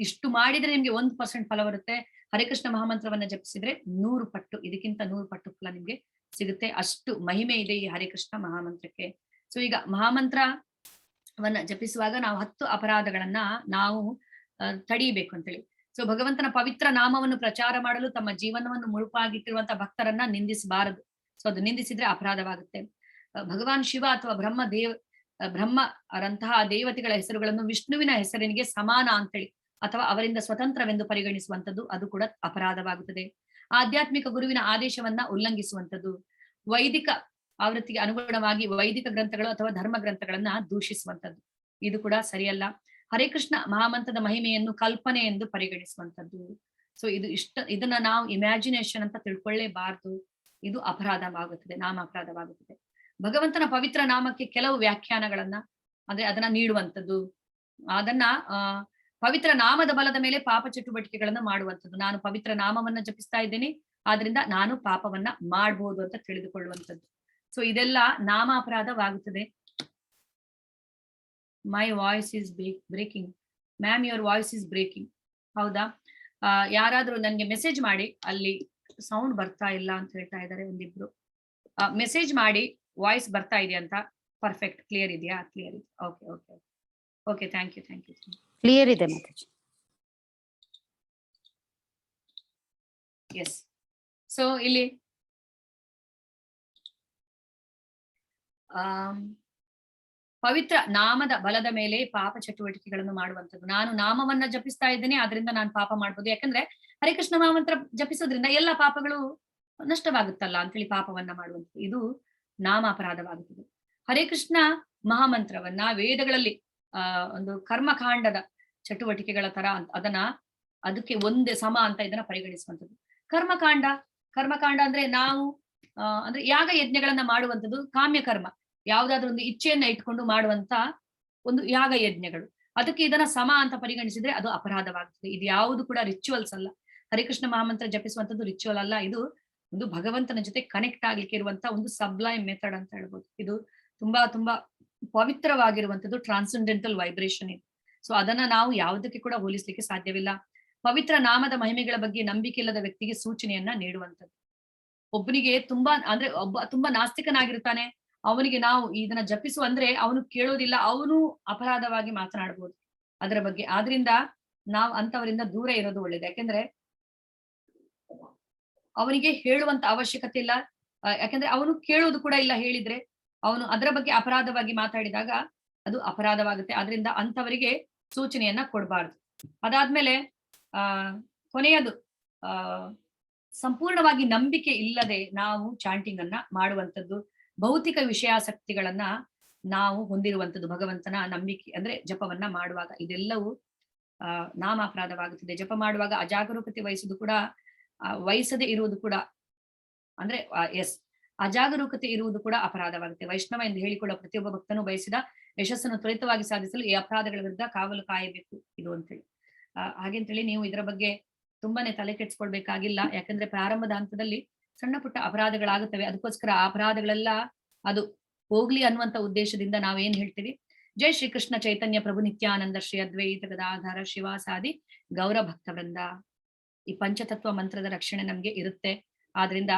ಇಷ್ಟು ಮಾಡಿದ್ರೆ ನಿಮ್ಗೆ 1% ಫಲ ಬರುತ್ತೆ. ಹರೇ ಕೃಷ್ಣ ಮಹಾಮಂತ್ರವನ್ನ ಜಪಿಸಿದ್ರೆ 100 ಪಟ್ಟು, ಇದಕ್ಕಿಂತ 100 ಪಟ್ಟು ಫಲ ನಿಮ್ಗೆ ಸಿಗುತ್ತೆ. ಅಷ್ಟು ಮಹಿಮೆ ಇದೆ ಈ ಹರೇ ಕೃಷ್ಣ ಮಹಾಮಂತ್ರಕ್ಕೆ. ಸೊ ಈಗ ಮಹಾಮಂತ್ರವನ್ನ ಜಪಿಸುವಾಗ ನಾವು 10 ಅಪರಾಧಗಳನ್ನ ನಾವು ತಡೀಬೇಕು ಅಂತೇಳಿ. ಸೊ ಭಗವಂತನ ಪವಿತ್ರ ನಾಮವನ್ನು ಪ್ರಚಾರ ಮಾಡಲು ತಮ್ಮ ಜೀವನವನ್ನು ಮುಳುಪಾಗಿಟ್ಟಿರುವಂತಹ ಭಕ್ತರನ್ನ ನಿಂದಿಸಬಾರದು. ಸೊ ಅದು ನಿಂದಿಸಿದ್ರೆ ಅಪರಾಧವಾಗುತ್ತೆ. ಭಗವಾನ್ ಶಿವ ಅಥವಾ ಬ್ರಹ್ಮರಂತಹ ದೇವತೆಗಳ ಹೆಸರುಗಳನ್ನು ವಿಷ್ಣುವಿನ ಹೆಸರಿನಿಗೆ ಸಮಾನ ಅಂತೇಳಿ ಅಥವಾ ಅವರಿಂದ ಸ್ವತಂತ್ರವೆಂದು ಪರಿಗಣಿಸುವಂಥದ್ದು, ಅದು ಕೂಡ ಅಪರಾಧವಾಗುತ್ತದೆ. ಆಧ್ಯಾತ್ಮಿಕ ಗುರುವಿನ ಆದೇಶವನ್ನ ಉಲ್ಲಂಘಿಸುವಂಥದ್ದು, ವೈದಿಕ ಆವೃತ್ತಿಗೆ ಅನುಗುಣವಾಗಿ ವೈದಿಕ ಗ್ರಂಥಗಳು ಅಥವಾ ಧರ್ಮ ಗ್ರಂಥಗಳನ್ನ ದೂಷಿಸುವಂಥದ್ದು, ಇದು ಕೂಡ ಸರಿಯಲ್ಲ. ಹರೇ ಕೃಷ್ಣ ಮಹಾಮಂತ್ರದ ಮಹಿಮೆಯನ್ನು ಕಲ್ಪನೆ ಎಂದು ಪರಿಗಣಿಸುವಂಥದ್ದು. ಸೊ ಇದನ್ನ ನಾವು ಇಮ್ಯಾಜಿನೇಷನ್ ಅಂತ ತಿಳ್ಕೊಳ್ಳೇಬಾರ್ದು. ಇದು ಅಪರಾಧವಾಗುತ್ತದೆ, ನಾಮ ಅಪರಾಧವಾಗುತ್ತದೆ. ಭಗವಂತನ ಪವಿತ್ರ ನಾಮಕ್ಕೆ ಕೆಲವು ವ್ಯಾಖ್ಯಾನಗಳನ್ನ ಅಂದ್ರೆ ಅದನ್ನ ನೀಡುವಂಥದ್ದು, ಅದನ್ನ ಪವಿತ್ರ ನಾಮದ ಬಲದ ಮೇಲೆ ಪಾಪ ಚಟುವಟಿಕೆಗಳನ್ನ ಮಾಡುವಂಥದ್ದು. ನಾನು ಪವಿತ್ರ ನಾಮವನ್ನ ಜಪಿಸ್ತಾ ಇದ್ದೇನೆ, ಆದ್ರಿಂದ ನಾನು ಪಾಪವನ್ನ ಮಾಡ್ಬೋದು ಅಂತ ತಿಳಿದುಕೊಳ್ಳುವಂಥದ್ದು. ಸೊ ಇದೆಲ್ಲ ನಾಮ ಅಪರಾಧವಾಗುತ್ತದೆ. My voice is breaking ma'am, your voice is breaking. ಹೌದಾ? ಯಾರಾದ್ರೂ ನನ್ಗೆ ಮೆಸೇಜ್ ಮಾಡಿ, ಅಲ್ಲಿ ಸೌಂಡ್ ಬರ್ತಾ ಇಲ್ಲ ಅಂತ ಹೇಳ್ತಾ ಇದ್ದಾರೆ ಒಂದಿಬ್ರು. ಮೆಸೇಜ್ ಮಾಡಿ ವಾಯ್ಸ್ ಬರ್ತಾ ಇದೆಯಾ ಅಂತ. ಪರ್ಫೆಕ್ಟ್, ಕ್ಲಿಯರ್ ಇದೆಯಾ? ಕ್ಲಿಯರ್ ಇದೆ. Okay okay okay, thank you thank you. Clear ಇದೆ ಮಾತಾಜಿ. ಎಸ್. ಸೊ ಇಲ್ಲಿ ಪವಿತ್ರ ನಾಮದ ಬಲದ ಮೇಲೆ ಪಾಪ ಚಟುವಟಿಕೆಗಳನ್ನು ಮಾಡುವಂಥದ್ದು. ನಾನು ನಾಮವನ್ನ ಜಪಿಸ್ತಾ ಇದ್ದೇನೆ, ಆದ್ರಿಂದ ನಾನು ಪಾಪ ಮಾಡ್ಬೋದು. ಯಾಕಂದ್ರೆ ಹರೇ ಕೃಷ್ಣ ಮಹಾಮಂತ್ರ ಜಪಿಸೋದ್ರಿಂದ ಎಲ್ಲ ಪಾಪಗಳು ನಷ್ಟವಾಗುತ್ತಲ್ಲ ಅಂತೇಳಿ ಪಾಪವನ್ನ ಮಾಡುವಂಥದ್ದು, ಇದು ನಾಮ ಅಪರಾಧವಾಗುತ್ತದೆ. ಹರೇ ಕೃಷ್ಣ ಮಹಾಮಂತ್ರವನ್ನ ವೇದಗಳಲ್ಲಿ ಒಂದು ಕರ್ಮಕಾಂಡದ ಚಟುವಟಿಕೆಗಳ ತರ ಅದಕ್ಕೆ ಒಂದೇ ಸಮ ಅಂತ ಇದನ್ನ ಪರಿಗಣಿಸುವಂಥದ್ದು. ಕರ್ಮಕಾಂಡ ಅಂದ್ರೆ ನಾವು ಅಂದ್ರೆ ಯಾಗ ಯಜ್ಞಗಳನ್ನ ಮಾಡುವಂಥದ್ದು ಕಾಮ್ಯ ಕರ್ಮ, ಯಾವ್ದಾದ್ರು ಒಂದು ಇಚ್ಛೆಯನ್ನ ಇಟ್ಕೊಂಡು ಮಾಡುವಂತ ಒಂದು ಯಾಗ ಯಜ್ಞಗಳು. ಅದಕ್ಕೆ ಇದನ್ನ ಸಮ ಅಂತ ಪರಿಗಣಿಸಿದ್ರೆ ಅದು ಅಪರಾಧವಾಗ್ತದೆ. ಇದು ಯಾವುದು ಕೂಡ ರಿಚುವಲ್ಸ್ ಅಲ್ಲ. ಹರಿಕೃಷ್ಣ ಮಹಾಮಂತ್ರ ಜಪಿಸುವಂತದ್ದು ರಿಚುವಲ್ ಅಲ್ಲ. ಇದು ಒಂದು ಭಗವಂತನ ಜೊತೆ ಕನೆಕ್ಟ್ ಆಗ್ಲಿಕ್ಕೆ ಇರುವಂತ ಒಂದು ಸಬ್ಲೈಮ್ ಮೆಥಡ್ ಅಂತ ಹೇಳ್ಬೋದು. ಇದು ತುಂಬಾ ತುಂಬಾ ಪವಿತ್ರವಾಗಿರುವಂತದ್ದು, ಟ್ರಾನ್ಸೆಂಡೆಂಟಲ್ ವೈಬ್ರೇಷನ್ ಇದು. ಸೊ ಅದನ್ನ ನಾವು ಯಾವುದಕ್ಕೆ ಕೂಡ ಹೋಲಿಸ್ಲಿಕ್ಕೆ ಸಾಧ್ಯವಿಲ್ಲ. ಪವಿತ್ರ ನಾಮದ ಮಹಿಮೆಗಳ ಬಗ್ಗೆ ನಂಬಿಕೆ ಇಲ್ಲದ ವ್ಯಕ್ತಿಗೆ ಸೂಚನೆಯನ್ನ ನೀಡುವಂಥದ್ದು. ಒಬ್ಬನಿಗೆ ತುಂಬಾ ನಾಸ್ತಿಕನಾಗಿರ್ತಾನೆ, ಅವನಿಗೆ ನಾವು ಇದನ್ನ ಜಪಿಸು ಅಂದ್ರೆ ಅವನು ಕೇಳೋದಿಲ್ಲ, ಅವನು ಅಪರಾಧವಾಗಿ ಮಾತನಾಡಬಹುದು ಅದರ ಬಗ್ಗೆ. ಆದ್ರಿಂದ ನಾವು ಅಂತವರಿಂದ ದೂರ ಇರೋದು ಒಳ್ಳೇದು. ಯಾಕೆಂದ್ರೆ ಅವನಿಗೆ ಹೇಳುವಂತ ಅವಶ್ಯಕತೆ ಇಲ್ಲ. ಯಾಕಂದ್ರೆ ಅವನು ಕೇಳೋದು ಕೂಡ ಇಲ್ಲ. ಹೇಳಿದ್ರೆ ಅವನು ಅದರ ಬಗ್ಗೆ ಅಪರಾಧವಾಗಿ ಮಾತಾಡಿದಾಗ ಅದು ಅಪರಾಧವಾಗುತ್ತೆ. ಆದ್ರಿಂದ ಅಂತವರಿಗೆ ಸೂಚನೆಯನ್ನ ಕೊಡಬಾರ್ದು. ಅದಾದ್ಮೇಲೆ ಕೊನೆಯದು ಸಂಪೂರ್ಣವಾಗಿ ನಂಬಿಕೆ ಇಲ್ಲದೆ ನಾವು ಚಾಂಟಿಂಗ್ ಅನ್ನ ಮಾಡುವಂಥದ್ದು, ಭೌತಿಕ ವಿಷಯಾಸಕ್ತಿಗಳನ್ನ ನಾವು ಹೊಂದಿರುವಂಥದ್ದು, ಭಗವಂತನ ನಂಬಿಕೆ ಅಂದ್ರೆ ಜಪವನ್ನ ಮಾಡುವಾಗ ಇದೆಲ್ಲವೂ ನಾಮಾಪರಾಧವಾಗುತ್ತದೆ. ಜಪ ಮಾಡುವಾಗ ಅಜಾಗರೂಕತೆ ವಹಿಸುವುದು ಕೂಡ ವಹಿಸದೆ ಇರುವುದು ಕೂಡ ಅಂದ್ರೆ ಅಜಾಗರೂಕತೆ ಇರುವುದು ಕೂಡ ಅಪರಾಧವಾಗುತ್ತೆ. ವೈಷ್ಣವ ಎಂದು ಹೇಳಿಕೊಳ್ಳುವ ಪ್ರತಿಯೊಬ್ಬ ಭಕ್ತನು ಬಯಸಿದ ಯಶಸ್ಸನ್ನು ತ್ವರಿತವಾಗಿ ಸಾಧಿಸಲು ಈ ಅಪರಾಧಗಳ ವಿರುದ್ಧ ಕಾವಲು ಕಾಯಬೇಕು ಇದು ಅಂತೇಳಿ. ಹಾಗೆಂತೇಳಿ ನೀವು ಇದರ ಬಗ್ಗೆ ತುಂಬಾನೇ ತಲೆ ಕೆಡ್ಸ್ಕೊಳ್ಬೇಕಾಗಿಲ್ಲ. ಯಾಕಂದ್ರೆ ಪ್ರಾರಂಭದ ಹಂತದಲ್ಲಿ ಸಣ್ಣ ಪುಟ್ಟ ಅಪರಾಧಗಳಾಗುತ್ತವೆ. ಅದಕ್ಕೋಸ್ಕರ ಆ ಅಪರಾಧಗಳೆಲ್ಲ ಅದು ಹೋಗ್ಲಿ ಅನ್ನುವಂತ ಉದ್ದೇಶದಿಂದ ನಾವೇನ್ ಹೇಳ್ತೀವಿ, ಜೈ ಶ್ರೀಕೃಷ್ಣ ಚೈತನ್ಯ ಪ್ರಭು ನಿತ್ಯಾನಂದ ಶ್ರೀ ಅದ್ವೈತ ಗದಾಧರ ಶಿವಾಸಾದಿ ಗೌರ ಭಕ್ತ ವೃಂದ. ಈ ಪಂಚತತ್ವ ಮಂತ್ರದ ರಕ್ಷಣೆ ನಮ್ಗೆ ಇರುತ್ತೆ. ಆದ್ರಿಂದ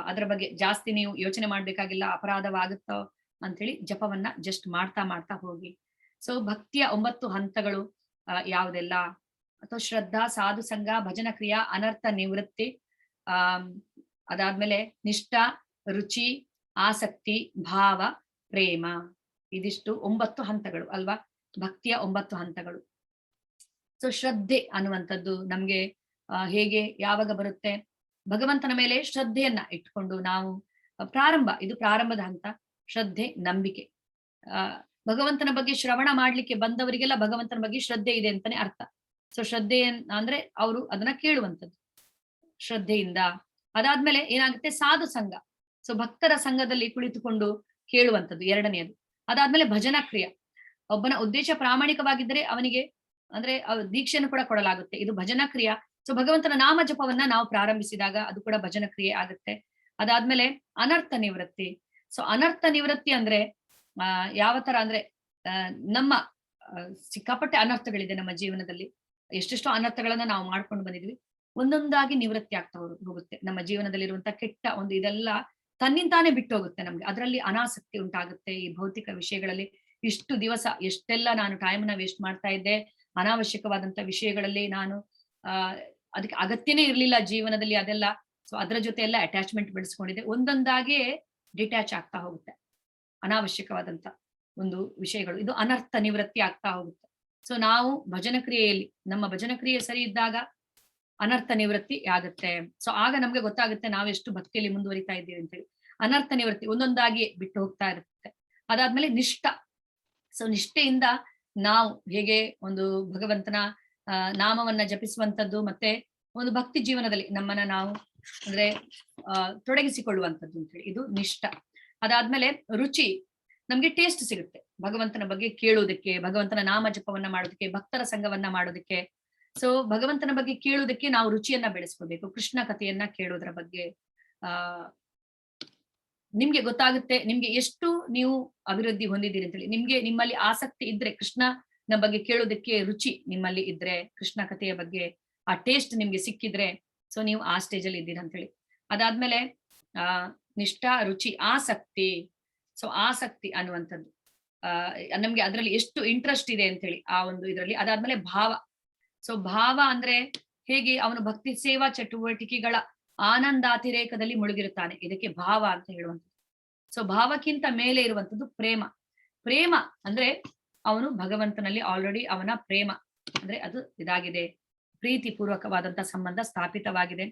ಅದರ ಬಗ್ಗೆ ಜಾಸ್ತಿ ನೀವು ಯೋಚನೆ ಮಾಡ್ಬೇಕಾಗಿಲ್ಲ, ಅಪರಾಧವಾಗುತ್ತೋ ಅಂತ ಹೇಳಿ ಜಪವನ್ನ ಜಸ್ಟ್ ಮಾಡ್ತಾ ಮಾಡ್ತಾ ಹೋಗಿ. ಸೊ ಭಕ್ತಿಯ 9 ಹಂತಗಳು ಯಾವುದೆಲ್ಲ ಅಥವಾ ಶ್ರದ್ಧಾ, ಸಾಧು ಸಂಘ, ಭಜನ ಕ್ರಿಯಾ, ಅನರ್ಥ ನಿವೃತ್ತಿ, ಅದಾದ್ಮೇಲೆ ನಿಷ್ಠಾ, ರುಚಿ, ಆಸಕ್ತಿ, ಭಾವ, ಪ್ರೇಮ. ಇದಿಷ್ಟು 9 ಹಂತಗಳು ಅಲ್ವಾ, ಭಕ್ತಿಯ 9 ಹಂತಗಳು. ಸೊ ಶ್ರದ್ಧೆ ಅನ್ನುವಂಥದ್ದು ನಮ್ಗೆ ಹೇಗೆ ಯಾವಾಗ ಬರುತ್ತೆ, ಭಗವಂತನ ಮೇಲೆ ಶ್ರದ್ಧೆಯನ್ನ ಇಟ್ಕೊಂಡು ನಾವು ಇದು ಪ್ರಾರಂಭದ ಹಂತ. ಶ್ರದ್ಧೆ, ನಂಬಿಕೆ. ಭಗವಂತನ ಬಗ್ಗೆ ಶ್ರವಣ ಮಾಡ್ಲಿಕ್ಕೆ ಬಂದವರಿಗೆಲ್ಲ ಭಗವಂತನ ಬಗ್ಗೆ ಶ್ರದ್ಧೆ ಇದೆ ಅಂತಾನೆ ಅರ್ಥ. ಸೊ ಶ್ರದ್ಧೆ ಅಂದ್ರೆ ಅವರು ಅದನ್ನ ಕೇಳುವಂಥದ್ದು ಶ್ರದ್ಧೆಯಿಂದ. ಅದಾದ್ಮೇಲೆ ಏನಾಗುತ್ತೆ, ಸಾಧು ಸಂಘ. ಸೊ ಭಕ್ತರ ಸಂಘದಲ್ಲಿ ಕುಳಿತುಕೊಂಡು ಕೇಳುವಂಥದ್ದು ಎರಡನೆಯದು. ಅದಾದ್ಮೇಲೆ ಭಜನಾ ಕ್ರಿಯೆ. ಒಬ್ಬನ ಉದ್ದೇಶ ಪ್ರಾಮಾಣಿಕವಾಗಿದ್ದರೆ ಅವನಿಗೆ ಅಂದ್ರೆ ದೀಕ್ಷೆಯನ್ನು ಕೂಡ ಕೊಡಲಾಗುತ್ತೆ. ಇದು ಭಜನಾ ಕ್ರಿಯೆ. ಸೊ ಭಗವಂತನ ನಾಮ ಜಪವನ್ನ ನಾವು ಪ್ರಾರಂಭಿಸಿದಾಗ ಅದು ಕೂಡ ಭಜನ ಕ್ರಿಯೆ ಆಗುತ್ತೆ. ಅದಾದ್ಮೇಲೆ ಅನರ್ಥ ನಿವೃತ್ತಿ. ಸೊ ಅನರ್ಥ ನಿವೃತ್ತಿ ಅಂದ್ರೆ ಯಾವ ತರ ಅಂದ್ರೆ ನಮ್ಮ ಸಿಕ್ಕಾಪಟ್ಟೆ ಅನರ್ಥಗಳಿದೆ ನಮ್ಮ ಜೀವನದಲ್ಲಿ. ಎಷ್ಟೆಷ್ಟೋ ಅನರ್ಥಗಳನ್ನ ನಾವು ಮಾಡ್ಕೊಂಡು ಬಂದಿದ್ವಿ. ಒಂದೊಂದಾಗಿ ನಿವೃತ್ತಿ ಆಗ್ತಾ ಹೋಗುತ್ತೆ. ನಮ್ಮ ಜೀವನದಲ್ಲಿರುವಂತ ಕೆಟ್ಟ ಒಂದು ಇದೆಲ್ಲ ತನ್ನಿಂತಾನೇ ಬಿಟ್ಟು ಹೋಗುತ್ತೆ ನಮ್ಗೆ. ಅದರಲ್ಲಿ ಅನಾಸಕ್ತಿ ಉಂಟಾಗುತ್ತೆ. ಈ ಭೌತಿಕ ವಿಷಯಗಳಲ್ಲಿ ಇಷ್ಟು ದಿವಸ ಎಷ್ಟೆಲ್ಲ ನಾನು ಟೈಮ್ನ ವೇಸ್ಟ್ ಮಾಡ್ತಾ ಇದ್ದೆ ಅನಾವಶ್ಯಕವಾದಂತ ವಿಷಯಗಳಲ್ಲಿ. ನಾನು ಅದಕ್ಕೆ ಅಗತ್ಯನೇ ಇರ್ಲಿಲ್ಲ ಜೀವನದಲ್ಲಿ ಅದೆಲ್ಲ. ಸೊ ಅದರ ಜೊತೆ ಎಲ್ಲ ಅಟ್ಯಾಚ್ಮೆಂಟ್ ಬೆಳೆಸ್ಕೊಂಡಿದೆ. ಒಂದೊಂದಾಗೆ ಡಿಟ್ಯಾಚ್ ಆಗ್ತಾ ಹೋಗುತ್ತೆ ಅನಾವಶ್ಯಕವಾದಂತ ಒಂದು ವಿಷಯಗಳು. ಇದು ಅನರ್ಥ ನಿವೃತ್ತಿ ಆಗ್ತಾ ಹೋಗುತ್ತೆ. ಸೊ ನಾವು ಭಜನ ಕ್ರಿಯೆಯಲ್ಲಿ ನಮ್ಮ ಭಜನ ಕ್ರಿಯೆ ಸರಿ ಇದ್ದಾಗ ಅನರ್ಥ ನಿವೃತ್ತಿ ಆಗುತ್ತೆ. ಸೊ ಆಗ ನಮ್ಗೆ ಗೊತ್ತಾಗುತ್ತೆ ನಾವು ಎಷ್ಟು ಭಕ್ತಿಯಲ್ಲಿ ಮುಂದುವರಿತಾ ಇದ್ದೀವಿ ಅಂತೇಳಿ. ಅನರ್ಥ ನಿವೃತ್ತಿ ಒಂದೊಂದಾಗಿ ಬಿಟ್ಟು ಹೋಗ್ತಾ ಇರುತ್ತೆ. ಅದಾದ್ಮೇಲೆ ನಿಷ್ಠ. ಸೊ ನಿಷ್ಠೆಯಿಂದ ನಾವು ಹೇಗೆ ಒಂದು ಭಗವಂತನ ನಾಮವನ್ನ ಜಪಿಸುವಂತದ್ದು ಮತ್ತೆ ಒಂದು ಭಕ್ತಿ ಜೀವನದಲ್ಲಿ ನಮ್ಮನ್ನ ನಾವು ಅಂದ್ರೆ ತೊಡಗಿಸಿಕೊಳ್ಳುವಂಥದ್ದು ಅಂತೇಳಿ ಇದು ನಿಷ್ಠ. ಅದಾದ್ಮೇಲೆ ರುಚಿ. ನಮ್ಗೆ ಟೇಸ್ಟ್ ಸಿಗುತ್ತೆ ಭಗವಂತನ ಬಗ್ಗೆ ಕೇಳುವುದಕ್ಕೆ, ಭಗವಂತನ ನಾಮ ಜಪವನ್ನ ಮಾಡೋದಕ್ಕೆ, ಭಕ್ತರ ಸಂಘವನ್ನ ಮಾಡೋದಕ್ಕೆ. ಸೊ ಭಗವಂತನ ಬಗ್ಗೆ ಕೇಳುವುದಕ್ಕೆ ನಾವು ರುಚಿಯನ್ನ ಬೆಳೆಸ್ಕೋಬೇಕು. ಕೃಷ್ಣ ಕಥೆಯನ್ನ ಕೇಳೋದ್ರ ಬಗ್ಗೆ ನಿಮ್ಗೆ ಗೊತ್ತಾಗುತ್ತೆ ನಿಮ್ಗೆ ಎಷ್ಟು ನೀವು ಅಭಿವೃದ್ಧಿ ಹೊಂದಿದ್ದೀರಿ ಅಂತೇಳಿ. ನಿಮ್ಮಲ್ಲಿ ಆಸಕ್ತಿ ಇದ್ರೆ, ಕೃಷ್ಣನ ಬಗ್ಗೆ ಕೇಳೋದಕ್ಕೆ ರುಚಿ ನಿಮ್ಮಲ್ಲಿ ಇದ್ರೆ, ಕೃಷ್ಣ ಕಥೆಯ ಬಗ್ಗೆ ಆ ಟೇಸ್ಟ್ ನಿಮ್ಗೆ ಸಿಕ್ಕಿದ್ರೆ, ಸೊ ನೀವು ಆ ಸ್ಟೇಜ್ ಅಲ್ಲಿ ಇದ್ದೀರಿ ಅಂತೇಳಿ. ಅದಾದ್ಮೇಲೆ ನಿಷ್ಠಾ, ರುಚಿ, ಆಸಕ್ತಿ. ಸೊ ಆಸಕ್ತಿ ಅನ್ನುವಂಥದ್ದು ನಮ್ಗೆ ಅದರಲ್ಲಿ ಎಷ್ಟು ಇಂಟ್ರೆಸ್ಟ್ ಇದೆ ಅಂತ ಹೇಳಿ ಆ ಒಂದು ಇದರಲ್ಲಿ. ಅದಾದ್ಮೇಲೆ ಭಾವ. ಸೊ ಭಾವ ಅಂದ್ರೆ ಹೇಗೆ ಅವನು ಭಕ್ತಿ ಸೇವಾ ಚಟುವಟಿಕೆಗಳ ಆನಂದಾತಿರೇಕದಲ್ಲಿ ಮುಳುಗಿರುತ್ತಾನೆ, ಇದಕ್ಕೆ ಭಾವ ಅಂತ ಹೇಳುವಂಥದ್ದು. ಸೊ ಭಾವಕ್ಕಿಂತ ಮೇಲೆ ಇರುವಂಥದ್ದು ಪ್ರೇಮ. ಪ್ರೇಮ ಅಂದ್ರೆ ಅವನು ಭಗವಂತನಲ್ಲಿ ಆಲ್ರೆಡಿ ಅವನ ಪ್ರೇಮ ಅಂದ್ರೆ ಅದು ಇದಾಗಿದೆ, ಪ್ರೀತಿ ಪೂರ್ವಕವಾದಂತಹ ಸಂಬಂಧ ಸ್ಥಾಪಿತವಾಗಿದೆ.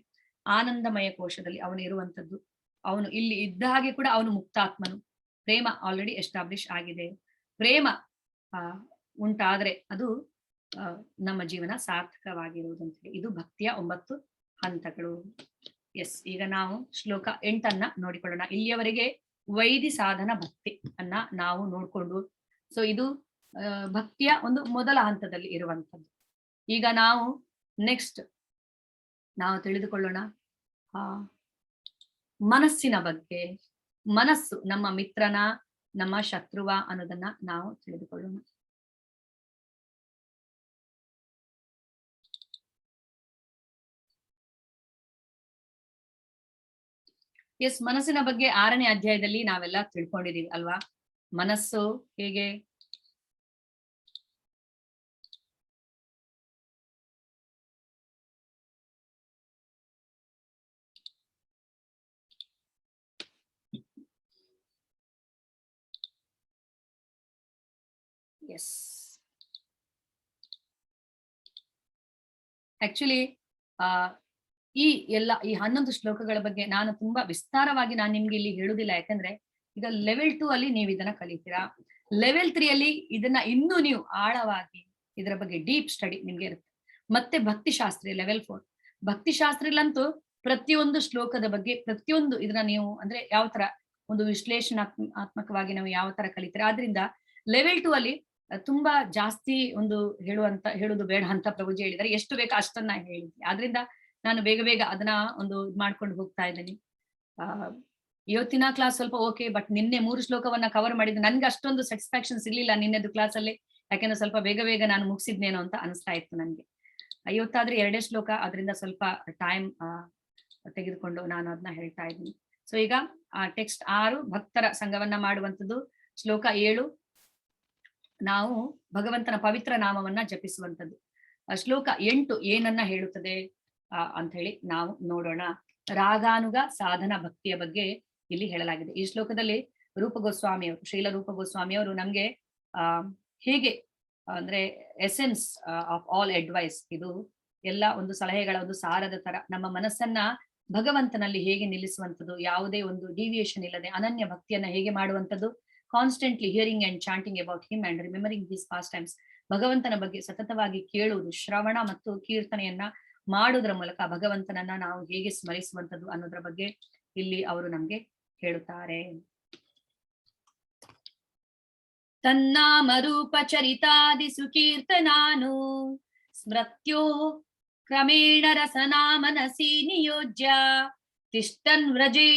ಆನಂದಮಯ ಕೋಶದಲ್ಲಿ ಅವನು ಇರುವಂಥದ್ದು. ಅವನು ಇಲ್ಲಿ ಇದ್ದ ಹಾಗೆ ಕೂಡ ಅವನು ಮುಕ್ತಾತ್ಮನು. ಪ್ರೇಮ ಆಲ್ರೆಡಿ ಎಸ್ಟಾಬ್ಲಿಷ್ ಆಗಿದೆ. ಪ್ರೇಮ ಉಂಟಾದ್ರೆ ಅದು ನಮ್ಮ ಜೀವನ ಸಾರ್ಥಕವಾಗಿರುವುದಂತೆ. ಇದು ಭಕ್ತಿಯ 9 ಹಂತಗಳು. ಈಗ ನಾವು ಶ್ಲೋಕ 8 ನೋಡಿಕೊಳ್ಳೋಣ. ಇಲ್ಲಿಯವರೆಗೆ ವೈದಿ ಸಾಧನ ಭಕ್ತಿ ನಾವು ನೋಡ್ಕೊಂಡು, ಸೊ ಇದು ಭಕ್ತಿಯ ಒಂದು ಮೊದಲ ಹಂತದಲ್ಲಿ ಇರುವಂತದ್ದು. ಈಗ ನಾವು ನೆಕ್ಸ್ಟ್ ನಾವು ತಿಳಿದುಕೊಳ್ಳೋಣ ಮನಸ್ಸಿನ ಬಗ್ಗೆ. ಮನಸ್ಸು ನಮ್ಮ ಮಿತ್ರನ, ನಮ್ಮ ಶತ್ರುವ ಅನ್ನೋದನ್ನ ನಾವು ತಿಳಿದುಕೊಳ್ಳೋಣ. ಎಸ್, ಮನಸ್ಸಿನ ಬಗ್ಗೆ 6ನೇ ಅಧ್ಯಾಯದಲ್ಲಿ ನಾವೆಲ್ಲ ತಿಳ್ಕೊಂಡಿದೀವಿ ಅಲ್ವಾ? ಮನಸ್ಸು ಹೇಗೆ ಎಸ್ ಆಕ್ಚುಲಿ ಈ 11 ಶ್ಲೋಕಗಳ ಬಗ್ಗೆ ನಾನು ತುಂಬಾ ವಿಸ್ತಾರವಾಗಿ ನಾನು ನಿಮ್ಗೆ ಇಲ್ಲಿ ಹೇಳುದಿಲ್ಲ. ಯಾಕಂದ್ರೆ ಈಗ ಲೆವೆಲ್ 2 ಅಲ್ಲಿ ನೀವು ಇದನ್ನ ಕಲಿತೀರಾ. ಲೆವೆಲ್ 3 ಅಲ್ಲಿ ಇದನ್ನ ಇನ್ನೂ ನೀವು ಆಳವಾಗಿ ಇದರ ಬಗ್ಗೆ ಡೀಪ್ ಸ್ಟಡಿ ನಿಮ್ಗೆ ಇರುತ್ತೆ. ಮತ್ತೆ ಭಕ್ತಿಶಾಸ್ತ್ರಿ ಲೆವೆಲ್ 4. ಭಕ್ತಿಶಾಸ್ತ್ರಲ್ಲಂತೂ ಪ್ರತಿಯೊಂದು ಶ್ಲೋಕದ ಬಗ್ಗೆ ಪ್ರತಿಯೊಂದು ಇದನ್ನ ನೀವು ಅಂದ್ರೆ ಯಾವ ತರ ಒಂದು ವಿಶ್ಲೇಷಣಾತ್ಮಕವಾಗಿ ನಾವು ಯಾವ ತರ ಕಲಿತೀರಾ. ಆದ್ರಿಂದ ಲೆವೆಲ್ 2 ಅಲ್ಲಿ ತುಂಬಾ ಜಾಸ್ತಿ ಒಂದು ಹೇಳುದು ಬೇಡ ಅಂತ ಪ್ರಭುಜಿ ಹೇಳಿದ್ದಾರೆ. ಎಷ್ಟು ಬೇಕೋ ಅಷ್ಟನ್ನ ಹೇಳಿದ್ವಿ. ಆದ್ರಿಂದ ನಾನು ಬೇಗ ಬೇಗ ಅದನ್ನ ಒಂದು ಮಾಡ್ಕೊಂಡು ಹೋಗ್ತಾ ಇದ್ದೀನಿ. ಇವತ್ತಿನ ಕ್ಲಾಸ್ ಸ್ವಲ್ಪ ಓಕೆ, ಬಟ್ ನಿನ್ನೆ 3 ಶ್ಲೋಕವನ್ನ ಕವರ್ ಮಾಡಿದ್ದು ನನ್ಗೆ ಅಷ್ಟೊಂದು ಸ್ಯಾಟಿಸ್ಫ್ಯಾಕ್ಷನ್ ಸಿಗ್ಲಿಲ್ಲ ನಿನ್ನೆದು ಕ್ಲಾಸ್ ಅಲ್ಲಿ. ಯಾಕೆಂದ್ರೆ ಸ್ವಲ್ಪ ಬೇಗ ಬೇಗ ನಾನು ಮುಗಿಸಿದ್ನೇನೋ ಅಂತ ಅನಿಸ್ತಾ ಇತ್ತು ನನ್ಗೆ. ಇವತ್ತಾದ್ರೆ 2 ಶ್ಲೋಕ, ಅದರಿಂದ ಸ್ವಲ್ಪ ಟೈಮ್ ತೆಗೆದುಕೊಂಡು ನಾನು ಅದನ್ನ ಹೇಳ್ತಾ ಇದ್ದೀನಿ. ಸೊ ಈಗ ಟೆಕ್ಸ್ಟ್ 6 ಭಕ್ತರ ಸಂಘವನ್ನ ಮಾಡುವಂಥದ್ದು. ಶ್ಲೋಕ 7 ನಾವು ಭಗವಂತನ ಪವಿತ್ರ ನಾಮವನ್ನ ಜಪಿಸುವಂಥದ್ದು. ಶ್ಲೋಕ 8 ಏನನ್ನ ಹೇಳುತ್ತದೆ ಅಂತ ಹೇಳಿ ನಾವು ನೋಡೋಣ. ರಾಗಾನುಗ ಸಾಧನ ಭಕ್ತಿಯ ಬಗ್ಗೆ ಇಲ್ಲಿ ಹೇಳಲಾಗಿದೆ. ಈ ಶ್ಲೋಕದಲ್ಲಿ ರೂಪ ಗೋಸ್ವಾಮಿಯವರು, ಶ್ರೀಲ ರೂಪ ಗೋಸ್ವಾಮಿಯವರು ನಮ್ಗೆ ಹೇಗೆ ಅಂದ್ರೆ ಎಸೆನ್ಸ್ ಆಫ್ ಆಲ್ ಅಡ್ವೈಸ್, ಇದು ಎಲ್ಲ ಒಂದು ಸಲಹೆಗಳ ಒಂದು ಸಾರದ ತರ ನಮ್ಮ ಮನಸ್ಸನ್ನ ಭಗವಂತನಲ್ಲಿ ಹೇಗೆ ನಿಲ್ಲಿಸುವಂಥದ್ದು, ಯಾವುದೇ ಒಂದು ಡಿವಿಯೇಷನ್ ಇಲ್ಲದೆ ಅನನ್ಯ ಭಕ್ತಿಯನ್ನ ಹೇಗೆ ಮಾಡುವಂಥದ್ದು, constantly hearing and chanting about him and remembering this past times, ಭಗವಂತನ ಬಗ್ಗೆ ಸತತವಾಗಿ ಕೇಳುವುದು, ಶ್ರವಣ ಮತ್ತು ಕೀರ್ತನೆಯನ್ನ ಮಾಡುವುದರ ಮೂಲಕ ಭಗವಂತನನ್ನ ನಾವು ಹೇಗೆ ಸ್ಮರಿಸುವಂಥದ್ದು ಅನ್ನೋದ್ರ ಬಗ್ಗೆ ಇಲ್ಲಿ ಅವರು ನಮ್ಗೆ ಹೇಳುತ್ತಾರೆ. ತನ್ನಾಮ ರೂಪ ಚರಿತಾದಿ ಸುಕೀರ್ತನಾನು ಸ್ಮೃತ್ಯೋ ಕ್ರಮೇಣ ರಸನಾಮನಸಿ ನಿಯೋಜ್ಯ ತಿಷ್ಟನ್ ವ್ರಜೇ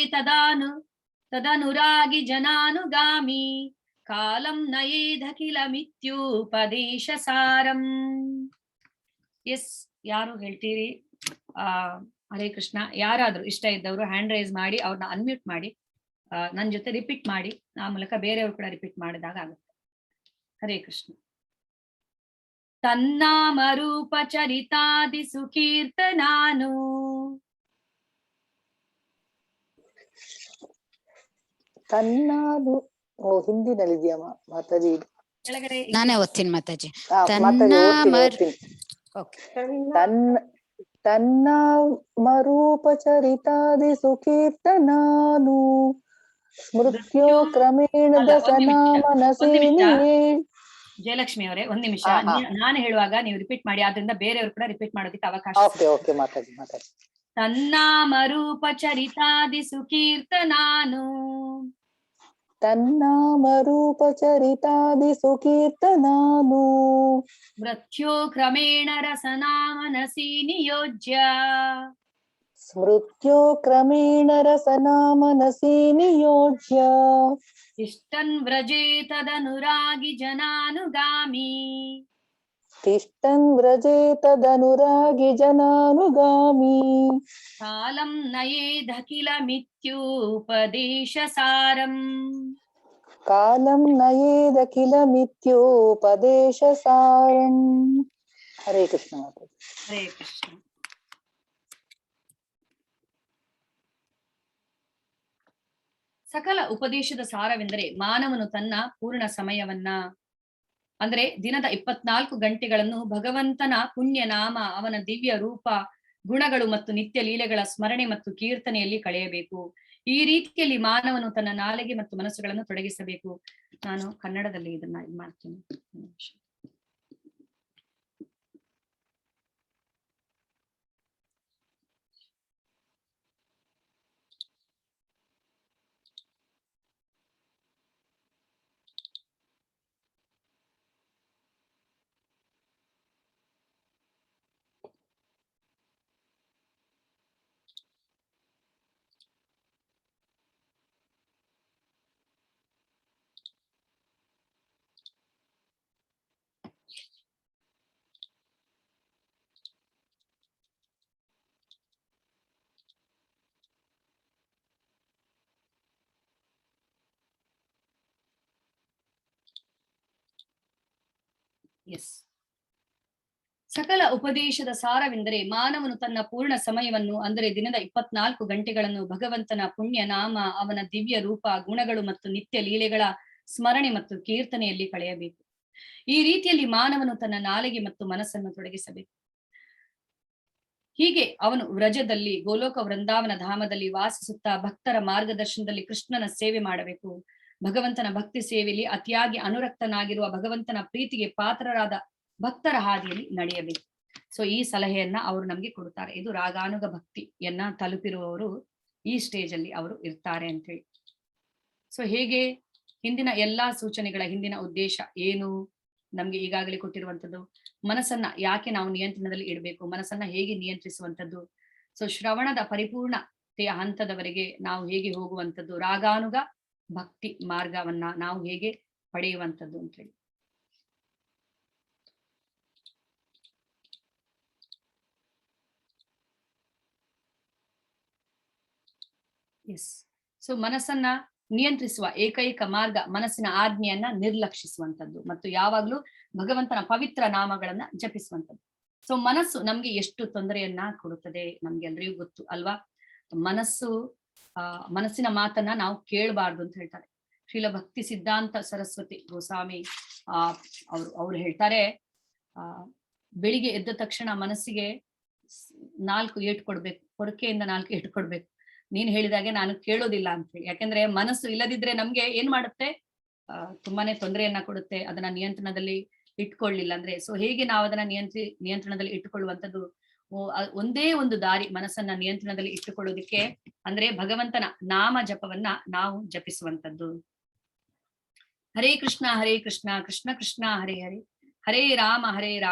ತದನುರಾಗಿ ಜನಾನುಗಾಮಿ ಕಾಲಂ ನಯೇಧಕಿಲ ಮಿತ್ಯುಪದೇಶ ಸಾರಂ. ಎಸ್, ಯಾರು ಹೇಳ್ತೀರಿ? ಹರೇ ಕೃಷ್ಣ. ಯಾರಾದ್ರೂ ಇಷ್ಟ ಇದ್ದವರು ಹ್ಯಾಂಡ್ ರೈಸ್ ಮಾಡಿ ಅವ್ರನ್ನ ಅನ್ಮ್ಯೂಟ್ ಮಾಡಿ ನನ್ ಜೊತೆ ರಿಪೀಟ್ ಮಾಡಿ, ಆ ಮೂಲಕ ಬೇರೆಯವ್ರು ಕೂಡ ರಿಪೀಟ್ ಮಾಡಿದಾಗ ಆಗುತ್ತೆ. ಹರೇ ಕೃಷ್ಣ. ತನ್ನಾಮ ರೂಪ ಚರಿತಾದಿ ಸುಕೀರ್ತನಾನು ತನ್ನಾನು ಹಿಂದಿನಲ್ಲಿದೆಯಾ ಮಾತಾಜಿ? ಕೆಳಗಡೆ ನಾನೇ ಓದ್ತೀನಿ ಮಾತಾಜಿ. ತನ್ನಾಮರೂಪಚರಿತಾದಿ ಸುಕೀರ್ತನಾನು ಸ್ಮೃತ್ಯೋ ಕ್ರಮೇಣ ಜಯಲಕ್ಷ್ಮಿ ಅವರೇ, ಒಂದ್ ನಿಮಿಷ. ನಾನು ಹೇಳುವಾಗ ನೀವು ರಿಪೀಟ್ ಮಾಡಿ, ಆದ್ರಿಂದ ಬೇರೆಯವರು ಕೂಡ ರಿಪೀಟ್ ಮಾಡೋದಕ್ಕೆ ಅವಕಾಶ. ಓಕೆ ಮಾತಾಜಿ. ತನ್ನಾಮರೂಪ ಚರಿತಾದಿ ಸುಕೀರ್ತನಾನು ತನ್ನಾಮರೂಪಚರಿತಾದಿ ಸುಕೀರ್ತನಾನು ಮೃತ್ಯೋ ಕ್ರಮೇಣ ರಸನಾಮನಸಿ ನಿಯೋಜ್ಯ ಸ್ಮೃತ್ಯೋ ಕ್ರಮೇಣ ರಸನಾಮನಸಿ ನಿಯೋಜ್ಯ ತಿಷ್ಟನ್ ವ್ರಜೇ ತದನುರಾಗಿ ಜನಾನುಗಾಮಿ ತಿಷ್ಟನ್ ವ್ರಜೇ ತದನುರಾಗಿ ಜನಾನುಗಾಮಿ ಕಾಲಂ ನಯೇಧಕಿಲ ಮಿತ್ಯುಪದೇಶ ಸಾರಂ. ಕಾಲಂ ನಯೇದಖಿಲ ಮಿತ್ಯೋಪದೇಶ ಸಾರಂ. ಹರೇ ಕೃಷ್ಣ. ಹರೇ ಕೃಷ್ಣ. ಸಕಲ ಉಪದೇಶದ ಸಾರವೆಂದರೆ ಮಾನವನು ತನ್ನ ಪೂರ್ಣ ಸಮಯವನ್ನ ಅಂದ್ರೆ ದಿನದ 24 ಗಂಟೆಗಳನ್ನು ಭಗವಂತನ ಪುಣ್ಯ ನಾಮ, ಅವನ ದಿವ್ಯ ರೂಪ, ಗುಣಗಳು ಮತ್ತು ನಿತ್ಯ ಲೀಲೆಗಳ ಸ್ಮರಣೆ ಮತ್ತು ಕೀರ್ತನೆಯಲ್ಲಿ ಕಳೆಯಬೇಕು. ಈ ರೀತಿಯಲ್ಲಿ ಮಾನವನು ತನ್ನ ನಾಲಿಗೆ ಮತ್ತು ಮನಸ್ಸುಗಳನ್ನು ತೊಡಗಿಸಬೇಕು. ನಾನು ಕನ್ನಡದಲ್ಲಿ ಇದನ್ನ ಮಾಡ್ತೀನಿ. ಎಸ್. ಸಕಲ ಉಪದೇಶದ ಸಾರವೆಂದರೆ ಮಾನವನು ತನ್ನ ಪೂರ್ಣ ಸಮಯವನ್ನು ಅಂದರೆ ದಿನದ 24 ಗಂಟೆಗಳನ್ನು ಭಗವಂತನ ಪುಣ್ಯ ನಾಮ, ಅವನ ದಿವ್ಯ ರೂಪ, ಗುಣಗಳು ಮತ್ತು ನಿತ್ಯ ಲೀಲೆಗಳ ಸ್ಮರಣೆ ಮತ್ತು ಕೀರ್ತನೆಯಲ್ಲಿ ಕಳೆಯಬೇಕು. ಈ ರೀತಿಯಲ್ಲಿ ಮಾನವನು ತನ್ನ ನಾಲಿಗೆ ಮತ್ತು ಮನಸ್ಸನ್ನು ತೊಡಗಿಸಬೇಕು. ಹೀಗೆ ಅವನು ವ್ರಜದಲ್ಲಿ ಗೋಲೋಕ ವೃಂದಾವನ ಧಾಮದಲ್ಲಿ ವಾಸಿಸುತ್ತಾ ಭಕ್ತರ ಮಾರ್ಗದರ್ಶನದಲ್ಲಿ ಕೃಷ್ಣನ ಸೇವೆ ಮಾಡಬೇಕು. ಭಗವಂತನ ಭಕ್ತಿ ಸೇವೆಯಲ್ಲಿ ಅತಿಯಾಗಿ ಅನುರಕ್ತನಾಗಿರುವ ಭಗವಂತನ ಪ್ರೀತಿಗೆ ಪಾತ್ರರಾದ ಭಕ್ತರ ಹಾದಿಯಲ್ಲಿ ನಡೆಯಬೇಕು. ಸೊ ಈ ಸಲಹೆಯನ್ನ ಅವರು ನಮ್ಗೆ ಕೊಡ್ತಾರೆ. ಇದು ರಾಗಾನುಗ ಭಕ್ತಿಯನ್ನ ತಲುಪಿರುವವರು ಈ ಸ್ಟೇಜ್ ಅಲ್ಲಿ ಅವರು ಇರ್ತಾರೆ ಅಂತ ಹೇಳಿ. ಸೊ ಹೇಗೆ ಹಿಂದಿನ ಎಲ್ಲಾ ಸೂಚನೆಗಳ ಹಿಂದಿನ ಉದ್ದೇಶ ಏನು, ನಮ್ಗೆ ಈಗಾಗಲೇ ಕೊಟ್ಟಿರುವಂತದ್ದು ಮನಸ್ಸನ್ನ ಯಾಕೆ ನಾವು ನಿಯಂತ್ರಣದಲ್ಲಿ ಇಡಬೇಕು, ಮನಸ್ಸನ್ನ ಹೇಗೆ ನಿಯಂತ್ರಿಸುವಂತದ್ದು, ಸೊ ಶ್ರವಣದ ಪರಿಪೂರ್ಣತೆಯ ಹಂತದವರೆಗೆ ನಾವು ಹೇಗೆ ಹೋಗುವಂಥದ್ದು, ರಾಗಾನುಗ ಭಕ್ತಿ ಮಾರ್ಗವನ್ನ ನಾವು ಹೇಗೆ ಪಡೆಯುವಂಥದ್ದು ಅಂತ ಹೇಳಿ. ಎಸ್. ಸೊ ಮನಸ್ಸನ್ನ ನಿಯಂತ್ರಿಸುವ ಏಕೈಕ ಮಾರ್ಗ ಮನಸ್ಸಿನ ಆಜ್ಞೆಯನ್ನ ನಿರ್ಲಕ್ಷಿಸುವಂಥದ್ದು ಮತ್ತು ಯಾವಾಗ್ಲೂ ಭಗವಂತನ ಪವಿತ್ರ ನಾಮಗಳನ್ನ ಜಪಿಸುವಂಥದ್ದು. ಸೊ ಮನಸ್ಸು ನಮ್ಗೆ ಎಷ್ಟು ತೊಂದರೆಯನ್ನ ಕೊಡುತ್ತದೆ ನಮ್ಗೆ ಎಲ್ರಿಗೂ ಗೊತ್ತು ಅಲ್ವಾ. ಮನಸ್ಸಿನ ಮಾತನ್ನ ನಾವು ಕೇಳಬಾರ್ದು ಅಂತ ಹೇಳ್ತಾರೆ. ಶ್ರೀಲ ಭಕ್ತಿ ಸಿದ್ಧಾಂತ ಸರಸ್ವತಿ ಗೋಸ್ವಾಮಿ ಅವ್ರು ಹೇಳ್ತಾರೆ, ಬೆಳಿಗ್ಗೆ ಎದ್ದ ತಕ್ಷಣ ಮನಸ್ಸಿಗೆ 4 ಏಟು ಕೊಡ್ಬೇಕು, ಕೊರಕೆಯಿಂದ 4 ಏಟು ಕೊಡ್ಬೇಕು. ನೀನ್ ಹೇಳಿದಾಗೆ ನಾನು ಕೇಳೋದಿಲ್ಲ ಅಂತ ಹೇಳಿ. ಯಾಕೆಂದ್ರೆ ಮನಸ್ಸು ಇಲ್ಲದಿದ್ರೆ ನಮ್ಗೆ ಏನ್ ಮಾಡುತ್ತೆ, ತುಂಬಾನೇ ತೊಂದರೆಯನ್ನ ಕೊಡುತ್ತೆ ಅದನ್ನ ನಿಯಂತ್ರಣದಲ್ಲಿ ಇಟ್ಕೊಳ್ಳಿಲ್ಲ ಅಂದ್ರೆ. ಸೊ ಹೇಗೆ ನಾವು ಅದನ್ನ ನಿಯಂತ್ರಣದಲ್ಲಿ ಇಟ್ಟುಕೊಳ್ಳುವಂಥದ್ದು, ಒಂದೇ ಒಂದು ದಾರಿ ಮನಸ್ಸನ್ನ ನಿಯಂತ್ರಣದಲ್ಲಿ ಇಟ್ಟುಕೊಳ್ಳೋದಿಕ್ಕೆ ಅಂದ್ರೆ ಭಗವಂತನ ನಾಮ ಜಪವನ್ನ ನಾವು ಜಪಿಸುವಂಥದ್ದು. ಹರೇ ಕೃಷ್ಣ ಕೃಷ್ಣ ಕೃಷ್ಣ ಹರೇ ಹರೇ, ಹರೇ ರಾಮ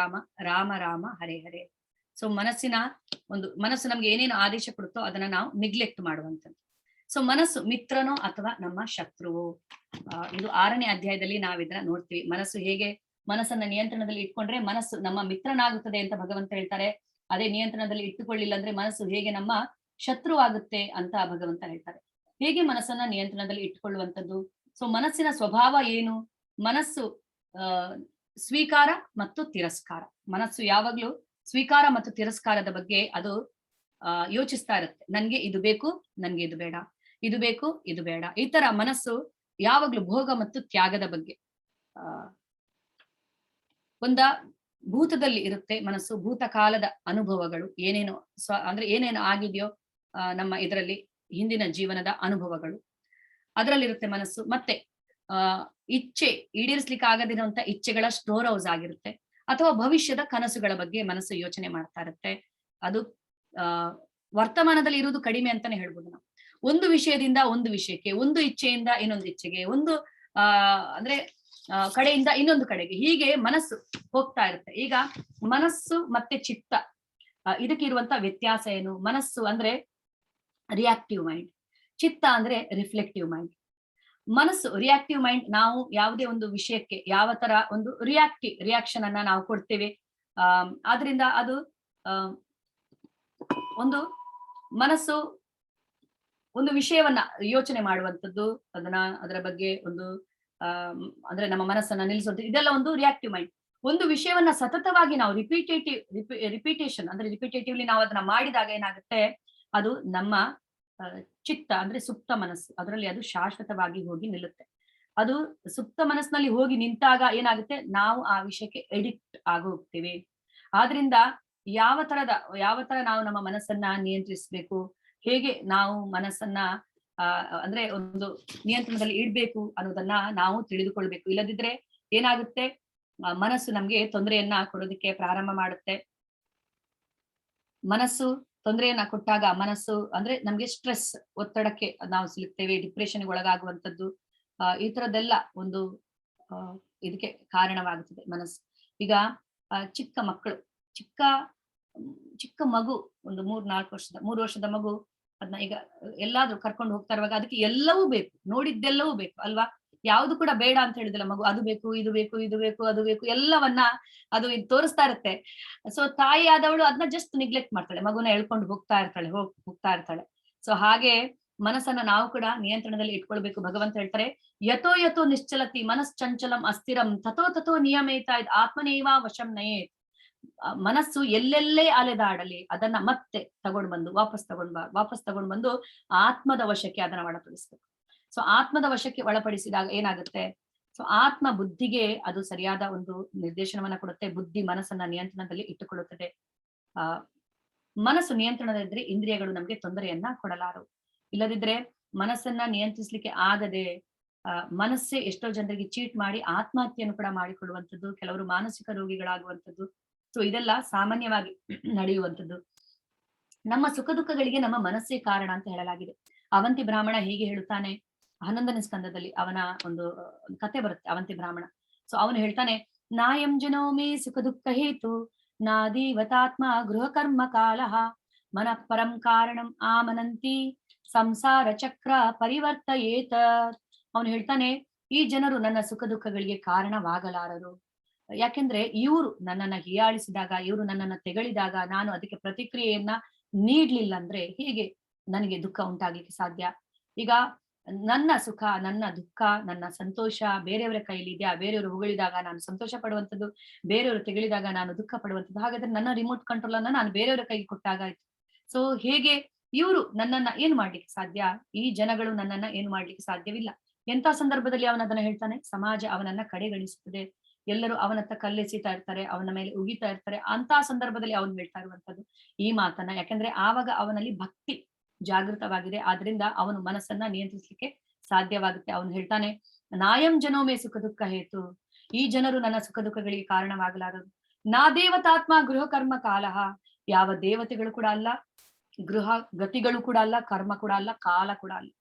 ರಾಮ ರಾಮ ಹರೇ ಹರೇ. ಸೊ ಮನಸ್ಸು ನಮ್ಗೆ ಏನೇನು ಆದೇಶ ಕೊಡುತ್ತೋ ಅದನ್ನ ನಾವು ನಿಗ್ಲೆಕ್ಟ್ ಮಾಡುವಂಥದ್ದು. ಸೊ ಮನಸ್ಸು ಮಿತ್ರನೋ ಅಥವಾ ನಮ್ಮ ಶತ್ರುವೋ, ಇದು 6ನೇ ಅಧ್ಯಾಯದಲ್ಲಿ ನಾವ್ ಇದನ್ನ ನೋಡ್ತೀವಿ. ಮನಸ್ಸು ಹೇಗೆ ಮನಸ್ಸನ್ನ ನಿಯಂತ್ರಣದಲ್ಲಿ ಇಟ್ಕೊಂಡ್ರೆ ಮನಸ್ಸು ನಮ್ಮ ಮಿತ್ರನಾಗುತ್ತದೆ ಅಂತ ಭಗವಂತ ಹೇಳ್ತಾರೆ. ಅದೇ ನಿಯಂತ್ರಣದಲ್ಲಿ ಇಟ್ಟುಕೊಳ್ಳಿಲ್ಲ ಅಂದ್ರೆ ಮನಸ್ಸು ಹೇಗೆ ನಮ್ಮ ಶತ್ರು ಆಗುತ್ತೆ ಅಂತ ಭಗವಂತ ಹೇಳ್ತಾರೆ. ಹೇಗೆ ಮನಸ್ಸನ್ನ ನಿಯಂತ್ರಣದಲ್ಲಿ ಇಟ್ಟುಕೊಳ್ಳುವಂಥದ್ದು, ಸೊ ಮನಸ್ಸಿನ ಸ್ವಭಾವ ಏನು, ಮನಸ್ಸು ಸ್ವೀಕಾರ ಮತ್ತು ತಿರಸ್ಕಾರ. ಮನಸ್ಸು ಯಾವಾಗ್ಲೂ ಸ್ವೀಕಾರ ಮತ್ತು ತಿರಸ್ಕಾರದ ಬಗ್ಗೆ ಅದು ಯೋಚಿಸ್ತಾ ಇರುತ್ತೆ. ನನ್ಗೆ ಇದು ಬೇಕು, ನನ್ಗೆ ಇದು ಬೇಡ, ಇದು ಬೇಕು, ಇದು ಬೇಡ. ಈ ತರ ಮನಸ್ಸು ಯಾವಾಗ್ಲೂ ಭೋಗ ಮತ್ತು ತ್ಯಾಗದ ಬಗ್ಗೆ ಒಂದ ಭೂತದಲ್ಲಿ ಇರುತ್ತೆ ಮನಸ್ಸು. ಭೂತಕಾಲದ ಅನುಭವಗಳು ಏನೇನು ಅಂದ್ರೆ ಏನೇನು ಆಗಿದೆಯೋ ನಮ್ಮ ಇದರಲ್ಲಿ ಹಿಂದಿನ ಜೀವನದ ಅನುಭವಗಳು ಅದರಲ್ಲಿರುತ್ತೆ ಮನಸ್ಸು. ಮತ್ತೆ ಇಚ್ಛೆ ಈಡೇರಿಸ್ಲಿಕ್ಕೆ ಆಗದಿರುವಂತ ಇಚ್ಛೆಗಳ ಸ್ಟೋರ್ ಹೌಸ್ ಆಗಿರುತ್ತೆ. ಅಥವಾ ಭವಿಷ್ಯದ ಕನಸುಗಳ ಬಗ್ಗೆ ಮನಸ್ಸು ಯೋಚನೆ ಮಾಡ್ತಾ ಇರುತ್ತೆ. ಅದು ವರ್ತಮಾನದಲ್ಲಿ ಇರುವುದು ಕಡಿಮೆ ಅಂತಾನೆ ಹೇಳ್ಬೋದು ನಾವು. ಒಂದು ವಿಷಯದಿಂದ ಒಂದು ವಿಷಯಕ್ಕೆ, ಒಂದು ಇಚ್ಛೆಯಿಂದ ಇನ್ನೊಂದು ಇಚ್ಛೆಗೆ, ಒಂದು ಅಂದ್ರೆ ಕಡೆಯಿಂದ ಇನ್ನೊಂದು ಕಡೆಗೆ, ಹೀಗೆ ಮನಸ್ಸು ಹೋಗ್ತಾ ಇರುತ್ತೆ. ಈಗ ಮನಸ್ಸು ಮತ್ತೆ ಚಿತ್ತ ಇದಕ್ಕೆ ಇರುವಂತ ವ್ಯತ್ಯಾಸ ಏನು? ಮನಸ್ಸು ಅಂದ್ರೆ ರಿಯಾಕ್ಟಿವ್ ಮೈಂಡ್, ಚಿತ್ತ ಅಂದ್ರೆ ರಿಫ್ಲೆಕ್ಟಿವ್ ಮೈಂಡ್. ಮನಸ್ಸು ರಿಯಾಕ್ಟಿವ್ ಮೈಂಡ್, ನಾವು ಯಾವುದೇ ಒಂದು ವಿಷಯಕ್ಕೆ ಯಾವ ತರ ಒಂದು ರಿಯಾಕ್ಷನ್ ಅನ್ನ ನಾವು ಕೊಡ್ತೇವೆ. ಆದ್ರಿಂದ ಅದು ಒಂದು ಮನಸ್ಸು ಒಂದು ವಿಷಯವನ್ನ ಯೋಚನೆ ಮಾಡುವಂಥದ್ದು, ಅದರ ಬಗ್ಗೆ ಒಂದು ಅಂದ್ರೆ ನಮ್ಮ ಮನಸ್ಸನ್ನ ನಿಲ್ಲಿಸುವಂಥದ್ದು, ಇದೆಲ್ಲ ಒಂದು ರಿಯಾಕ್ಟಿವ್ ಮೈಂಡ್. ಒಂದು ವಿಷಯವನ್ನ ಸತತವಾಗಿ ನಾವು ರಿಪಿಟೇಟಿವ್ಲಿ ನಾವು ಅದನ್ನ ಮಾಡಿದಾಗ ಏನಾಗುತ್ತೆ, ಅದು ನಮ್ಮ ಚಿತ್ತ ಅಂದ್ರೆ ಸುಪ್ತ ಮನಸ್ಸು, ಅದರಲ್ಲಿ ಅದು ಶಾಶ್ವತವಾಗಿ ಹೋಗಿ ನಿಲ್ಲುತ್ತೆ. ಅದು ಸುಪ್ತ ಮನಸ್ಸಿನಲ್ಲಿ ಹೋಗಿ ನಿಂತಾಗ ಏನಾಗುತ್ತೆ, ನಾವು ಆ ವಿಷಯಕ್ಕೆ ಎಡಿಕ್ಟ್ ಆಗೋಗ್ತೇವೆ. ಆದ್ರಿಂದ ಯಾವ ತರ ನಾವು ನಮ್ಮ ಮನಸ್ಸನ್ನ ನಿಯಂತ್ರಿಸ್ಬೇಕು, ಹೇಗೆ ನಾವು ಮನಸ್ಸನ್ನ ಅಂದ್ರೆ ಒಂದು ನಿಯಂತ್ರಣದಲ್ಲಿ ಇಡ್ಬೇಕು ಅನ್ನೋದನ್ನ ನಾವು ತಿಳಿದುಕೊಳ್ಬೇಕು. ಇಲ್ಲದಿದ್ರೆ ಏನಾಗುತ್ತೆ, ಮನಸ್ಸು ನಮ್ಗೆ ತೊಂದರೆಯನ್ನ ಕೊಡೋದಕ್ಕೆ ಪ್ರಾರಂಭ ಮಾಡುತ್ತೆ. ಮನಸ್ಸು ತೊಂದರೆಯನ್ನ ಕೊಟ್ಟಾಗ ಮನಸ್ಸು ಅಂದ್ರೆ ನಮ್ಗೆ ಸ್ಟ್ರೆಸ್, ಒತ್ತಡಕ್ಕೆ ನಾವು ಸಿಲುಕ್ತೇವೆ, ಡಿಪ್ರೆಷನ್ಗೆ ಒಳಗಾಗುವಂಥದ್ದು, ಈ ತರದ್ದೆಲ್ಲ ಒಂದು ಇದಕ್ಕೆ ಕಾರಣವಾಗುತ್ತದೆ ಮನಸ್ಸು. ಈಗ ಚಿಕ್ಕ ಮಕ್ಕಳು, ಚಿಕ್ಕ ಮಗು, ಒಂದು 3 ವರ್ಷದ ಮಗು, ಅದನ್ನ ಈಗ ಎಲ್ಲಾದ್ರೂ ಕರ್ಕೊಂಡು ಹೋಗ್ತಾ ಇರುವಾಗ ಅದಕ್ಕೆ ಎಲ್ಲವೂ ಬೇಕು, ನೋಡಿದ್ದೆಲ್ಲವೂ ಬೇಕು ಅಲ್ವಾ. ಯಾವ್ದು ಕೂಡ ಬೇಡ ಅಂತ ಹೇಳಿದಿಲ್ಲ ಮಗು. ಅದು ಬೇಕು, ಇದು ಬೇಕು, ಇದು ಬೇಕು, ಅದು ಬೇಕು, ಎಲ್ಲವನ್ನ ಅದು ತೋರಿಸ್ತಾ ಇರುತ್ತೆ. ಸೊ ತಾಯಿ ಆದವಳು ಅದನ್ನ ಜಸ್ಟ್ ನಿಗ್ಲೆಕ್ಟ್ ಮಾಡ್ತಾಳೆ, ಮಗುನ ಎಳ್ಕೊಂಡು ಹೋಗ್ತಾ ಇರ್ತಾಳೆ. ಸೊ ಹಾಗೆ ಮನಸ್ಸನ್ನ ನಾವು ಕೂಡ ನಿಯಂತ್ರಣದಲ್ಲಿ ಇಟ್ಕೊಳ್ಬೇಕು. ಭಗವಂತ ಹೇಳ್ತಾರೆ, ಯಥೋ ಯಥೋ ನಿಶ್ಚಲತಿ ಮನಶ್ಚಂಚಲಂ ಅಸ್ಥಿರಂ ತಥೋ ತಥೋ ನಿಯಮೇತ ಇದ್ ಆತ್ಮನೇವ ವಶಂ ನಯೇತ್. ಮನಸ್ಸು ಎಲ್ಲೆಲ್ಲೇ ಅಲೆದಾಡಲಿ ಅದನ್ನ ಮತ್ತೆ ವಾಪಸ್ ತಗೊಂಡ್ ಬಂದು ಆತ್ಮದ ವಶಕ್ಕೆ ಅದನ್ನ ಒಳಪಡಿಸ್ಬೇಕು. ಸೊ ಆತ್ಮದ ವಶಕ್ಕೆ ಒಳಪಡಿಸಿದಾಗ ಏನಾಗುತ್ತೆ, ಸೊ ಆತ್ಮ ಬುದ್ಧಿಗೆ ಅದು ಸರಿಯಾದ ಒಂದು ನಿರ್ದೇಶನವನ್ನ ಕೊಡುತ್ತೆ. ಬುದ್ಧಿ ಮನಸ್ಸನ್ನ ನಿಯಂತ್ರಣದಲ್ಲಿ ಇಟ್ಟುಕೊಳ್ಳುತ್ತದೆ. ಮನಸ್ಸು ನಿಯಂತ್ರಣದಲ್ಲಿದ್ರೆ ಇಂದ್ರಿಯಗಳು ನಮ್ಗೆ ತೊಂದರೆಯನ್ನ ಕೊಡಲಾರವು. ಇಲ್ಲದಿದ್ರೆ ಮನಸ್ಸನ್ನ ನಿಯಂತ್ರಿಸ್ಲಿಕ್ಕೆ ಆಗದೆ ಮನಸ್ಸೇ ಎಷ್ಟೋ ಜನರಿಗೆ ಚೀಟ್ ಮಾಡಿ ಆತ್ಮಹತ್ಯೆಯನ್ನು ಕೂಡ ಮಾಡಿಕೊಳ್ಳುವಂಥದ್ದು, ಕೆಲವರು ಮಾನಸಿಕ ರೋಗಿಗಳಾಗುವಂಥದ್ದು. ಸೊ ಇದೆಲ್ಲ ಸಾಮಾನ್ಯವಾಗಿ ನಡೆಯುವಂಥದ್ದು. ನಮ್ಮ ಸುಖ ದುಃಖಗಳಿಗೆ ನಮ್ಮ ಮನಸ್ಸೇ ಕಾರಣ ಅಂತ ಹೇಳಲಾಗಿದೆ. ಅವಂತಿ ಬ್ರಾಹ್ಮಣ ಹೀಗೆ ಹೇಳುತ್ತಾನೆ, 11ನೇ ಸ್ಕಂದದಲ್ಲಿ ಅವನ ಒಂದು ಕತೆ ಬರುತ್ತೆ, ಅವಂತಿ ಬ್ರಾಹ್ಮಣ. ಸೊ ಅವನು ಹೇಳ್ತಾನೆ, ನಾಯಂ ಜನೋಮಿ ಸುಖ ದುಃಖ ಹೇತು ನಾದೀವತಾತ್ಮ ಗೃಹ ಕರ್ಮ ಕಾಲಃ ಮನಃ ಪರಂ ಕಾರಣಂ ಆಮನಂತಿ ಸಂಸಾರ ಚಕ್ರ ಪರಿವರ್ತಯೇತ. ಅವನು ಹೇಳ್ತಾನೆ, ಈ ಜನರು ನನ್ನ ಸುಖ ದುಃಖಗಳಿಗೆ ಕಾರಣವಾಗಲಾರರು. ಯಾಕೆಂದ್ರೆ ಇವರು ನನ್ನನ್ನ ಹೀಯಾಳಿಸಿದಾಗ, ಇವರು ನನ್ನನ್ನ ತೆಗಳಿದಾಗ ನಾನು ಅದಕ್ಕೆ ಪ್ರತಿಕ್ರಿಯೆಯನ್ನ ನೀಡ್ಲಿಲ್ಲ ಅಂದ್ರೆ ಹೇಗೆ ನನಗೆ ದುಃಖ ಉಂಟಾಗ್ಲಿಕ್ಕೆ ಸಾಧ್ಯ? ಈಗ ನನ್ನ ಸುಖ, ನನ್ನ ದುಃಖ, ನನ್ನ ಸಂತೋಷ ಬೇರೆಯವರ ಕೈಲಿ ಇದೆಯಾ? ಬೇರೆಯವರು ಹೊಗಳಿದಾಗ ನಾನು ಸಂತೋಷ ಪಡುವಂಥದ್ದು, ಬೇರೆಯವರು ತೆಗಳಿದಾಗ ನಾನು ದುಃಖ ಪಡುವಂಥದ್ದು. ಹಾಗಾದ್ರೆ ನನ್ನ ರಿಮೋಟ್ ಕಂಟ್ರೋಲ್ ಅನ್ನ ನಾನು ಬೇರೆಯವರ ಕೈಗೆ ಕೊಟ್ಟಾಗಾಯ್ತು. ಸೊ ಹೇಗೆ ಇವರು ನನ್ನನ್ನ ಏನ್ ಮಾಡ್ಲಿಕ್ಕೆ ಸಾಧ್ಯ? ಈ ಜನಗಳು ನನ್ನನ್ನ ಏನು ಮಾಡ್ಲಿಕ್ಕೆ ಸಾಧ್ಯವಿಲ್ಲ. ಎಂತ ಸಂದರ್ಭದಲ್ಲಿ ಅವನ ಅದನ್ನ ಹೇಳ್ತಾನೆ? ಸಮಾಜ ಅವನನ್ನ ಕಡೆಗಣಿಸುತ್ತದೆ, ಎಲ್ಲರೂ ಅವನತ್ತ ಕಲ್ಲೆಸಿತಾ ಇರ್ತಾರೆ, ಅವನ ಮೇಲೆ ಉಗಿತಾ ಇರ್ತಾರೆ. ಅಂತ ಸಂದರ್ಭದಲ್ಲಿ ಅವನು ಹೇಳ್ತಾ ಇರುವಂತದ್ದು ಈ ಮಾತನ್ನ. ಯಾಕಂದ್ರೆ ಆವಾಗ ಅವನಲ್ಲಿ ಭಕ್ತಿ ಜಾಗೃತವಾಗಿದೆ, ಆದ್ರಿಂದ ಅವನು ಮನಸ್ಸನ್ನ ನಿಯಂತ್ರಿಸಲಿಕ್ಕೆ ಸಾಧ್ಯವಾಗುತ್ತೆ. ಅವನು ಹೇಳ್ತಾನೆ, ನಾಯಂ ಜನೋಮೇ ಸುಖ ದುಃಖ ಹೇತು, ಈ ಜನರು ನನ್ನ ಸುಖ ದುಃಖಗಳಿಗೆ ಕಾರಣವಾಗಲಾರರು. ನಾ ದೇವತಾತ್ಮ ಗೃಹ ಕರ್ಮ ಕಾಲಃ, ಯಾವ ದೇವತೆಗಳು ಕೂಡ ಅಲ್ಲ, ಗೃಹ ಗತಿಗಳು ಕೂಡ ಅಲ್ಲ, ಕರ್ಮ ಕೂಡ ಅಲ್ಲ, ಕಾಲ ಕೂಡ ಅಲ್ಲ.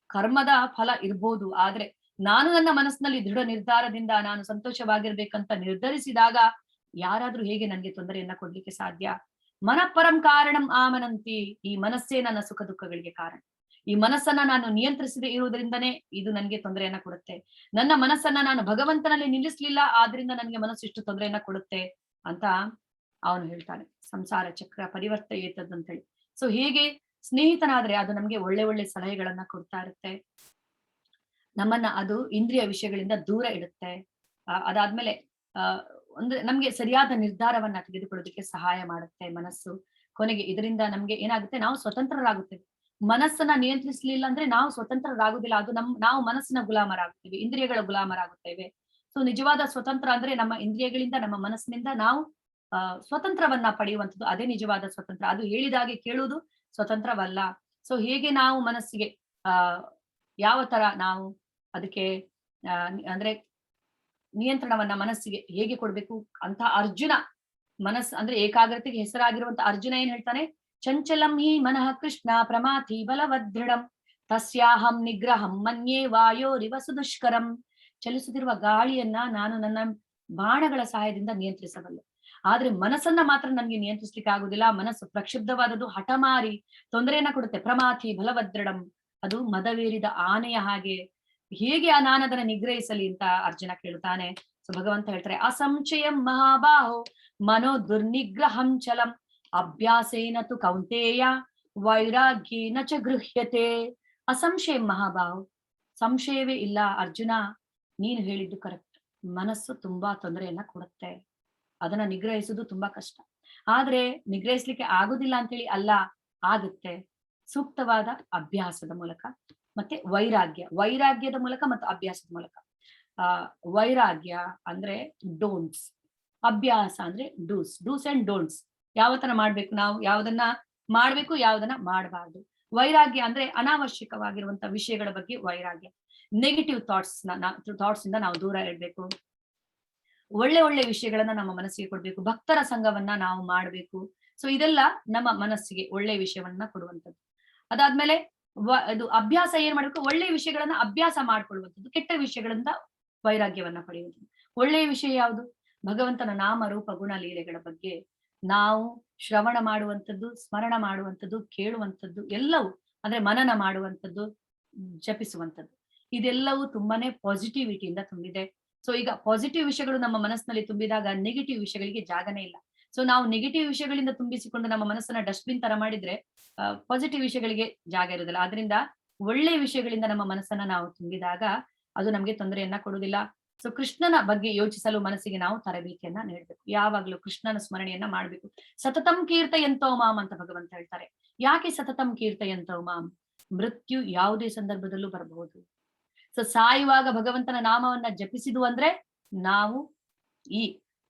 ಕರ್ಮದ ಫಲ ಇರ್ಬೋದು, ಆದ್ರೆ ನಾನು ನನ್ನ ಮನಸ್ಸಿನಲ್ಲಿ ದೃಢ ನಿರ್ಧಾರದಿಂದ ನಾನು ಸಂತೋಷವಾಗಿರ್ಬೇಕಂತ ನಿರ್ಧರಿಸಿದಾಗ ಯಾರಾದ್ರೂ ಹೇಗೆ ನನ್ಗೆ ತೊಂದರೆಯನ್ನ ಕೊಡ್ಲಿಕ್ಕೆ ಸಾಧ್ಯ? ಮನಃಪರಂ ಕಾರಣಂ ಆಮನಂತಿ, ಈ ಮನಸ್ಸೇ ನನ್ನ ಸುಖ ದುಃಖಗಳಿಗೆ ಕಾರಣ. ಈ ಮನಸ್ಸನ್ನ ನಾನು ನಿಯಂತ್ರಿಸದೆ ಇರುವುದರಿಂದನೇ ಇದು ನನ್ಗೆ ತೊಂದರೆಯನ್ನ ಕೊಡುತ್ತೆ. ನನ್ನ ಮನಸ್ಸನ್ನ ನಾನು ಭಗವಂತನಲ್ಲಿ ನಿಲ್ಲಿಸ್ಲಿಲ್ಲ, ಆದ್ರಿಂದ ನನ್ಗೆ ಮನಸ್ಸು ಇಷ್ಟು ತೊಂದರೆಯನ್ನ ಕೊಡುತ್ತೆ ಅಂತ ಅವನು ಹೇಳ್ತಾನೆ. ಸಂಸಾರ ಚಕ್ರ ಪರಿವರ್ತಯೇತದ್ ಅಂತ ಹೇಳಿ. ಸೊ ಹೀಗೆ ಸ್ನೇಹಿತನಾದ್ರೆ ಅದು ನಮ್ಗೆ ಒಳ್ಳೆ ಒಳ್ಳೆ ಸಲಹೆಗಳನ್ನ ಕೊಡ್ತಾ ಇರುತ್ತೆ, ನಮ್ಮನ್ನ ಅದು ಇಂದ್ರಿಯ ವಿಷಯಗಳಿಂದ ದೂರ ಇಡುತ್ತೆ. ಅದಾದ್ಮೇಲೆ ಒಂದು ನಮ್ಗೆ ಸರಿಯಾದ ನಿರ್ಧಾರವನ್ನ ತೆಗೆದುಕೊಳ್ಳೋದಕ್ಕೆ ಸಹಾಯ ಮಾಡುತ್ತೆ ಮನಸ್ಸು. ಕೊನೆಗೆ ಇದರಿಂದ ನಮ್ಗೆ ಏನಾಗುತ್ತೆ, ನಾವು ಸ್ವತಂತ್ರರಾಗುತ್ತೇವೆ. ಮನಸ್ಸನ್ನ ನಿಯಂತ್ರಿಸಲಿಲ್ಲ ಅಂದ್ರೆ ನಾವು ಸ್ವತಂತ್ರರಾಗುದಿಲ್ಲ, ಅದು ನಾವು ಮನಸ್ಸಿನ ಗುಲಾಮರಾಗುತ್ತೇವೆ, ಇಂದ್ರಿಯಗಳ ಗುಲಾಮರಾಗುತ್ತೇವೆ. ಸೊ ನಿಜವಾದ ಸ್ವತಂತ್ರ ಅಂದ್ರೆ ನಮ್ಮ ಇಂದ್ರಿಯಗಳಿಂದ, ನಮ್ಮ ಮನಸ್ಸಿನಿಂದ ನಾವು ಸ್ವತಂತ್ರವನ್ನ ಪಡೆಯುವಂಥದ್ದು, ಅದೇ ನಿಜವಾದ ಸ್ವತಂತ್ರ. ಅದು ಹೇಳಿದಾಗೆ ಕೇಳುವುದು ಸ್ವತಂತ್ರವಲ್ಲ. ಸೊ ಹೇಗೆ ನಾವು ಮನಸ್ಸಿಗೆ ಯಾವ ತರ ನಾವು ಅದಕ್ಕೆ ಅಂದ್ರೆ ನಿಯಂತ್ರಣವನ್ನ ಮನಸ್ಸಿಗೆ ಹೇಗೆ ಕೊಡ್ಬೇಕು ಅಂತ ಅರ್ಜುನ ಮನಸ್ಸು ಅಂದ್ರೆ ಏಕಾಗ್ರತೆಗೆ ಹೆಸರಾಗಿರುವಂತ ಅರ್ಜುನ ಏನ್ ಹೇಳ್ತಾನೆ, ಚಂಚಲಂ ಹಿ ಮನಃ ಕೃಷ್ಣ ಪ್ರಮಾಥಿ ಬಲವದೃಢಂ ತಸ್ಯಾಹಂ ನಿಗ್ರಹಂ ಮನ್ಯೇ ವಾಯೋರಿವ ಸುದುಷ್ಕರಂ. ಚಲಿಸುತ್ತಿರುವ ಗಾಳಿಯನ್ನ ನಾನು ನನ್ನ ಬಾಣಗಳ ಸಹಾಯದಿಂದ ನಿಯಂತ್ರಿಸಬಲ್ಲೆ, ಆದ್ರೆ ಮನಸ್ಸನ್ನ ಮಾತ್ರ ನನ್ಗೆ ನಿಯಂತ್ರಿಸ್ಲಿಕ್ಕೆ ಆಗುದಿಲ್ಲ. ಮನಸ್ಸು ಪ್ರಕ್ಷುಬ್ಧವಾದದ್ದು, ಹಠಮಾರಿ ತೊಂದರೆಯನ್ನ ಕೊಡುತ್ತೆ. ಪ್ರಮಾಥಿ ಬಲವದೃಢಂ, ಅದು ಮದವೇರಿದ ಆನೆಯ ಹಾಗೆ. ಹೇಗೆ ನಾನು ಅದನ್ನ ನಿಗ್ರಹಿಸಲಿ ಅಂತ ಅರ್ಜುನ ಕೇಳುತ್ತಾನೆ. ಸೊ ಭಗವಂತ ಹೇಳ್ತಾರೆ, ಅಸಂಶಯಂ ಮಹಾಬಾಹೋ ಮನೋ ದುರ್ನಿಗ್ರಹಂ ಚಲಂ ಅಭ್ಯಾಸೇನ ತು ಕೌಂತೇಯ ವೈರಾಗ್ಯೇನ ಚ ಗೃಹ್ಯತೆ. ಅಸಂಶಯಂ ಮಹಾಬಾಹೋ, ಸಂಶಯವೇ ಇಲ್ಲ ಅರ್ಜುನ, ನೀನು ಹೇಳಿದ್ದು ಕರೆಕ್ಟ್. ಮನಸ್ಸು ತುಂಬಾ ತೊಂದರೆಯನ್ನ ಕೊಡುತ್ತೆ, ಅದನ್ನ ನಿಗ್ರಹಿಸುವುದು ತುಂಬಾ ಕಷ್ಟ. ಆದ್ರೆ ನಿಗ್ರಹಿಸ್ಲಿಕ್ಕೆ ಆಗುದಿಲ್ಲ ಅಂತೇಳಿ ಅಲ್ಲ, ಆಗುತ್ತೆ. ಸೂಕ್ತವಾದ ಅಭ್ಯಾಸದ ಮೂಲಕ ಮತ್ತೆ ವೈರಾಗ್ಯದ ಮೂಲಕ ಮತ್ತು ಅಭ್ಯಾಸದ ಮೂಲಕ. ವೈರಾಗ್ಯ ಅಂದ್ರೆ ಡೋಂಟ್ಸ್, ಅಭ್ಯಾಸ ಅಂದ್ರೆ ಡೂಸ್ ಅಂಡ್ ಡೋಂಟ್ಸ್. ಯಾವ ತರ ಮಾಡ್ಬೇಕು, ನಾವು ಯಾವ್ದನ್ನ ಮಾಡ್ಬೇಕು, ಯಾವ್ದನ್ನ ಮಾಡಬಾರ್ದು. ವೈರಾಗ್ಯ ಅಂದ್ರೆ ಅನಾವಶ್ಯಕವಾಗಿರುವಂತ ವಿಷಯಗಳ ಬಗ್ಗೆ ವೈರಾಗ್ಯ. ನೆಗೆಟಿವ್ ಥಾಟ್ಸ್ ಇಂದ ನಾವು ದೂರ ಇಡ್ಬೇಕು. ಒಳ್ಳೆ ಒಳ್ಳೆ ವಿಷಯಗಳನ್ನ ನಮ್ಮ ಮನಸ್ಸಿಗೆ ಕೊಡ್ಬೇಕು. ಭಕ್ತರ ಸಂಘವನ್ನ ನಾವು ಮಾಡ್ಬೇಕು. ಸೊ ಇದೆಲ್ಲ ನಮ್ಮ ಮನಸ್ಸಿಗೆ ಒಳ್ಳೆ ವಿಷಯವನ್ನ ಕೊಡುವಂಥದ್ದು. ಅದಾದ್ಮೇಲೆ ಅದು ಅಭ್ಯಾಸ ಏನ್ ಮಾಡ್ಬೇಕು, ಒಳ್ಳೆಯ ವಿಷಯಗಳನ್ನ ಅಭ್ಯಾಸ ಮಾಡ್ಕೊಳ್ಳುವಂಥದ್ದು, ಕೆಟ್ಟ ವಿಷಯಗಳಿಂದ ವೈರಾಗ್ಯವನ್ನ ಪಡೆಯುವಂಥದ್ದು. ಒಳ್ಳೆಯ ವಿಷಯ ಯಾವುದು? ಭಗವಂತನ ನಾಮ ರೂಪ ಗುಣ ಲೀಲೆಗಳ ಬಗ್ಗೆ ನಾವು ಶ್ರವಣ ಮಾಡುವಂಥದ್ದು, ಸ್ಮರಣ ಮಾಡುವಂಥದ್ದು, ಕೇಳುವಂಥದ್ದು ಎಲ್ಲವೂ, ಅಂದ್ರೆ ಮನನ ಮಾಡುವಂಥದ್ದು, ಜಪಿಸುವಂಥದ್ದು, ಇದೆಲ್ಲವೂ ತುಂಬಾನೇ ಪಾಸಿಟಿವಿಟಿಯಿಂದ ತುಂಬಿದೆ. ಸೊ ಈಗ ಪಾಸಿಟಿವ್ ವಿಷಯಗಳು ನಮ್ಮ ಮನಸ್ಸಿನಲ್ಲಿ ತುಂಬಿದಾಗ ನೆಗೆಟಿವ್ ವಿಷಯಗಳಿಗೆ ಜಾಗನೇ ಇಲ್ಲ. ಸೊ ನಾವು ನೆಗೆಟಿವ್ ವಿಷಯಗಳಿಂದ ತುಂಬಿಸಿಕೊಂಡು ನಮ್ಮ ಮನಸ್ಸನ್ನ ಡಸ್ಟ್ಬಿನ್ ತರ ಮಾಡಿದ್ರೆ ಪಾಸಿಟಿವ್ ವಿಷಯಗಳಿಗೆ ಜಾಗ ಇರೋದಿಲ್ಲ. ಆದ್ರಿಂದ ಒಳ್ಳೆ ವಿಷಯಗಳಿಂದ ನಮ್ಮ ಮನಸ್ಸನ್ನ ನಾವು ತುಂಬಿದಾಗ ಅದು ನಮ್ಗೆ ತೊಂದರೆಯನ್ನ ಕೊಡುವುದಿಲ್ಲ. ಸೊ ಕೃಷ್ಣನ ಬಗ್ಗೆ ಯೋಚಿಸಲು ಮನಸ್ಸಿಗೆ ನಾವು ತರಬೇತಿಯನ್ನ ನೀಡಬೇಕು. ಯಾವಾಗ್ಲೂ ಕೃಷ್ಣನ ಸ್ಮರಣೆಯನ್ನ ಮಾಡ್ಬೇಕು. ಸತತಂ ಕೀರ್ತಯಂತೋ ಮಾಂ ಅಂತ ಭಗವಂತ ಹೇಳ್ತಾರೆ. ಯಾಕೆ ಸತತಂ ಕೀರ್ತಯಂತೋ ಮಾಂ? ಮೃತ್ಯು ಯಾವುದೇ ಸಂದರ್ಭದಲ್ಲೂ ಬರಬಹುದು. ಸೊ ಸಾಯುವಾಗ ಭಗವಂತನ ನಾಮವನ್ನ ಜಪಿಸಿದು ಅಂದ್ರೆ ನಾವು ಈ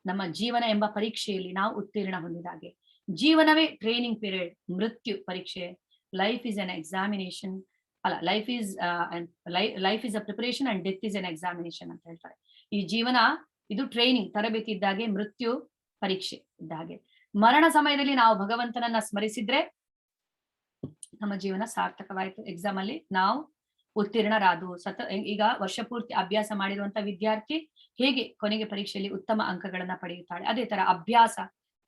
ನಮ್ಮ ಜೀವನ ಎಂಬ ಪರೀಕ್ಷೆಯಲ್ಲಿ ನಾವು ಉತ್ತೀರ್ಣ ಹೊಂದಿದಾಗೆ. ಜೀವನವೇ ಟ್ರೈನಿಂಗ್ ಪೀರಿಯಡ್, ಮೃತ್ಯು ಪರೀಕ್ಷೆ. ಲೈಫ್ ಇಸ್ ಅನ್ ಎಕ್ಸಾಮಿನೇಷನ್, ಅಲ್ಲ life is a preparation and death is an examination ಅಂತ ಹೇಳ್ತಾರೆ. ಈ ಜೀವನ ಇದು ಟ್ರೈನಿಂಗ್, ತರಬೇತಿ ಇದ್ದಾಗೆ, ಮೃತ್ಯು ಪರೀಕ್ಷೆ ಇದ್ದಾಗೆ. ಮರಣ ಸಮಯದಲ್ಲಿ ನಾವು ಭಗವಂತನನ್ನ ಸ್ಮರಿಸಿದ್ರೆ ನಮ್ಮ ಜೀವನ ಸಾರ್ಥಕವಾಯಿತು. ಎಕ್ಸಾಮ್ ಅಲ್ಲಿ ನಾವು ಉತ್ತೀರ್ಣರಾದು. ಈಗ ವರ್ಷ ಪೂರ್ತಿ ಅಭ್ಯಾಸ ಮಾಡಿರುವಂತ ವಿದ್ಯಾರ್ಥಿ ಹೇಗೆ ಕೊನೆಗೆ ಪರೀಕ್ಷೆಯಲ್ಲಿ ಉತ್ತಮ ಅಂಕಗಳನ್ನ ಪಡೆಯುತ್ತಾಳೆ, ಅದೇ ತರ ಅಭ್ಯಾಸ,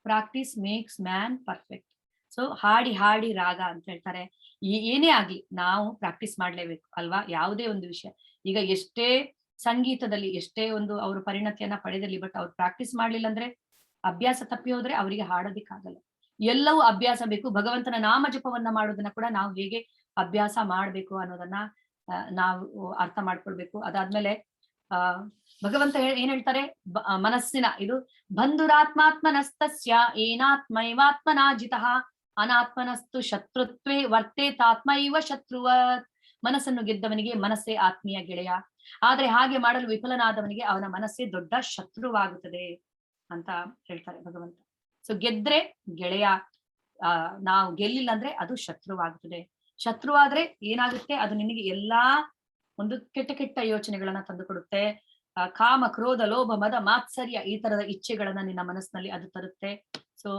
practice makes man perfect. So ಹಾಡಿ ಹಾಡಿ ರಾಗ ಅಂತ ಹೇಳ್ತಾರೆ. ಏನೇ ಆಗ್ಲಿ ನಾವು ಪ್ರಾಕ್ಟೀಸ್ ಮಾಡ್ಲೇಬೇಕು ಅಲ್ವಾ, ಯಾವುದೇ ಒಂದು ವಿಷಯ. ಈಗ ಎಷ್ಟೇ ಸಂಗೀತದಲ್ಲಿ ಎಷ್ಟೇ ಒಂದು ಅವರು ಪರಿಣತಿಯನ್ನ ಪಡೆದಲ್ಲಿ, ಬಟ್ ಅವ್ರು ಪ್ರಾಕ್ಟೀಸ್ ಮಾಡ್ಲಿಲ್ಲ ಅಂದ್ರೆ, ಅಭ್ಯಾಸ ತಪ್ಪಿ ಹೋದ್ರೆ ಅವರಿಗೆ ಹಾಡೋದಿಕ್ಕಾಗಲ್ಲ. ಎಲ್ಲವೂ ಅಭ್ಯಾಸ ಬೇಕು. ಭಗವಂತನ ನಾಮ ಜಪವನ್ನ ಮಾಡೋದನ್ನ ಕೂಡ ನಾವು ಹೇಗೆ ಅಭ್ಯಾಸ ಮಾಡ್ಬೇಕು ಅನ್ನೋದನ್ನ ನಾವು ಅರ್ಥ ಮಾಡ್ಕೊಳ್ಬೇಕು. ಅದಾದ್ಮೇಲೆ ಭಗವಂತ ಏನ್ ಹೇಳ್ತಾರೆ, ಮನಸ್ಸಿನ ಇದು ಬಂಧುರಾತ್ಮಾತ್ಮನಸ್ತಸ್ಯ ಏನಾತ್ಮೈವಾತ್ಮನಾಜಿತಃ ಅನಾತ್ಮನಸ್ತು ಶತ್ರುತ್ವೇ ವರ್ತೇತಾತ್ಮೈವ ಶತ್ರುವತ್. ಮನಸ್ಸನ್ನು ಗೆದ್ದವನಿಗೆ ಮನಸ್ಸೇ ಆತ್ಮೀಯ ಗೆಳೆಯ, ಆದ್ರೆ ಹಾಗೆ ಮಾಡಲು ವಿಫಲನಾದವನಿಗೆ ಅವನ ಮನಸ್ಸೇ ದೊಡ್ಡ ಶತ್ರುವಾಗುತ್ತದೆ ಅಂತ ಹೇಳ್ತಾರೆ ಭಗವಂತ. ಸೊ ಗೆದ್ರೆ ಗೆಳೆಯ, ನಾವು ಗೆಲ್ಲಿಲ್ಲ ಅಂದ್ರೆ ಅದು ಶತ್ರುವಾಗುತ್ತದೆ. ಶತ್ರುವಾದ್ರೆ ಏನಾಗುತ್ತೆ, ಅದು ನಿನಗೆ ಎಲ್ಲಾ ಒಂದು ಕೆಟ್ಟ ಕೆಟ್ಟ ಯೋಚನೆಗಳನ್ನ ತಂದುಕೊಡುತ್ತೆ. ಕಾಮ, ಕ್ರೋಧ, ಲೋಭ, ಮದ, ಮಾತ್ಸರ್ಯ ಈ ತರದ ಇಚ್ಛೆಗಳನ್ನ ನಿನ್ನ ಮನಸ್ಸಿನಲ್ಲಿ ಅದು ತರುತ್ತೆ. ಸೊ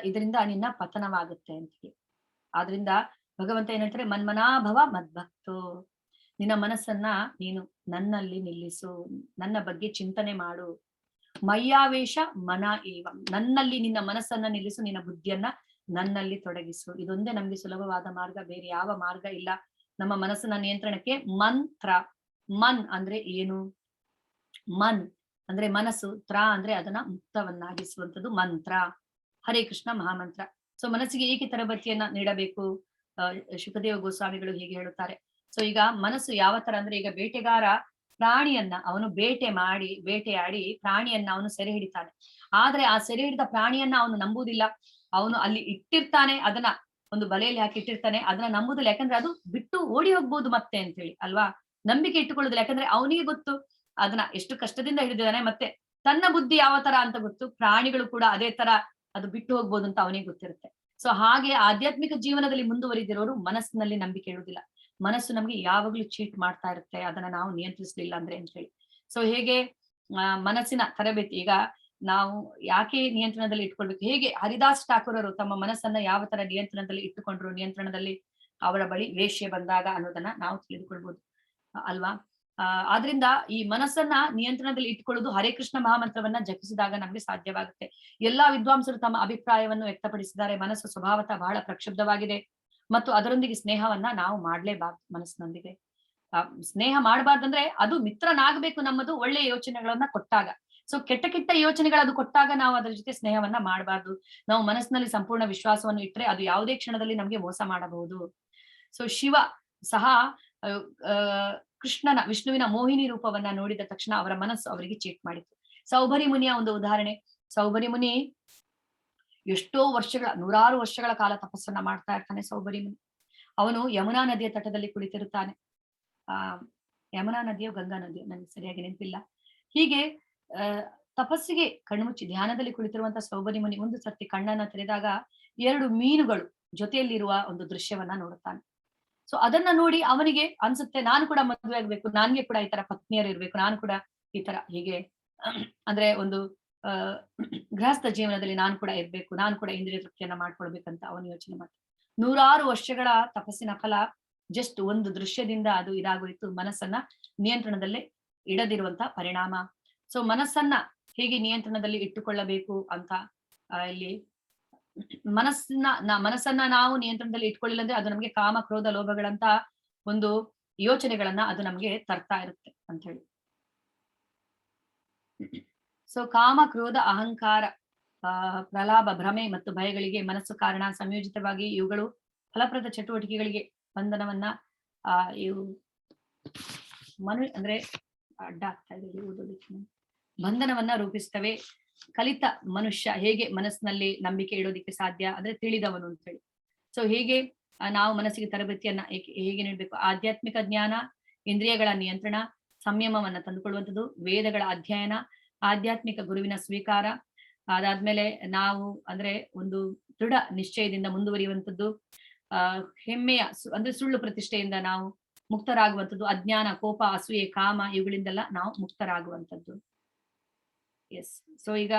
ಇದರಿಂದ ನಿನ್ನ ಪತನವಾಗುತ್ತೆ ಅಂತ ಹೇಳಿ. ಆದ್ರಿಂದ ಭಗವಂತ ಏನ್ ಹೇಳ್ತಾರೆ, ಮನ್ಮನಾಭವ ಮದ್ಭಕ್ತು. ನಿನ್ನ ಮನಸ್ಸನ್ನ ನೀನು ನನ್ನಲ್ಲಿ ನಿಲ್ಲಿಸು, ನನ್ನ ಬಗ್ಗೆ ಚಿಂತನೆ ಮಾಡು. ಮಯ್ಯಾವೇಶ ಮನ ಏವ, ನನ್ನಲ್ಲಿ ನಿನ್ನ ಮನಸ್ಸನ್ನ ನಿಲ್ಲಿಸು, ನಿನ್ನ ಬುದ್ಧಿಯನ್ನ ನನ್ನಲ್ಲಿ ತೊಡಗಿಸು. ಇದೊಂದೇ ನಮ್ಗೆ ಸುಲಭವಾದ ಮಾರ್ಗ, ಬೇರೆ ಯಾವ ಮಾರ್ಗ ಇಲ್ಲ ನಮ್ಮ ಮನಸ್ಸಿನ ನಿಯಂತ್ರಣಕ್ಕೆ. ಮಂತ್ರ, ಮನ್ ಅಂದ್ರೆ ಏನು? ಮನ್ ಅಂದ್ರೆ ಮನಸ್ಸು, ತ್ರ ಅಂದ್ರೆ ಅದನ್ನ ಮುಕ್ತವನ್ನಾಗಿಸುವಂಥದ್ದು ಮಂತ್ರ. ಹರೇ ಕೃಷ್ಣ ಮಹಾಮಂತ್ರ. ಸೊ ಮನಸ್ಸಿಗೆ ಏಕೆ ತರಬೇತಿಯನ್ನ ನೀಡಬೇಕು? ಶುಕದೇವ ಗೋಸ್ವಾಮಿಗಳು ಹೀಗೆ ಹೇಳುತ್ತಾರೆ. ಸೊ ಈಗ ಮನಸ್ಸು ಯಾವ ತರ ಅಂದ್ರೆ, ಈಗ ಬೇಟೆಗಾರ ಪ್ರಾಣಿಯನ್ನ ಅವನು ಬೇಟೆಯಾಡಿ ಪ್ರಾಣಿಯನ್ನ ಅವನು ಸೆರೆ ಹಿಡಿತಾನೆ. ಆದ್ರೆ ಆ ಸೆರೆ ಹಿಡಿದ ಪ್ರಾಣಿಯನ್ನ ಅವನು ನಂಬುವುದಿಲ್ಲ. ಅವನು ಅಲ್ಲಿ ಇಟ್ಟಿರ್ತಾನೆ, ಅದನ್ನ ಒಂದು ಬಲೆಯಲ್ಲಿ ಹಾಕಿ ಇಟ್ಟಿರ್ತಾನೆ, ಅದನ್ನ ನಂಬುದಿಲ್ಲ. ಯಾಕಂದ್ರೆ ಅದು ಬಿಟ್ಟು ಓಡಿ ಹೋಗ್ಬೋದು ಮತ್ತೆ ಅಂತ ಹೇಳಿ ಅಲ್ವಾ, ನಂಬಿಕೆ ಇಟ್ಟುಕೊಳ್ಳುದಿಲ್ಲ. ಯಾಕಂದ್ರೆ ಅವನಿಗೆ ಗೊತ್ತು ಅದನ್ನ ಎಷ್ಟು ಕಷ್ಟದಿಂದ ಹಿಡಿದಿದ್ದಾನೆ, ಮತ್ತೆ ತನ್ನ ಬುದ್ಧಿ ಯಾವ ತರ ಅಂತ ಗೊತ್ತು. ಪ್ರಾಣಿಗಳು ಕೂಡ ಅದೇ ತರ ಅದು ಬಿಟ್ಟು ಹೋಗ್ಬೋದು ಅಂತ ಅವನಿಗೆ ಗೊತ್ತಿರುತ್ತೆ. ಸೊ ಹಾಗೆ ಆಧ್ಯಾತ್ಮಿಕ ಜೀವನದಲ್ಲಿ ಮುಂದುವರಿದಿರೋರು ಮನಸ್ಸಿನಲ್ಲಿ ನಂಬಿಕೆ ಇಡುವುದಿಲ್ಲ. ಮನಸ್ಸು ನಮ್ಗೆ ಯಾವಾಗ್ಲೂ ಚೀಟ್ ಮಾಡ್ತಾ ಇರುತ್ತೆ, ಅದನ್ನ ನಾವು ನಿಯಂತ್ರಿಸಲಿಲ್ಲ ಅಂದ್ರೆ ಅಂತ ಹೇಳಿ. ಸೊ ಹೇಗೆ ಮನಸ್ಸಿನ ತರಬೇತಿ, ಈಗ ನಾವು ಯಾಕೆ ನಿಯಂತ್ರಣದಲ್ಲಿ ಇಟ್ಕೊಳ್ಬೇಕು, ಹೇಗೆ ಹರಿದಾಸ್ ಠಾಕೂರರು ತಮ್ಮ ಮನಸ್ಸನ್ನ ಯಾವ ತರ ನಿಯಂತ್ರಣದಲ್ಲಿ ಇಟ್ಟುಕೊಂಡ್ರು, ನಿಯಂತ್ರಣದಲ್ಲಿ ಅವರ ಬಳಿ ವೇಶ್ಯೆ ಬಂದಾಗ ಅನ್ನೋದನ್ನ ನಾವು ತಿಳಿದುಕೊಳ್ಬಹುದು ಅಲ್ವಾ. ಆದ್ರಿಂದ ಈ ಮನಸ್ಸನ್ನ ನಿಯಂತ್ರಣದಲ್ಲಿ ಇಟ್ಕೊಳ್ಳೋದು ಹರೇ ಕೃಷ್ಣ ಮಹಾಮಂತ್ರವನ್ನ ಜಪಿಸಿದಾಗ ನಮ್ಗೆ ಸಾಧ್ಯವಾಗುತ್ತೆ. ಎಲ್ಲಾ ವಿದ್ವಾಂಸರು ತಮ್ಮ ಅಭಿಪ್ರಾಯವನ್ನು ವ್ಯಕ್ತಪಡಿಸಿದ್ದಾರೆ. ಮನಸ್ಸು ಸ್ವಭಾವತಃ ಬಹಳ ಪ್ರಕ್ಷುಬ್ಧವಾಗಿದೆ ಮತ್ತು ಅದರೊಂದಿಗೆ ಸ್ನೇಹವನ್ನ ನಾವು ಮಾಡ್ಲೇಬಾರ್ದು. ಮನಸ್ಸಿನೊಂದಿಗೆ ಸ್ನೇಹ ಮಾಡಬಾರ್ದಂದ್ರೆ ಅದು ಮಿತ್ರನಾಗಬೇಕು ನಮ್ಮದು, ಒಳ್ಳೆಯ ಯೋಚನೆಗಳನ್ನ ಕೊಟ್ಟಾಗ. ಸೊ ಕೆಟ್ಟ ಕೆಟ್ಟ ಯೋಚನೆಗಳು ಅದು ಕೊಟ್ಟಾಗ ನಾವು ಅದರ ಜೊತೆ ಸ್ನೇಹವನ್ನ ಮಾಡಬಾರ್ದು. ನಾವು ಮನಸ್ಸಿನಲ್ಲಿ ಸಂಪೂರ್ಣ ವಿಶ್ವಾಸವನ್ನು ಇಟ್ಟರೆ ಅದು ಯಾವುದೇ ಕ್ಷಣದಲ್ಲಿ ನಮ್ಗೆ ಮೋಸ ಮಾಡಬಹುದು. ಸೊ ಶಿವ ಸಹ ವಿಷ್ಣುವಿನ ಮೋಹಿನಿ ರೂಪವನ್ನ ನೋಡಿದ ತಕ್ಷಣ ಅವರ ಮನಸ್ಸು ಅವರಿಗೆ ಚೀಟ್ ಮಾಡಿತು. ಸೌಭರಿ ಮುನಿಯ ಒಂದು ಉದಾಹರಣೆ. ಸೌಭರಿ ಮುನಿ ಎಷ್ಟೋ ನೂರಾರು ವರ್ಷಗಳ ಕಾಲ ತಪಸ್ಸನ್ನ ಮಾಡ್ತಾ ಇರ್ತಾನೆ. ಸೌಭರಿ ಮುನಿ ಅವನು ಯಮುನಾ ನದಿಯ ತಟದಲ್ಲಿ ಕುಳಿತಿರುತ್ತಾನೆ. ಯಮುನಾ ನದಿಯೋ ಗಂಗಾ ನದಿಯೋ ನನಗೆ ಸರಿಯಾಗಿ ನೆನಪಿಲ್ಲ. ಹೀಗೆ ತಪಸ್ಸಿಗೆ ಕಣ್ಮುಚ್ಚಿ ಧ್ಯಾನದಲ್ಲಿ ಕುಳಿತಿರುವಂತ ಸೌಭರಿ ಮುನಿ ಒಂದು ಸರ್ತಿ ಕಣ್ಣನ್ನ ತೆರೆದಾಗ 2 ಮೀನುಗಳು ಜೊತೆಯಲ್ಲಿರುವ ಒಂದು ದೃಶ್ಯವನ್ನ ನೋಡುತ್ತಾನೆ. ಸೊ ಅದನ್ನ ನೋಡಿ ಅವನಿಗೆ ಅನ್ಸುತ್ತೆ, ನಾನು ಕೂಡ ಮದುವೆ ಆಗ್ಬೇಕು, ನನ್ಗೆ ಕೂಡ ಈ ತರ ಪತ್ನಿಯರು ಇರ್ಬೇಕು, ನಾನು ಕೂಡ ಈ ತರ ಹೀಗೆ ಅಂದ್ರೆ ಒಂದು ಗೃಹಸ್ಥ ಜೀವನದಲ್ಲಿ ನಾನು ಕೂಡ ಇರ್ಬೇಕು, ನಾನು ಕೂಡ ಇಂದ್ರಿಯ ತೃಪ್ತಿಯನ್ನ ಮಾಡ್ಕೊಳ್ಬೇಕಂತ ಅವನು ಯೋಚನೆ ಮಾಡ್ತಾನೆ. ನೂರಾರು ವರ್ಷಗಳ ತಪಸ್ಸಿನ ಫಲ ಜಸ್ಟ್ ಒಂದು ದೃಶ್ಯದಿಂದ ಅದು ಇದಾಗೋಯ್ತು. ಮನಸ್ಸನ್ನ ನಿಯಂತ್ರಣದಲ್ಲೇ ಇಡದಿರುವಂತ ಪರಿಣಾಮ. ಸೊ ಮನಸ್ಸನ್ನ ಹೇಗೆ ನಿಯಂತ್ರಣದಲ್ಲಿ ಇಟ್ಟುಕೊಳ್ಳಬೇಕು ಅಂತ ಇಲ್ಲಿ ಮನಸ್ಸನ್ನ ನಾವು ನಿಯಂತ್ರಣದಲ್ಲಿ ಇಟ್ಕೊಳ್ಳಿಲ್ಲ ಅಂದ್ರೆ ಅದು ನಮ್ಗೆ ಕಾಮ, ಕ್ರೋಧ, ಲೋಭಗಳಂತ ಒಂದು ಯೋಚನೆಗಳನ್ನ ಅದು ನಮ್ಗೆ ತರ್ತಾ ಇರುತ್ತೆ ಅಂತ ಹೇಳಿ. ಸೊ ಕಾಮ, ಕ್ರೋಧ, ಅಹಂಕಾರ, ಪ್ರಲಾಭ, ಭ್ರಮೆ ಮತ್ತು ಭಯಗಳಿಗೆ ಮನಸ್ಸು ಕಾರಣ. ಸಂಯೋಜಿತವಾಗಿ ಇವುಗಳು ಫಲಪ್ರದ ಚಟುವಟಿಕೆಗಳಿಗೆ ಬಂಧನವನ್ನ ಇವು ಅಂದ್ರೆ ಅಡ್ಡ ಆಗ್ತಾ ಇದೆ ಓದೋದಕ್ಕೆ. ಬಂಧನವನ್ನ ರೂಪಿಸ್ತವೆ. ಕಲಿತ ಮನುಷ್ಯ ಹೇಗೆ ಮನಸ್ಸಿನಲ್ಲಿ ನಂಬಿಕೆ ಇಡೋದಿಕ್ಕೆ ಸಾಧ್ಯ ಅಂದ್ರೆ ತಿಳಿದವನು ಅಂತ ಹೇಳಿ. ಸೊ ಹೇಗೆ ನಾವು ಮನಸ್ಸಿಗೆ ತರಬೇತಿಯನ್ನ ಹೇಗೆ ನೀಡಬೇಕು? ಆಧ್ಯಾತ್ಮಿಕ ಜ್ಞಾನ, ಇಂದ್ರಿಯಗಳ ನಿಯಂತ್ರಣ, ಸಂಯಮವನ್ನ ತಂದುಕೊಳ್ಳುವಂಥದ್ದು, ವೇದಗಳ ಅಧ್ಯಯನ, ಆಧ್ಯಾತ್ಮಿಕ ಗುರುವಿನ ಸ್ವೀಕಾರ, ಅದಾದ್ಮೇಲೆ ನಾವು ಅಂದ್ರೆ ಒಂದು ದೃಢ ನಿಶ್ಚಯದಿಂದ ಮುಂದುವರಿಯುವಂಥದ್ದು, ಹೆಮ್ಮೆಯ ಅಂದ್ರೆ ಸುಳ್ಳು ಪ್ರತಿಷ್ಠೆಯಿಂದ ನಾವು ಮುಕ್ತರಾಗುವಂಥದ್ದು, ಅಜ್ಞಾನ, ಕೋಪ, ಅಸೂಯೆ, ಕಾಮ ಇವುಗಳಿಂದೆಲ್ಲ ನಾವು ಮುಕ್ತರಾಗುವಂಥದ್ದು. ಎಸ್. ಸೊ ಈಗ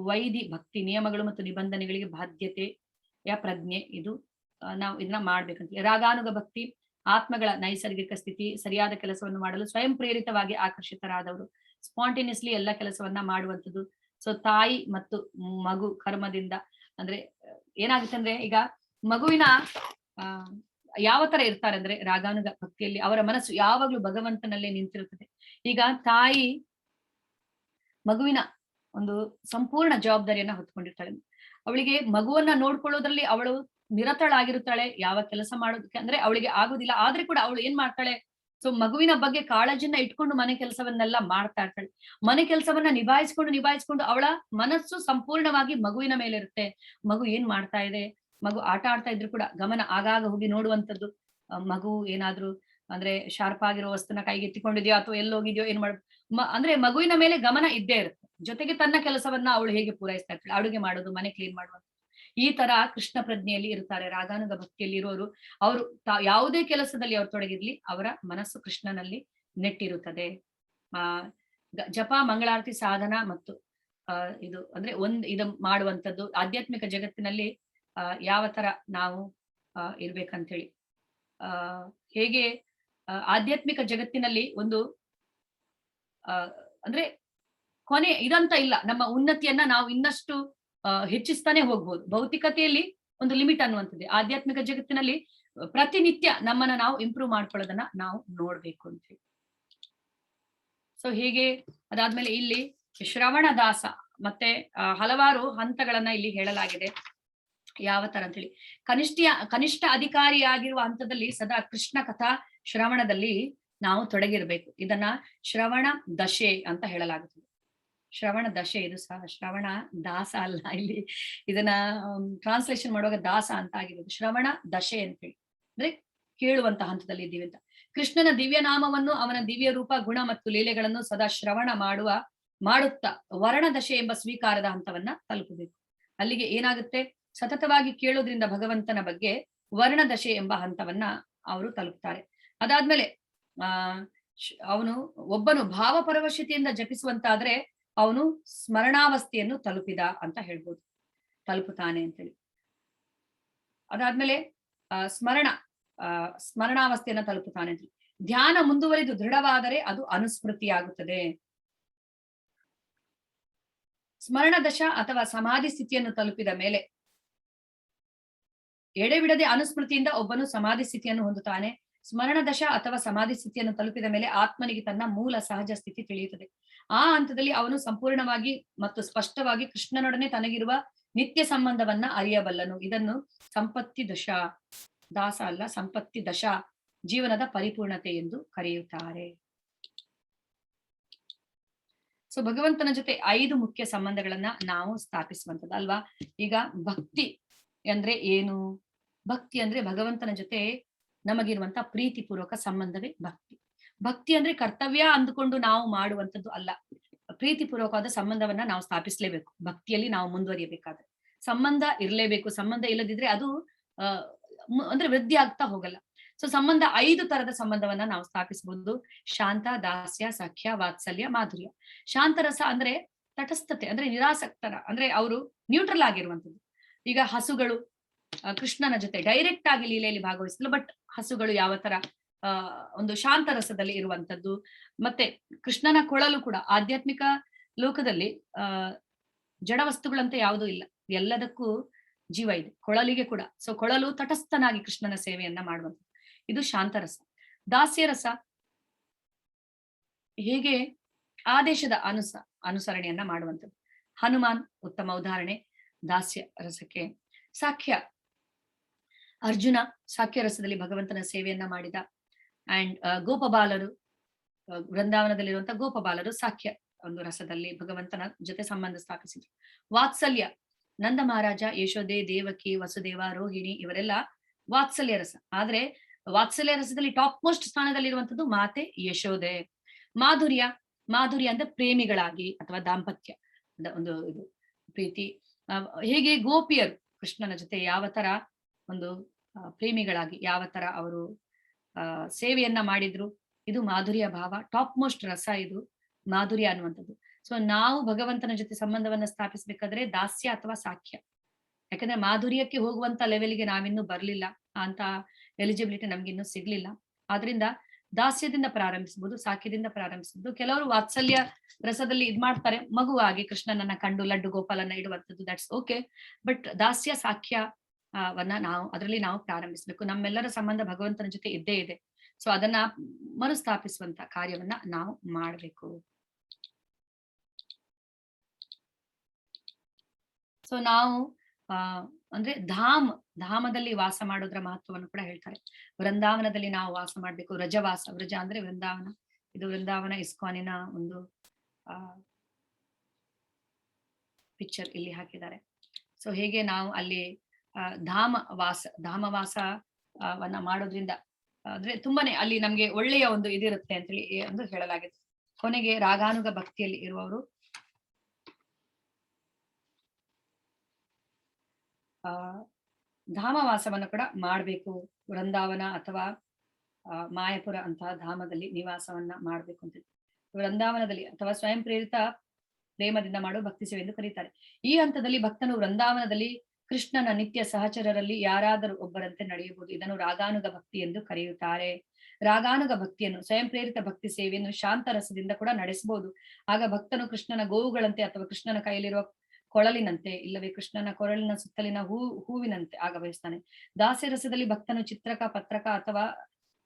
ವೈದಿ ಭಕ್ತಿ ನಿಯಮಗಳು ಮತ್ತು ನಿಬಂಧನೆಗಳಿಗೆ ಬಾಧ್ಯತೆಯ ಪ್ರಜ್ಞೆ, ಇದು ನಾವು ಇದನ್ನ ಮಾಡ್ಬೇಕಂತ. ರಾಗಾನುಗ ಭಕ್ತಿ ಆತ್ಮಗಳ ನೈಸರ್ಗಿಕ ಸ್ಥಿತಿ, ಸರಿಯಾದ ಕೆಲಸವನ್ನು ಮಾಡಲು ಸ್ವಯಂ ಪ್ರೇರಿತವಾಗಿ ಆಕರ್ಷಿತರಾದವರು, ಸ್ಪಾಂಟೇನಿಯಸ್ಲಿ ಎಲ್ಲ ಕೆಲಸವನ್ನ ಮಾಡುವಂಥದ್ದು. ಸೊ ತಾಯಿ ಮತ್ತು ಮಗು ಕರ್ಮದಿಂದ ಅಂದ್ರೆ ಏನಾಗುತ್ತೆ ಅಂದ್ರೆ ಈಗ ಮಗುವಿನ ಯಾವ ತರ ಇರ್ತಾರೆ ಅಂದ್ರೆ ರಾಗಾನುಗ ಭಕ್ತಿಯಲ್ಲಿ ಅವರ ಮನಸ್ಸು ಯಾವಾಗ್ಲೂ ಭಗವಂತನಲ್ಲೇ ನಿಂತಿರುತ್ತದೆ. ಈಗ ತಾಯಿ ಮಗುವಿನ ಒಂದು ಸಂಪೂರ್ಣ ಜವಾಬ್ದಾರಿಯನ್ನ ಹೊತ್ಕೊಂಡಿರ್ತಾಳೆ. ಅವಳಿಗೆ ಮಗುವನ್ನ ನೋಡ್ಕೊಳ್ಳೋದ್ರಲ್ಲಿ ಅವಳು ನಿರತಳಾಗಿರುತ್ತಾಳೆ. ಯಾವ ಕೆಲಸ ಮಾಡೋದಕ್ಕೆ ಅಂದ್ರೆ ಅವಳಿಗೆ ಆಗುದಿಲ್ಲ. ಆದ್ರೆ ಕೂಡ ಅವಳು ಏನ್ ಮಾಡ್ತಾಳೆ, ಸೊ ಮಗುವಿನ ಬಗ್ಗೆ ಕಾಳಜಿನ ಇಟ್ಕೊಂಡು ಮನೆ ಕೆಲಸವನ್ನೆಲ್ಲ ಮಾಡ್ತಾ ಇರ್ತಾಳೆ. ಮನೆ ಕೆಲಸವನ್ನ ನಿಭಾಯಿಸ್ಕೊಂಡು ಅವಳ ಮನಸ್ಸು ಸಂಪೂರ್ಣವಾಗಿ ಮಗುವಿನ ಮೇಲೆ ಇರುತ್ತೆ. ಮಗು ಏನ್ ಮಾಡ್ತಾ ಇದೆ, ಮಗು ಆಟ ಆಡ್ತಾ ಇದ್ರು ಕೂಡ ಗಮನ ಆಗಾಗ ಹೋಗಿ ನೋಡುವಂಥದ್ದು. ಮಗು ಏನಾದ್ರೂ ಅಂದ್ರೆ ಶಾರ್ಪ್ ಆಗಿರೋ ವಸ್ತುನ ಕೈಗೆ ಎತ್ತಿಕೊಂಡಿದ್ಯೋ ಅಥವಾ ಎಲ್ಲೋಗಿದ್ಯೋ ಏನ್ ಮಾಡ ಅಂದ್ರೆ ಮಗುವಿನ ಮೇಲೆ ಗಮನ ಇದ್ದೇ ಇರುತ್ತೆ. ಜೊತೆಗೆ ತನ್ನ ಕೆಲಸವನ್ನ ಅವಳು ಹೇಗೆ ಪೂರೈಸ್ತಾ ಇರ್ತಾಳೆ, ಅಡುಗೆ ಮಾಡೋದು, ಮನೆ ಕ್ಲೀನ್ ಮಾಡುವಂಥದ್ದು. ಈ ತರ ಕೃಷ್ಣ ಪ್ರಜ್ಞೆಯಲ್ಲಿ ಇರ್ತಾರೆ ರಾಗಾನುಗ ಭಕ್ತಿಯಲ್ಲಿ ಇರೋರು. ಅವರು ಯಾವುದೇ ಕೆಲಸದಲ್ಲಿ ಅವ್ರು ತೊಡಗಿರ್ಲಿ, ಅವರ ಮನಸ್ಸು ಕೃಷ್ಣನಲ್ಲಿ ನೆಟ್ಟಿರುತ್ತದೆ. ಜಪ, ಮಂಗಳಾರತಿ, ಸಾಧನ ಮತ್ತು ಇದು ಅಂದ್ರೆ ಇದು ಮಾಡುವಂಥದ್ದು. ಆಧ್ಯಾತ್ಮಿಕ ಜಗತ್ತಿನಲ್ಲಿ ಯಾವ ತರ ನಾವು ಇರ್ಬೇಕಂತ ಹೇಳಿ, ಹೇಗೆ ಆಧ್ಯಾತ್ಮಿಕ ಜಗತ್ತಿನಲ್ಲಿ ಒಂದು ಅಂದ್ರೆ ಕೊನೆ ಇದಂತ ಇಲ್ಲ. ನಮ್ಮ ಉನ್ನತಿಯನ್ನ ನಾವು ಇನ್ನಷ್ಟು ಹೆಚ್ಚಿಸ್ತಾನೆ ಹೋಗ್ಬೋದು. ಭೌತಿಕತೆಯಲ್ಲಿ ಒಂದು ಲಿಮಿಟ್ ಅನ್ನುವಂಥದ್ದು. ಆಧ್ಯಾತ್ಮಿಕ ಜಗತ್ತಿನಲ್ಲಿ ಪ್ರತಿನಿತ್ಯ ನಮ್ಮನ್ನ ನಾವು ಇಂಪ್ರೂವ್ ಮಾಡ್ಕೊಳ್ಳೋದನ್ನ ನಾವು ನೋಡ್ಬೇಕು ಅಂತ ಹೇಳಿ. ಸೊ ಹೀಗೆ ಅದಾದ್ಮೇಲೆ ಇಲ್ಲಿ ಶ್ರವಣ ದಾಸ ಮತ್ತೆ ಹಲವಾರು ಹಂತಗಳನ್ನ ಇಲ್ಲಿ ಹೇಳಲಾಗಿದೆ. ಯಾವ ತರ ಅಂತ ಹೇಳಿ, ಕನಿಷ್ಠ ಅಧಿಕಾರಿಯಾಗಿರುವ ಹಂತದಲ್ಲಿ ಸದಾ ಕೃಷ್ಣ ಕಥಾ ಶ್ರವಣದಲ್ಲಿ ನಾವು ತೊಡಗಿರ್ಬೇಕು. ಇದನ್ನ ಶ್ರವಣ ದಶೆ ಅಂತ ಹೇಳಲಾಗುತ್ತದೆ. ಶ್ರವಣ ದಶೆ, ಇದು ಸಹ ಶ್ರವಣ ದಾಸ ಅಲ್ಲ, ಇಲ್ಲಿ ಇದನ್ನ ಟ್ರಾನ್ಸ್ಲೇಷನ್ ಮಾಡುವಾಗ ದಾಸ ಅಂತ ಆಗಿರೋದು. ಶ್ರವಣ ದಶೆ ಅಂತ ಹೇಳಿ ಅಂದ್ರೆ ಕೇಳುವಂತ ಹಂತದಲ್ಲಿ ಇದ್ದೀವಿ ಅಂತ. ಕೃಷ್ಣನ ದಿವ್ಯ ನಾಮವನ್ನು, ಅವನ ದಿವ್ಯ ರೂಪ, ಗುಣ ಮತ್ತು ಲೀಲೆಗಳನ್ನು ಸದಾ ಶ್ರವಣ ಮಾಡುತ್ತಾ ವರ್ಣ ದಶೆ ಎಂಬ ಸ್ವೀಕಾರದ ಹಂತವನ್ನ ತಲುಪಬೇಕು. ಅಲ್ಲಿಗೆ ಏನಾಗುತ್ತೆ, ಸತತವಾಗಿ ಕೇಳೋದ್ರಿಂದ ಭಗವಂತನ ಬಗ್ಗೆ ವರ್ಣದಶೆ ಎಂಬ ಹಂತವನ್ನ ಅವರು ತಲುಪ್ತಾರೆ. ಅದಾದ್ಮೇಲೆ ಅವನು ಒಬ್ಬನು ಭಾವಪರವಶತೆಯಿಂದ ಜಪಿಸುವಂತಾದ್ರೆ ಅವನು ಸ್ಮರಣಾವಸ್ಥೆಯನ್ನು ತಲುಪಿದ ಅಂತ ಹೇಳ್ಬೋದು, ತಲುಪುತ್ತಾನೆ ಅಂತೇಳಿ. ಅದಾದ್ಮೇಲೆ ಸ್ಮರಣಾವಸ್ಥೆಯನ್ನ ತಲುಪುತ್ತಾನೆ ಅಂತ. ಧ್ಯಾನ ಮುಂದುವರಿದು ದೃಢವಾದರೆ ಅದು ಅನುಸ್ಮೃತಿಯಾಗುತ್ತದೆ. ಸ್ಮರಣ ದಶ ಅಥವಾ ಸಮಾಧಿ ಸ್ಥಿತಿಯನ್ನು ತಲುಪಿದ ಮೇಲೆ ಎಡೆಬಿಡದೆ ಅನುಸ್ಮೃತಿಯಿಂದ ಒಬ್ಬನು ಸಮಾಧಿ ಸ್ಥಿತಿಯನ್ನು ಹೊಂದುತ್ತಾನೆ. ಸ್ಮರಣ ದಶ ಅಥವಾ ಸಮಾಧಿ ಸ್ಥಿತಿಯನ್ನು ತಲುಪಿದ ಮೇಲೆ ಆತ್ಮನಿಗೆ ತನ್ನ ಮೂಲ ಸಹಜ ಸ್ಥಿತಿ ತಿಳಿಯುತ್ತದೆ. ಆ ಹಂತದಲ್ಲಿ ಅವನು ಸಂಪೂರ್ಣವಾಗಿ ಮತ್ತು ಸ್ಪಷ್ಟವಾಗಿ ಕೃಷ್ಣನೊಡನೆ ತನಗಿರುವ ನಿತ್ಯ ಸಂಬಂಧವನ್ನ ಅರಿಯಬಲ್ಲನು. ಇದನ್ನು ಸಂಪತ್ತಿ ದಶಾ, ದಾಸ ಅಲ್ಲ ಸಂಪತ್ತಿ ದಶಾ, ಜೀವನದ ಪರಿಪೂರ್ಣತೆ ಎಂದು ಕರೆಯುತ್ತಾರೆ. ಸೊ ಭಗವಂತನ ಜೊತೆ 5 ಮುಖ್ಯ ಸಂಬಂಧಗಳನ್ನ ನಾವು ಸ್ಥಾಪಿಸುವಂಥದ್ದು ಅಲ್ವಾ. ಈಗ ಭಕ್ತಿ ಅಂದ್ರೆ ಏನು? ಭಕ್ತಿ ಅಂದ್ರೆ ಭಗವಂತನ ಜೊತೆ ನಮಗಿರುವಂತಹ ಪ್ರೀತಿಪೂರ್ವಕ ಸಂಬಂಧವೇ ಭಕ್ತಿ. ಭಕ್ತಿ ಅಂದ್ರೆ ಕರ್ತವ್ಯ ಅಂದುಕೊಂಡು ನಾವು ಮಾಡುವಂಥದ್ದು ಅಲ್ಲ. ಪ್ರೀತಿಪೂರ್ವಕವಾದ ಸಂಬಂಧವನ್ನ ನಾವು ಸ್ಥಾಪಿಸಲೇಬೇಕು. ಭಕ್ತಿಯಲ್ಲಿ ನಾವು ಮುಂದುವರಿಯಬೇಕಾದ್ರೆ ಸಂಬಂಧ ಇರಲೇಬೇಕು. ಸಂಬಂಧ ಇಲ್ಲದಿದ್ರೆ ಅದು ಅಂದ್ರೆ ವೃದ್ಧಿ ಆಗ್ತಾ ಹೋಗಲ್ಲ. ಸೊ ಸಂಬಂಧ 5 ತರದ ಸಂಬಂಧವನ್ನ ನಾವು ಸ್ಥಾಪಿಸಬಹುದು. ಶಾಂತ, ದಾಸ್ಯ, ಸಖ್ಯ, ವಾತ್ಸಲ್ಯ, ಮಾಧುರ್ಯ. ಶಾಂತರಸ ಅಂದ್ರೆ ತಟಸ್ಥತೆ, ಅಂದ್ರೆ ನಿರಾಸಕ್ತರ, ಅಂದ್ರೆ ಅವರು ನ್ಯೂಟ್ರಲ್ ಆಗಿರುವಂಥದ್ದು. ಈಗ ಹಸುಗಳು ಕೃಷ್ಣನ ಜೊತೆ ಡೈರೆಕ್ಟ್ ಆಗಿ ಲೀಲೆಯಲ್ಲಿ ಭಾಗವಹಿಸಲು, ಬಟ್ ಹಸುಗಳು ಯಾವ ತರ ಒಂದು ಶಾಂತ ರಸದಲ್ಲಿ ಇರುವಂತದ್ದು. ಮತ್ತೆ ಕೃಷ್ಣನ ಕೊಳಲು ಕೂಡ ಆಧ್ಯಾತ್ಮಿಕ ಲೋಕದಲ್ಲಿ ಜಡ ವಸ್ತುಗಳಂತೆ ಯಾವುದೂ ಇಲ್ಲ, ಎಲ್ಲದಕ್ಕೂ ಜೀವ ಇದೆ, ಕೊಳಲಿಗೆ ಕೂಡ. ಸೊ ಕೊಳಲು ತಟಸ್ಥನಾಗಿ ಕೃಷ್ಣನ ಸೇವೆಯನ್ನ ಮಾಡುವಂಥದ್ದು, ಇದು ಶಾಂತರಸ. ದಾಸ್ಯರಸ ಹೇಗೆ ಆದೇಶದ ಅನುಸರಣೆಯನ್ನ ಮಾಡುವಂಥದ್ದು. ಹನುಮಾನ್ ಉತ್ತಮ ಉದಾಹರಣೆ ದಾಸ್ಯ ರಸಕ್ಕೆ. ಸಖ್ಯ ಅರ್ಜುನ ಸಾಕ್ಯ ರಸದಲ್ಲಿ ಭಗವಂತನ ಸೇವೆಯನ್ನ ಮಾಡಿದ. ಅಂಡ್ ಗೋಪಬಾಲರು, ವೃಂದಾವನದಲ್ಲಿರುವಂತಹ ಗೋಪಬಾಲರು ಸಾಕ್ಯ ಒಂದು ರಸದಲ್ಲಿ ಭಗವಂತನ ಜೊತೆ ಸಂಬಂಧ ಸ್ಥಾಪಿಸಿದ್ರು. ವಾತ್ಸಲ್ಯ, ನಂದ ಮಹಾರಾಜ, ಯಶೋದೆ, ದೇವಕಿ, ವಸುದೇವ, ರೋಹಿಣಿ ಇವರೆಲ್ಲ ವಾತ್ಸಲ್ಯ ರಸ. ಆದ್ರೆ ವಾತ್ಸಲ್ಯ ರಸದಲ್ಲಿ ಟಾಪ್ ಮೋಸ್ಟ್ ಸ್ಥಾನದಲ್ಲಿರುವಂತದ್ದು ಮಾತೆ ಯಶೋದೆ. ಮಾಧುರ್ಯ, ಮಾಧುರ್ಯ ಅಂದ್ರೆ ಪ್ರೇಮಿಗಳಾಗಿ ಅಥವಾ ದಾಂಪತ್ಯ ಒಂದು ಇದು ಪ್ರೀತಿ. ಹೇಗೆ ಗೋಪಿಯರು ಕೃಷ್ಣನ ಜೊತೆ ಯಾವ ತರ ಒಂದು ಪ್ರೇಮಿಗಳಾಗಿ ಯಾವ ತರ ಅವರು ಸೇವೆಯನ್ನ ಮಾಡಿದ್ರು, ಇದು ಮಾಧುರ್ಯ ಭಾವ. ಟಾಪ್ ಮೋಸ್ಟ್ ರಸ ಇದು ಮಾಧುರ್ಯ ಅನ್ನುವಂಥದ್ದು. ಸೊ ನಾವು ಭಗವಂತನ ಜೊತೆ ಸಂಬಂಧವನ್ನ ಸ್ಥಾಪಿಸ್ಬೇಕಾದ್ರೆ ದಾಸ್ಯ ಅಥವಾ ಸಾಖ್ಯ. ಯಾಕಂದ್ರೆ ಮಾಧುರ್ಯಕ್ಕೆ ಹೋಗುವಂತ ಲೆವೆಲ್ಗೆ ನಾವಿನ್ನೂ ಬರ್ಲಿಲ್ಲ, ಅಂತ ಎಲಿಜಿಬಿಲಿಟಿ ನಮ್ಗೆ ಇನ್ನೂ ಸಿಗ್ಲಿಲ್ಲ. ಆದ್ರಿಂದ ದಾಸ್ಯದಿಂದ ಪ್ರಾರಂಭಿಸಬಹುದು, ಸಾಕ್ಯದಿಂದ ಪ್ರಾರಂಭಿಸಬಹುದು. ಕೆಲವರು ವಾತ್ಸಲ್ಯ ರಸದಲ್ಲಿ ಇದ್ ಮಾಡ್ತಾರೆ, ಮಗುವಾಗಿ ಕೃಷ್ಣನನ್ನ ಕಂಡು ಲಡ್ಡು ಗೋಪಾಲನ್ನ ಇಡುವಂಥದ್ದು, ದಟ್ಸ್ ಓಕೆ. ಬಟ್ ದಾಸ್ಯ ಸಾಖ್ಯ ವನ್ನ ಅದರಲ್ಲಿ ನಾವು ಪ್ರಾರಂಭಿಸಬೇಕು. ನಮ್ಮೆಲ್ಲರ ಸಂಬಂಧ ಭಗವಂತನ ಜೊತೆ ಇದ್ದೇ ಇದೆ. ಸೊ ಅದನ್ನ ಮರುಸ್ಥಾಪಿಸುವಂತ ಕಾರ್ಯವನ್ನ ನಾವು ಮಾಡ್ಬೇಕು. ಸೊ ನಾವು ಅಂದ್ರೆ ಧಾಮದಲ್ಲಿ ವಾಸ ಮಾಡೋದ್ರ ಮಹತ್ವವನ್ನು ಕೂಡ ಹೇಳ್ತಾರೆ. ವೃಂದಾವನದಲ್ಲಿ ನಾವು ವಾಸ ಮಾಡ್ಬೇಕು. ವ್ರಜವಾಸ, ವ್ರಜ ಅಂದ್ರೆ ವೃಂದಾವನ. ಇದು ವೃಂದಾವನ ಇಸ್ಕಾನಿನ ಒಂದು ಪಿಕ್ಚರ್ ಇಲ್ಲಿ ಹಾಕಿದ್ದಾರೆ. ಸೊ ಹೇಗೆ ನಾವು ಅಲ್ಲಿ ಧಾಮವಾಸವನ್ನ ಮಾಡೋದ್ರಿಂದ ಅಂದ್ರೆ ತುಂಬಾನೇ ಅಲ್ಲಿ ನಮ್ಗೆ ಒಳ್ಳೆಯ ಒಂದು ಇದಿರುತ್ತೆ ಅಂತೇಳಿ ಒಂದು ಹೇಳಲಾಗಿದೆ. ಕೊನೆಗೆ ರಾಗಾನುಗ ಭಕ್ತಿಯಲ್ಲಿ ಇರುವವರು ಧಾಮವಾಸವನ್ನು ಕೂಡ ಮಾಡ್ಬೇಕು. ವೃಂದಾವನ ಅಥವಾ ಮಾಯಪುರ ಅಂತಹ ಧಾಮದಲ್ಲಿ ನಿವಾಸವನ್ನ ಮಾಡ್ಬೇಕು ಅಂತ ವೃಂದಾವನದಲ್ಲಿ ಅಥವಾ ಸ್ವಯಂ ಪ್ರೇರಿತ ಪ್ರೇಮದಿಂದ ಮಾಡುವ ಭಕ್ತಿ ಸೇವೆ ಎಂದು ಕರೀತಾರೆ. ಈ ಹಂತದಲ್ಲಿ ಭಕ್ತನು ವೃಂದಾವನದಲ್ಲಿ ಕೃಷ್ಣನ ನಿತ್ಯ ಸಹಚರರಲ್ಲಿ ಯಾರಾದರೂ ಒಬ್ಬರಂತೆ ನಡೆಯಬಹುದು. ಇದನ್ನು ರಾಗಾನುಗ ಭಕ್ತಿ ಎಂದು ಕರೆಯುತ್ತಾರೆ. ರಾಗಾನುಗ ಭಕ್ತಿಯನ್ನು, ಸ್ವಯಂ ಪ್ರೇರಿತ ಭಕ್ತಿ ಸೇವೆಯನ್ನು ಶಾಂತ ರಸದಿಂದ ಕೂಡ ನಡೆಸಬಹುದು. ಆಗ ಭಕ್ತನು ಕೃಷ್ಣನ ಗೋವುಗಳಂತೆ ಅಥವಾ ಕೃಷ್ಣನ ಕೈಯಲ್ಲಿರುವ ಕೊಳಲಿನಂತೆ, ಇಲ್ಲವೇ ಕೃಷ್ಣನ ಕೊರಳಿನ ಸುತ್ತಲಿನ ಹೂವಿನಂತೆ ಆಗಬಯಸ್ತಾನೆ. ದಾಸ್ಯ ರಸದಲ್ಲಿ ಭಕ್ತನು ಚಿತ್ರಕ, ಪತ್ರಕ ಅಥವಾ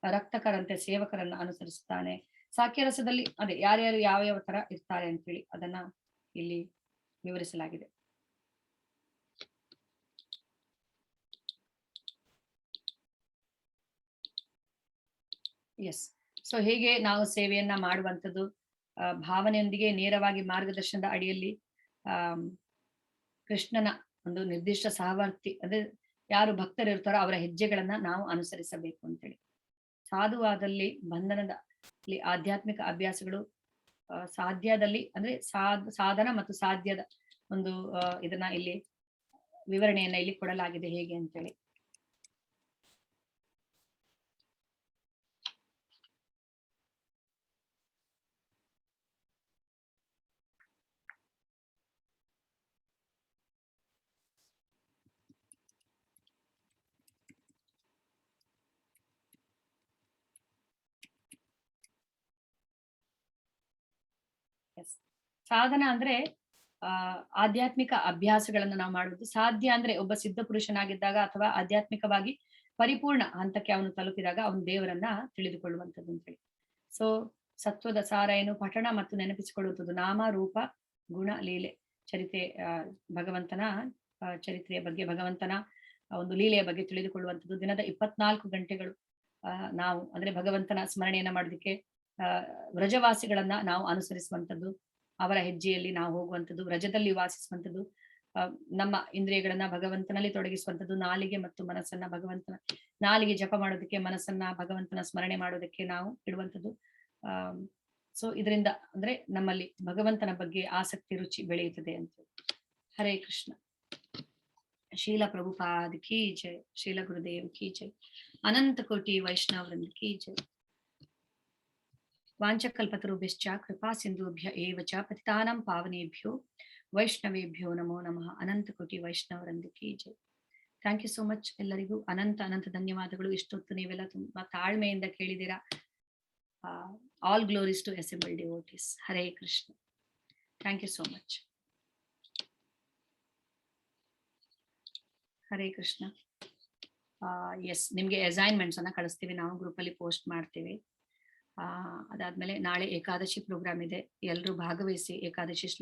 ರಕ್ತಕರಂತೆ ಸೇವಕರನ್ನ ಅನುಸರಿಸುತ್ತಾನೆ. ಸಾಕ್ಯ ರಸದಲ್ಲಿ ಅದೇ ಯಾರ್ಯಾರು ಯಾವ ತರ ಇರ್ತಾರೆ ಅಂತೇಳಿ ಅದನ್ನ ಇಲ್ಲಿ ವಿವರಿಸಲಾಗಿದೆ. ಎಸ್. ಸೊ ಹೇಗೆ ನಾವು ಸೇವೆಯನ್ನ ಮಾಡುವಂಥದ್ದು, ಭಾವನೆಯೊಂದಿಗೆ ನೇರವಾಗಿ ಮಾರ್ಗದರ್ಶನದ ಅಡಿಯಲ್ಲಿ ಕೃಷ್ಣನ ಒಂದು ನಿರ್ದಿಷ್ಟ ಸಹವರ್ತಿ ಅಂದ್ರೆ ಯಾರು ಭಕ್ತರು ಇರ್ತಾರೋ ಅವರ ಹೆಜ್ಜೆಗಳನ್ನ ನಾವು ಅನುಸರಿಸಬೇಕು ಅಂತೇಳಿ. ಸಾಧುವಾದಲ್ಲಿ ಬಂಧನದಲ್ಲಿ ಆಧ್ಯಾತ್ಮಿಕ ಅಭ್ಯಾಸಗಳು ಸಾಧ್ಯದಲ್ಲಿ ಅಂದ್ರೆ ಸಾಧನ ಮತ್ತು ಸಾಧ್ಯದ ಒಂದು ಇದನ್ನ ಇಲ್ಲಿ ವಿವರಣೆಯನ್ನ ಇಲ್ಲಿ ಕೊಡಲಾಗಿದೆ ಹೇಗೆ ಅಂತೇಳಿ. ಸಾಧನ ಅಂದ್ರೆ ಆಧ್ಯಾತ್ಮಿಕ ಅಭ್ಯಾಸಗಳನ್ನು ನಾವು ಮಾಡುವುದು. ಸಾಧ್ಯ ಅಂದ್ರೆ ಒಬ್ಬ ಸಿದ್ಧ ಪುರುಷನಾಗಿದ್ದಾಗ ಅಥವಾ ಆಧ್ಯಾತ್ಮಿಕವಾಗಿ ಪರಿಪೂರ್ಣ ಹಂತಕ್ಕೆ ಅವನು ತಲುಪಿದಾಗ ಅವನು ದೇವರನ್ನ ತಿಳಿದುಕೊಳ್ಳುವಂಥದ್ದು ಅಂತೇಳಿ. ಸೊ ಸತ್ವದ ಸಾರ ಏನು? ಪಠಣ ಮತ್ತು ನೆನಪಿಸಿಕೊಳ್ಳುವಂಥದ್ದು. ನಾಮ, ರೂಪ, ಗುಣ, ಲೀಲೆ, ಚರಿತ್ರೆ, ಭಗವಂತನ ಚರಿತ್ರೆಯ ಬಗ್ಗೆ, ಭಗವಂತನ ಒಂದು ಲೀಲೆಯ ಬಗ್ಗೆ ತಿಳಿದುಕೊಳ್ಳುವಂಥದ್ದು. ದಿನದ 24 ಗಂಟೆಗಳು ನಾವು ಅಂದ್ರೆ ಭಗವಂತನ ಸ್ಮರಣೆಯನ್ನ ಮಾಡೋದಕ್ಕೆ ವ್ರಜವಾಸಿಗಳನ್ನ ನಾವು ಅನುಸರಿಸುವಂಥದ್ದು, ಅವರ ಹೆಜ್ಜೆಯಲ್ಲಿ ನಾವು ಹೋಗುವಂಥದ್ದು, ವ್ರಜದಲ್ಲಿ ವಾಸಿಸುವಂಥದ್ದು, ನಮ್ಮ ಇಂದ್ರಿಯಗಳನ್ನ ಭಗವಂತನಲ್ಲಿ ತೊಡಗಿಸುವಂಥದ್ದು, ನಾಲಿಗೆ ಮತ್ತು ಮನಸ್ಸನ್ನ ಭಗವಂತನ, ನಾಲಿಗೆ ಜಪ ಮಾಡೋದಕ್ಕೆ, ಮನಸ್ಸನ್ನ ಭಗವಂತನ ಸ್ಮರಣೆ ಮಾಡೋದಕ್ಕೆ ನಾವು ಇಡುವಂಥದ್ದು. ಸೊ ಇದರಿಂದ ಅಂದ್ರೆ ನಮ್ಮಲ್ಲಿ ಭಗವಂತನ ಬಗ್ಗೆ ಆಸಕ್ತಿ, ರುಚಿ ಬೆಳೆಯುತ್ತದೆ ಅಂತ. ಹರೇ ಕೃಷ್ಣ. ಶೀಲ ಪ್ರಭುಪಾದ್ ಕೀ ಜೈ, ಶೀಲ ಗುರುದೇವ್ ಕೀ ಜೈ, ಅನಂತ ಕೋಟಿ ವೈಷ್ಣವ ವೃಂದ ಕೀ ಜೈ. ವಾಂಚಕಲ್ಪತರುಭ್ಯಶ್ಚ ಕೃಪಾ ಸಿಂಧುಭ್ಯ ಏವ ಚ ಪತಿತಾನಾಂ ಪಾವನೇಭ್ಯೋ ವೈಷ್ಣವೇಭ್ಯೋ ನಮೋ ನಮಃ. ಅನಂತ ಕೋಟಿ ವೈಷ್ಣವ ವೃಂದ ಕೀ ಜೈ. ಥ್ಯಾಂಕ್ ಯು ಸೋ ಮಚ್ ಎಲ್ಲರಿಗೂ. ಅನಂತ ಅನಂತ ಧನ್ಯವಾದಗಳು. ಇಷ್ಟೊತ್ತು ನೀವೆಲ್ಲ ತುಂಬಾ ತಾಳ್ಮೆಯಿಂದ ಕೇಳಿದಿರಾ. All glories to assemble devotees. Hare Krishna. Thank you so much. Hare Krishna. Yes, ನಿಮ್ಗೆ ಅಸೈನ್ಮೆಂಟ್ಸ್ ಅನ್ನ ಕಳಿಸ್ತೀವಿ, ನಾವು ಗ್ರೂಪ್ ಅಲ್ಲಿ ಪೋಸ್ಟ್ ಮಾಡ್ತೀವಿ. ಅದಾದ್ಮೇಲೆ ನಾಳೆ ಏಕಾದಶಿ ಪ್ರೋಗ್ರಾಮ್ ಇದೆ, ಎಲ್ಲರೂ ಭಾಗವಹಿಸಿ ಏಕಾದಶಿ ಶ್ಲೋಕ